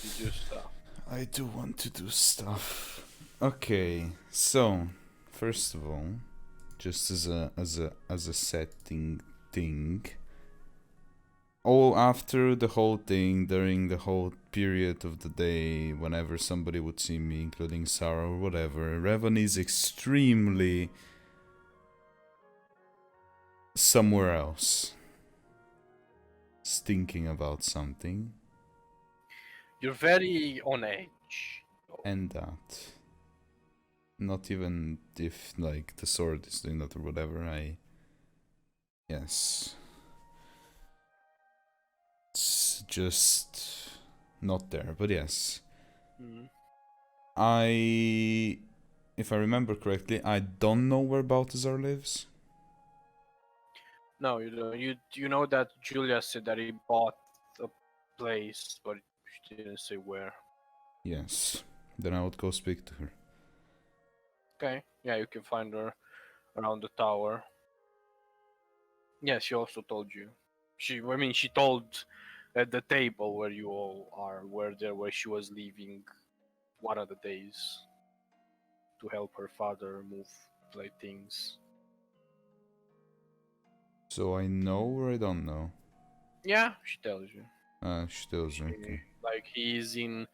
You just I do want to do stuff. Okay, so first of all, just as a setting thing. After the whole thing, during the whole period of the day, whenever somebody would see me, including Sarah or whatever, Revan is extremely somewhere else. Thinking about something. you're very on edge. And that. Not even if, like, the sword is doing that or whatever, Yes. It's just not there, but yes. Mhm. If I remember correctly, I don't know where Balthazar lives. No, you don't. You know that Julia said that he bought a place, but she didn't say where. Yes. Then I would go speak to her. Okay. Yeah, you can find her around the tower. Yeah, she also told you. She told at the table where you all are, where she was leaving one of the days to help her father move things. So I know or I don't know? Yeah, she tells you. She tells me, okay. Like he's in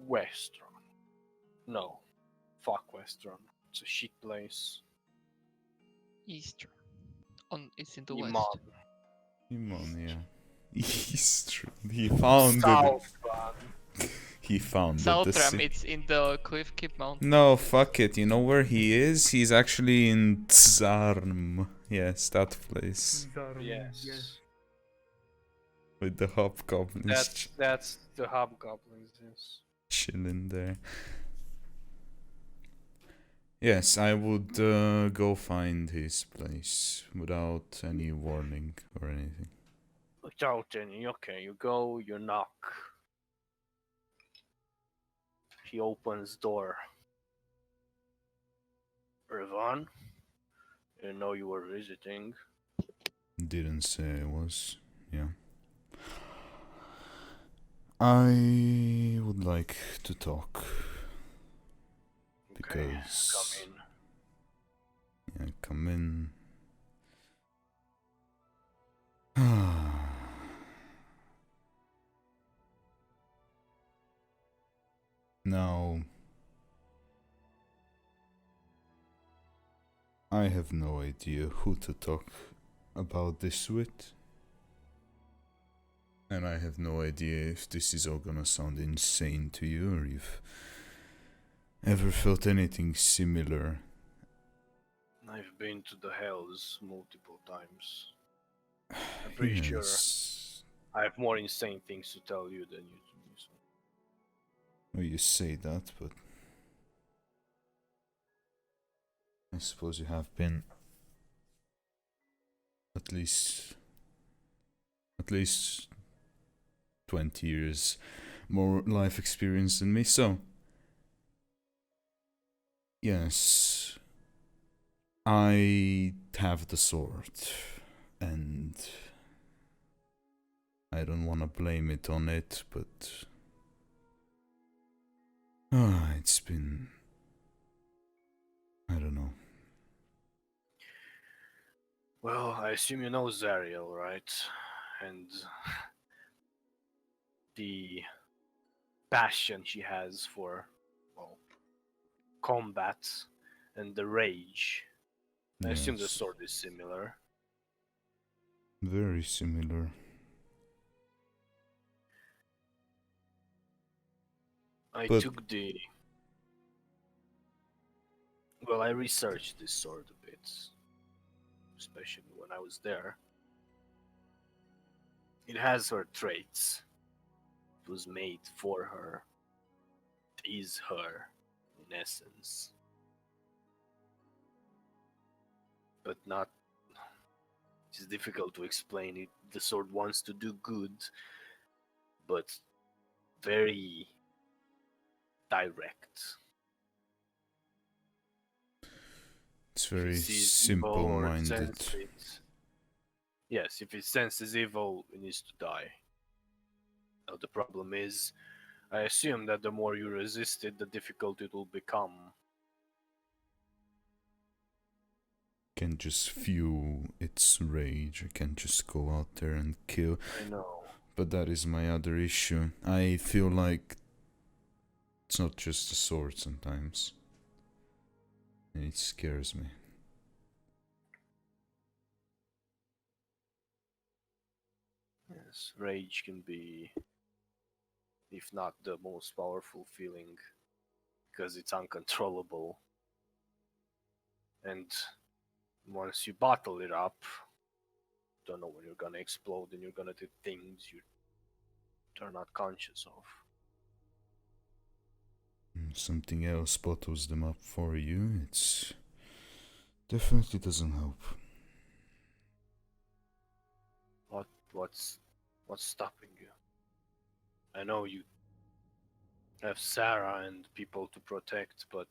Westron. No, fuck Westron. It's a shit place. Easter. It's in the Iman. west. Iman, yeah. East. He found South, it. He found it. Southram, it's in the Cliff Keep Mountain. No, fuck it. You know where he is? He's actually in Tsarm. Yes, that place. Yes. With the hobgoblins That's the hobgoblins. Yes. chilling there. Yes, I would go find his place without any warning or anything. Without any. Okay, you go. You knock. He opens door. Revan, I know you were visiting. Didn't say I was. Yeah. I would like to talk. Okay, Because. come in. Yeah, come in. Now. I have no idea who to talk about this with. And I have no idea if this is all gonna sound insane to you or you've ever felt anything similar. I've been to the hells multiple times. I'm pretty sure I have more insane things to tell you than you to me. So. Well, you say that, but I suppose you have been at least 20 years more life experience than me, so yes, I have the sword, and I don't want to blame it on it, but it's been, I don't know. Well, I assume you know Zariel, right? And the passion she has for, well, combat and the rage. I assume the Yes. sword is similar. Very similar. I But- took the. Well, I researched this sword a bit, especially when I was there. It has her traits. It was made for her. is her, in essence. But not. It's difficult to explain it. The sword wants to do good, but very direct. It's If it very sees evil or simple-minded. senses it, yes, if it senses evil, it needs to die. Now the problem is, I assume that the more you resist it, the difficult it will become. Can't just fuel its rage. I can't just go out there and kill. I know. But that is my other issue. I feel like it's not just a sword sometimes. And it scares me. Yes, rage can be, if not the most powerful feeling, because it's uncontrollable. And once you bottle it up, don't know when you're gonna explode and you're gonna do things you're not conscious of. Something else bottles them up for you. It's definitely doesn't help. What's stopping you? I know you have Sarah and people to protect, but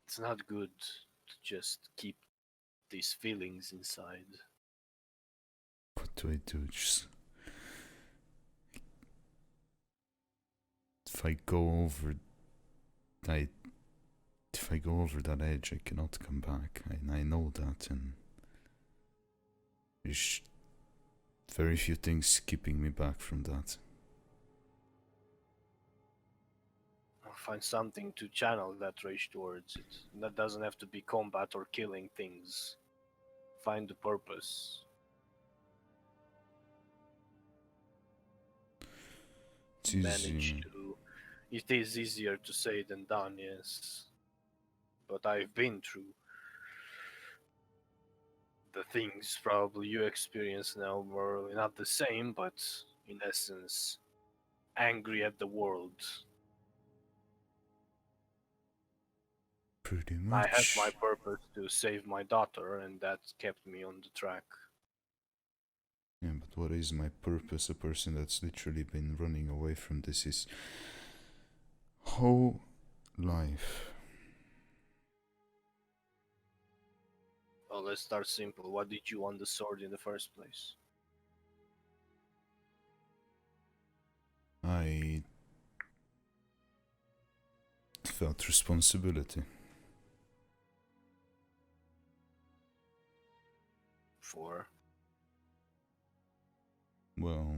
it's not good to just keep these feelings inside. What do I do? Just if I go over, I if I go over that edge, I cannot come back. I know that, and there's very few things keeping me back from that. Find something to channel that rage towards it. And that doesn't have to be combat or killing things. Find the purpose. It's Manage easy. to. It is easier to say than done, yes. But I've been through the things probably you experience now were not the same, but in essence, angry at the world. Pretty I had much. my purpose to save my daughter, and that kept me on the track. Yeah, but what is my purpose? A person that's literally been running away from this his whole life. Well, let's start simple. What did you want the sword in the first place? I felt responsibility. For? Well,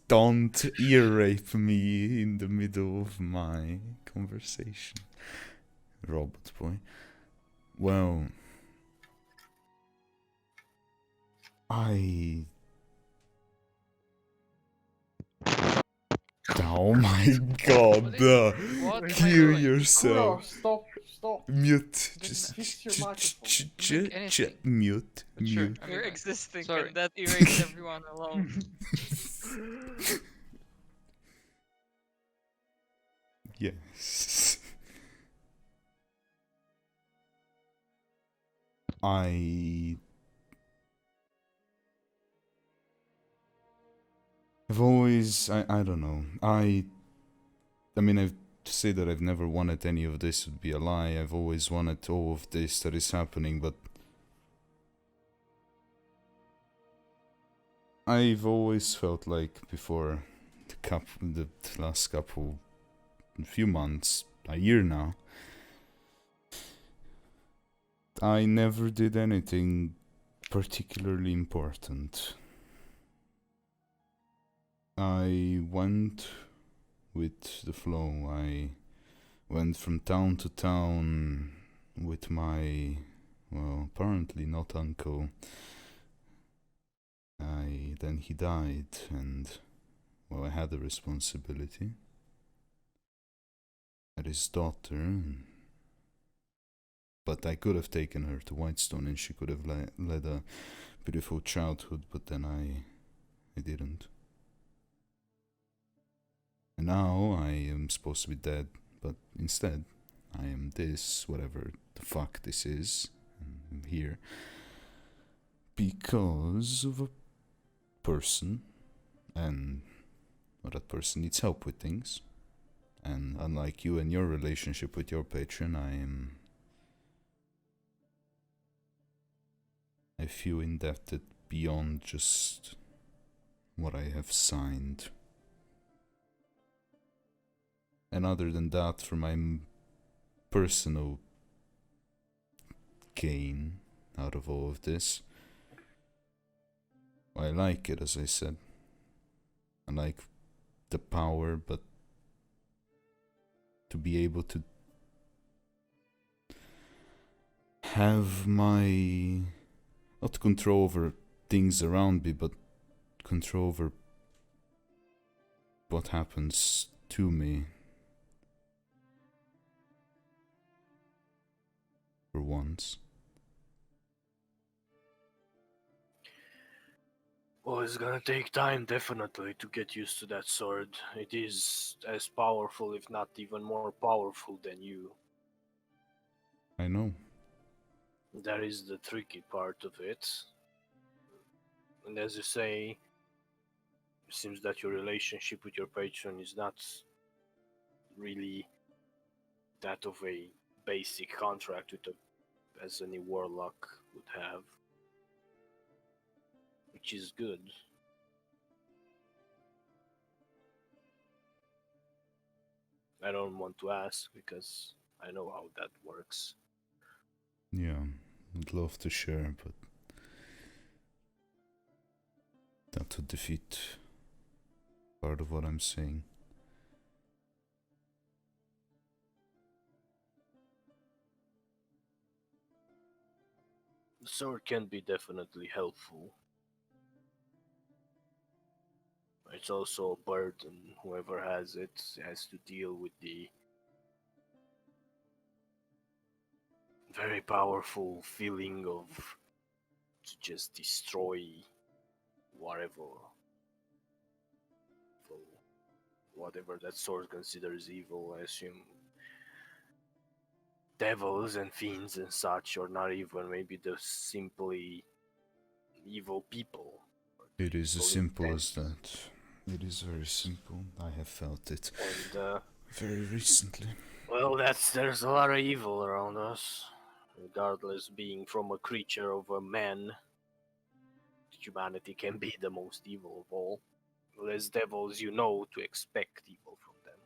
don't ear rape me in the middle of my conversation, robot boy. Well, oh my god, What am I kill doing? yourself. Stop. Mute. Didn't Just fix your microphone. Make anything. mute. But sure, Mute. I'm You're ignoring. existing, Sorry. and that erases everyone alone. Yes. I've always, I don't know. I mean, to say that I've never wanted any of this would be a lie. I've always wanted all of this that is happening, but I've always felt like before the last couple, few months, a year now, I never did anything particularly important. I went with the flow. I went from town to town with my, well, apparently not uncle. Then he died, and, well, I had a responsibility. I had his daughter, but I could have taken her to Whitestone and she could have led a beautiful childhood, but then I didn't. And now I am supposed to be dead, but instead I am this, whatever the fuck this is. I'm here because of a person, and that person needs help with things. And unlike you and your relationship with your patron, I feel indebted beyond just what I have signed. And other than that, for my personal gain out of all of this, I like it, as I said. I like the power, but to be able to have my, not control over things around me, but control over what happens to me. For once. Well, it's gonna take time, definitely, to get used to that sword. It is as powerful, if not even more powerful than you. I know. That is the tricky part of it. And as you say, it seems that your relationship with your patron is not really that of a basic contract with as any warlock would have, which is good. I don't want to ask because I know how that works. Yeah, I'd love to share, but that would defeat part of what I'm saying. The sword can be definitely helpful. It's also a burden. Whoever has it has to deal with the very powerful feeling of to just destroy whatever, whatever that sword considers evil. I assume devils and fiends and such, or not even maybe the simply evil people. It is as Evil simple intent. as that. It is very simple. I have felt it And very recently. well, there's a lot of evil around us, regardless being from a creature of a man. Humanity can be the most evil of all. As devils, you know to expect evil from them.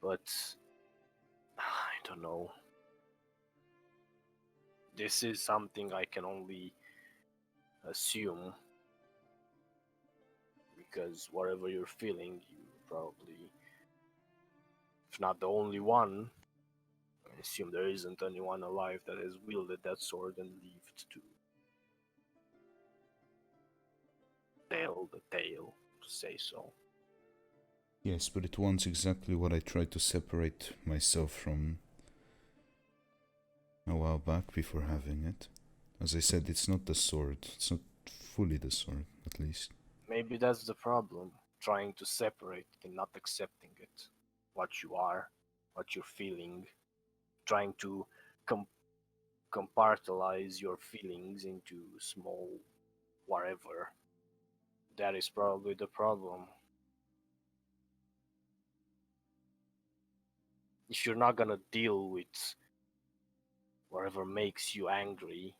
But I don't know. This is something I can only assume, because whatever you're feeling, you probably, if not the only one, I assume there isn't anyone alive that has wielded that sword and lived to tell the tale, to say so. Yes, but it wants exactly what I tried to separate myself from a while back before having it. As I said, it's not the sword. It's not fully the sword, at least. Maybe that's the problem, trying to separate it and not accepting it. What you are, what you're feeling, trying to compartmentalize your feelings into small whatever. That is probably the problem. If you're not gonna deal with whatever makes you angry,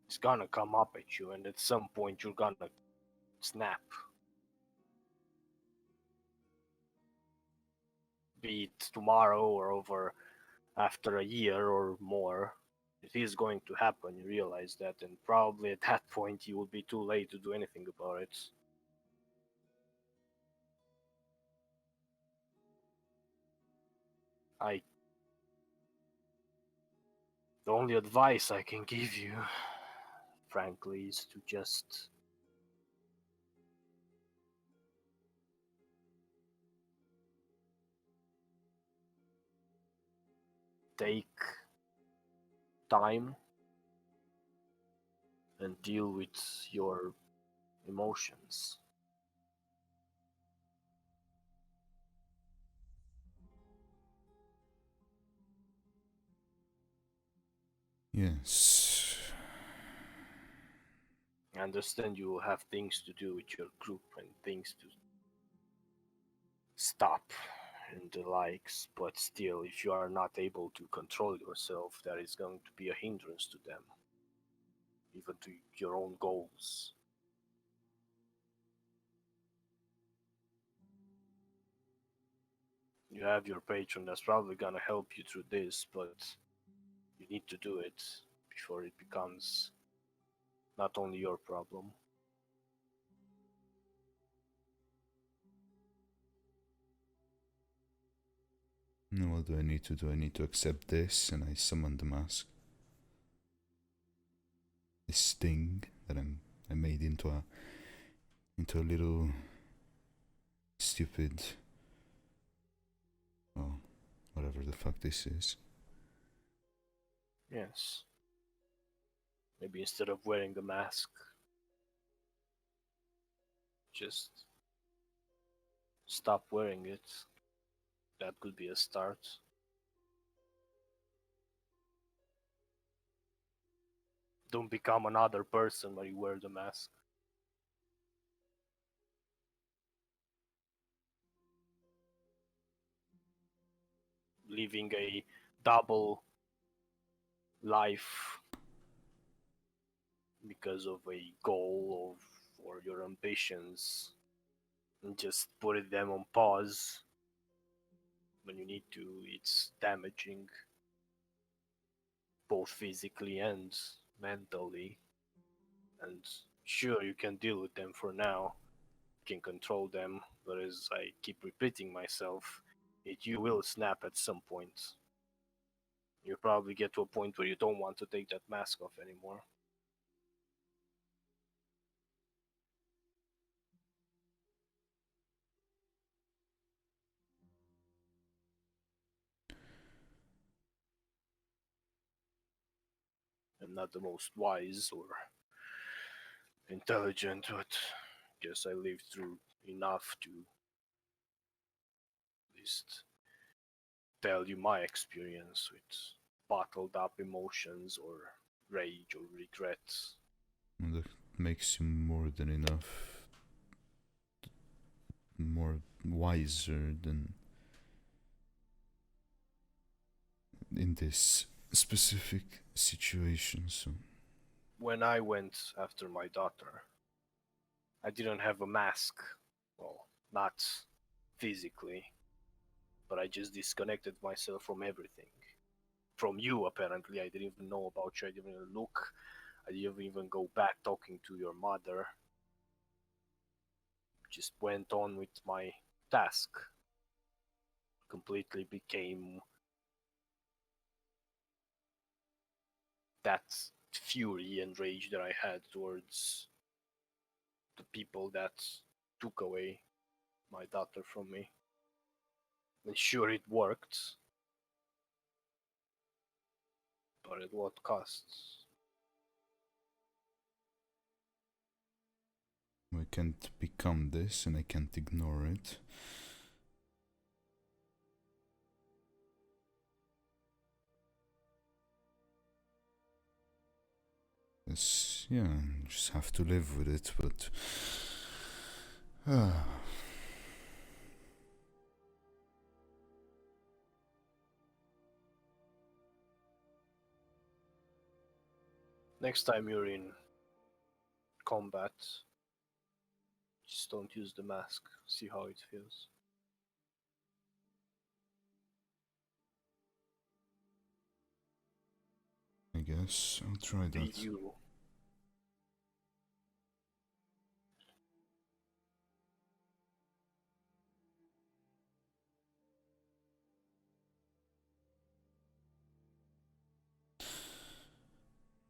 it's gonna come up at you, and at some point you're gonna snap. Be it tomorrow or over after a year or more. It is going to happen, you realize that, and probably at that point you will be too late to do anything about it. The only advice I can give you, frankly, is to just take time and deal with your emotions. Yes. I understand you will have things to do with your group and things to stop and the likes, but still, if you are not able to control yourself, that is going to be a hindrance to them, even to your own goals. You have your patron that's probably gonna help you through this, but you need to do it before it becomes not only your problem. Now what do I need to do? I need to accept this, and I summon the mask. This thing that I made into a little stupid, well, whatever the fuck this is. Yes. Maybe instead of wearing the mask, just stop wearing it. That could be a start. Don't become another person when you wear the mask. Living a double life because of a goal of or your ambitions and just put them on pause when you need to, it's damaging both physically and mentally. And sure, you can deal with them for now, you can control them, but as I keep repeating myself, you will snap at some point. You probably get to a point where you don't want to take that mask off anymore. I'm not the most wise or intelligent, but guess I lived through enough to at least tell you my experience with bottled up emotions or rage or regret. And that makes you more than enough, more wiser than in this specific situation. So When I went after my daughter, I didn't have a mask. Well, not physically, but I just disconnected myself from everything. From you, apparently. I didn't even know about you. I didn't even look. I didn't even go back talking to your mother. Just went on with my task. Completely became that fury and rage that I had towards the people that took away my daughter from me. And sure, it worked, but at what cost? I can't become this, and I can't ignore it. It's, yeah, you just have to live with it, but Next time you're in combat, just don't use the mask. See how it feels. I guess I'll try Be that. you.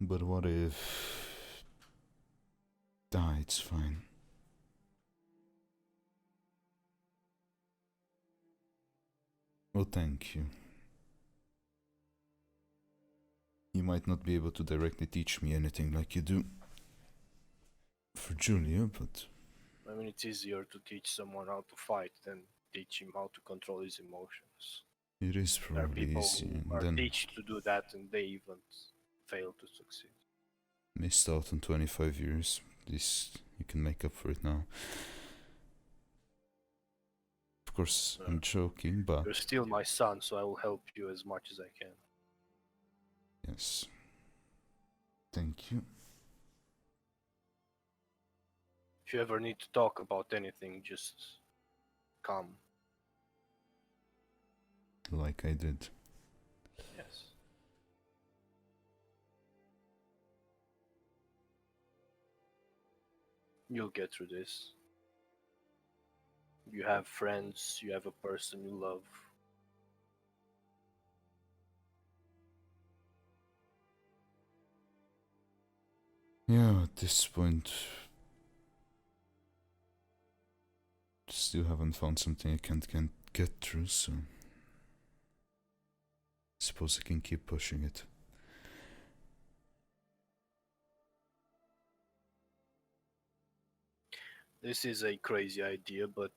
But what if... Ah, it's fine. Well, thank you. You might not be able to directly teach me anything like you do for Julia, but I mean, it's easier to teach someone how to fight than teach him how to control his emotions. it is There are probably people easy, who and are then teached to do that and they even fail to succeed. missed out on 25 years. This you can make up for it now. Of course, I'm joking, but You're still my son, so I will help you as much as I can. yes. Thank you. If you ever need to talk about anything, just come. Like I did. Yes. You'll get through this. You have friends, you have a person you love. Yeah, at this point, still haven't found something I can't get through, so suppose I can keep pushing it. This is a crazy idea, but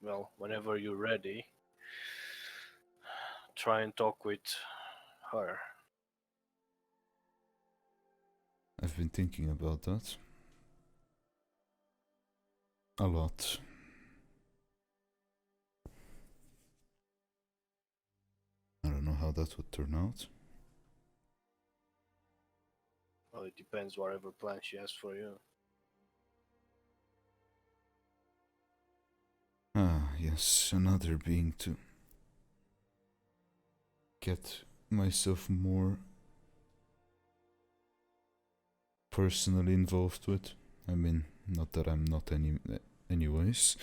well, whenever you're ready, try and talk with her. I've been thinking about that a lot. I don't know how that would turn out. Well, it depends whatever plan she has for you. Ah, yes, another being to get myself more personally involved with. I mean, not that I'm not anyways.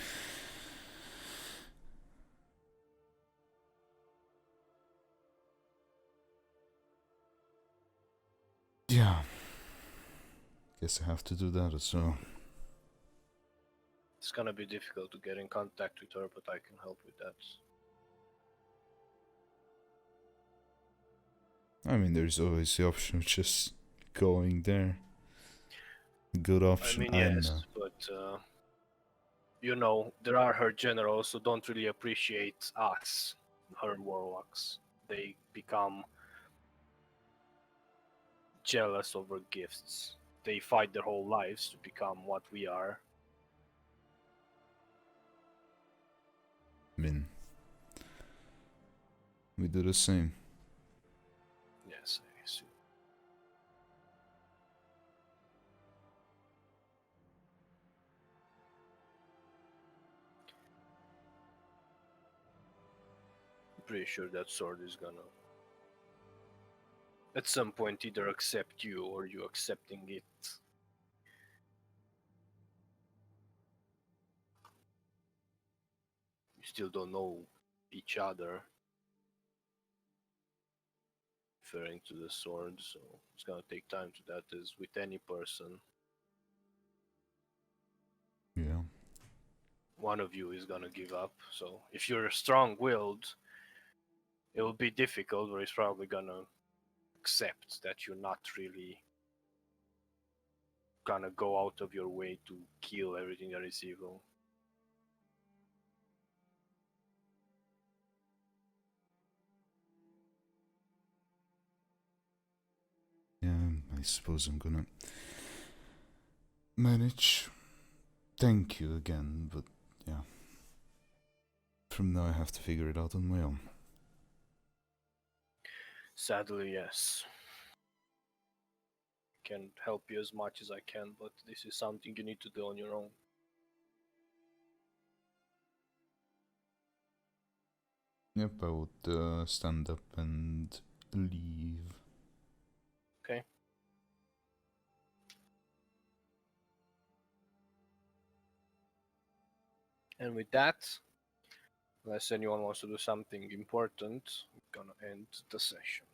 Yeah. Guess I have to do that as well. It's gonna be difficult to get in contact with her, but I can help with that. I mean, there's always the option of just going there. Good option, I mean, I yes, know. but you know, there are her generals who don't really appreciate us, her warlocks. They become jealous over gifts. They fight their whole lives to become what we are. I mean, we do the same. Yes, I see. I'm pretty sure that sword is gonna, at some point, either accept you or you accepting it. You still don't know each other, referring to the sword, so it's gonna take time to that, as with any person. Yeah. One of you is gonna give up, so if you're strong-willed, it will be difficult, but it's probably gonna accept that you're not really gonna go out of your way to kill everything that is evil. Yeah, I suppose I'm gonna manage. Thank you again, but yeah. From now I have to figure it out on my own. Sadly, yes. Can help you as much as I can, but this is something you need to do on your own. Yep, I would stand up and leave. Okay. And with that, unless anyone wants to do something important, we're gonna end the session.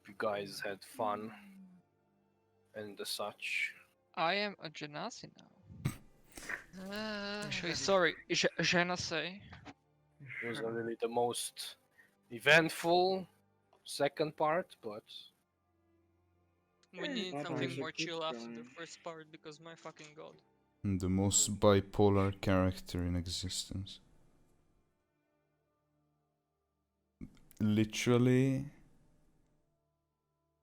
If you guys had fun and the such. I am a genasi now. Actually, that is- sorry, je ne sais. It wasn't Sure. really the most eventful second part, but We Eh, need Papa something is a more good chill after the guy. first part because my fucking god. The most bipolar character in existence. Literally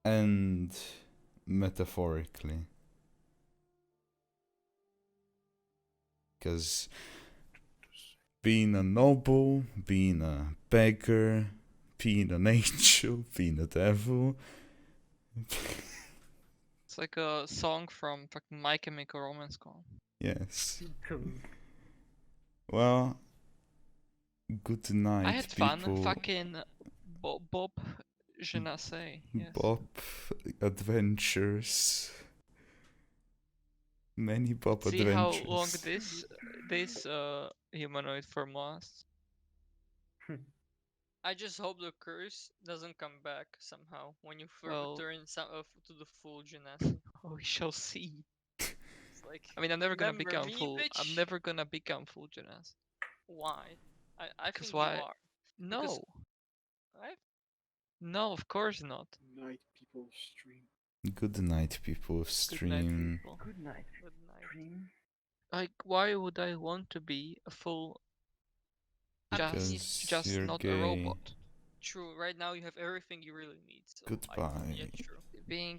and metaphorically. Because being a noble, being a beggar, being an angel, being a devil. It's like a song from fucking My Chemical Romance Con. Yes. Totally. Well, good night, I had people. fun. Fucking Bob, je ne sais. Yes. Bob adventures. Many Bob See adventures. how long this humanoid form lasts. I just hope the curse doesn't come back somehow when you Well- return to the full genasi. We shall see. It's like, I mean, I'm never gonna remember become me, full. I'm bitch? never gonna become full Jonas. Why? I Because think why? you are. No, I no, of course not. Night people stream. Good night, people of Good night, stream. people. Good night, Good night. dream. Like, why would I want to be a full? I mean, Because Just you're not gay. a robot. true. Right now you have everything you really need. So Goodbye. yeah, true. Being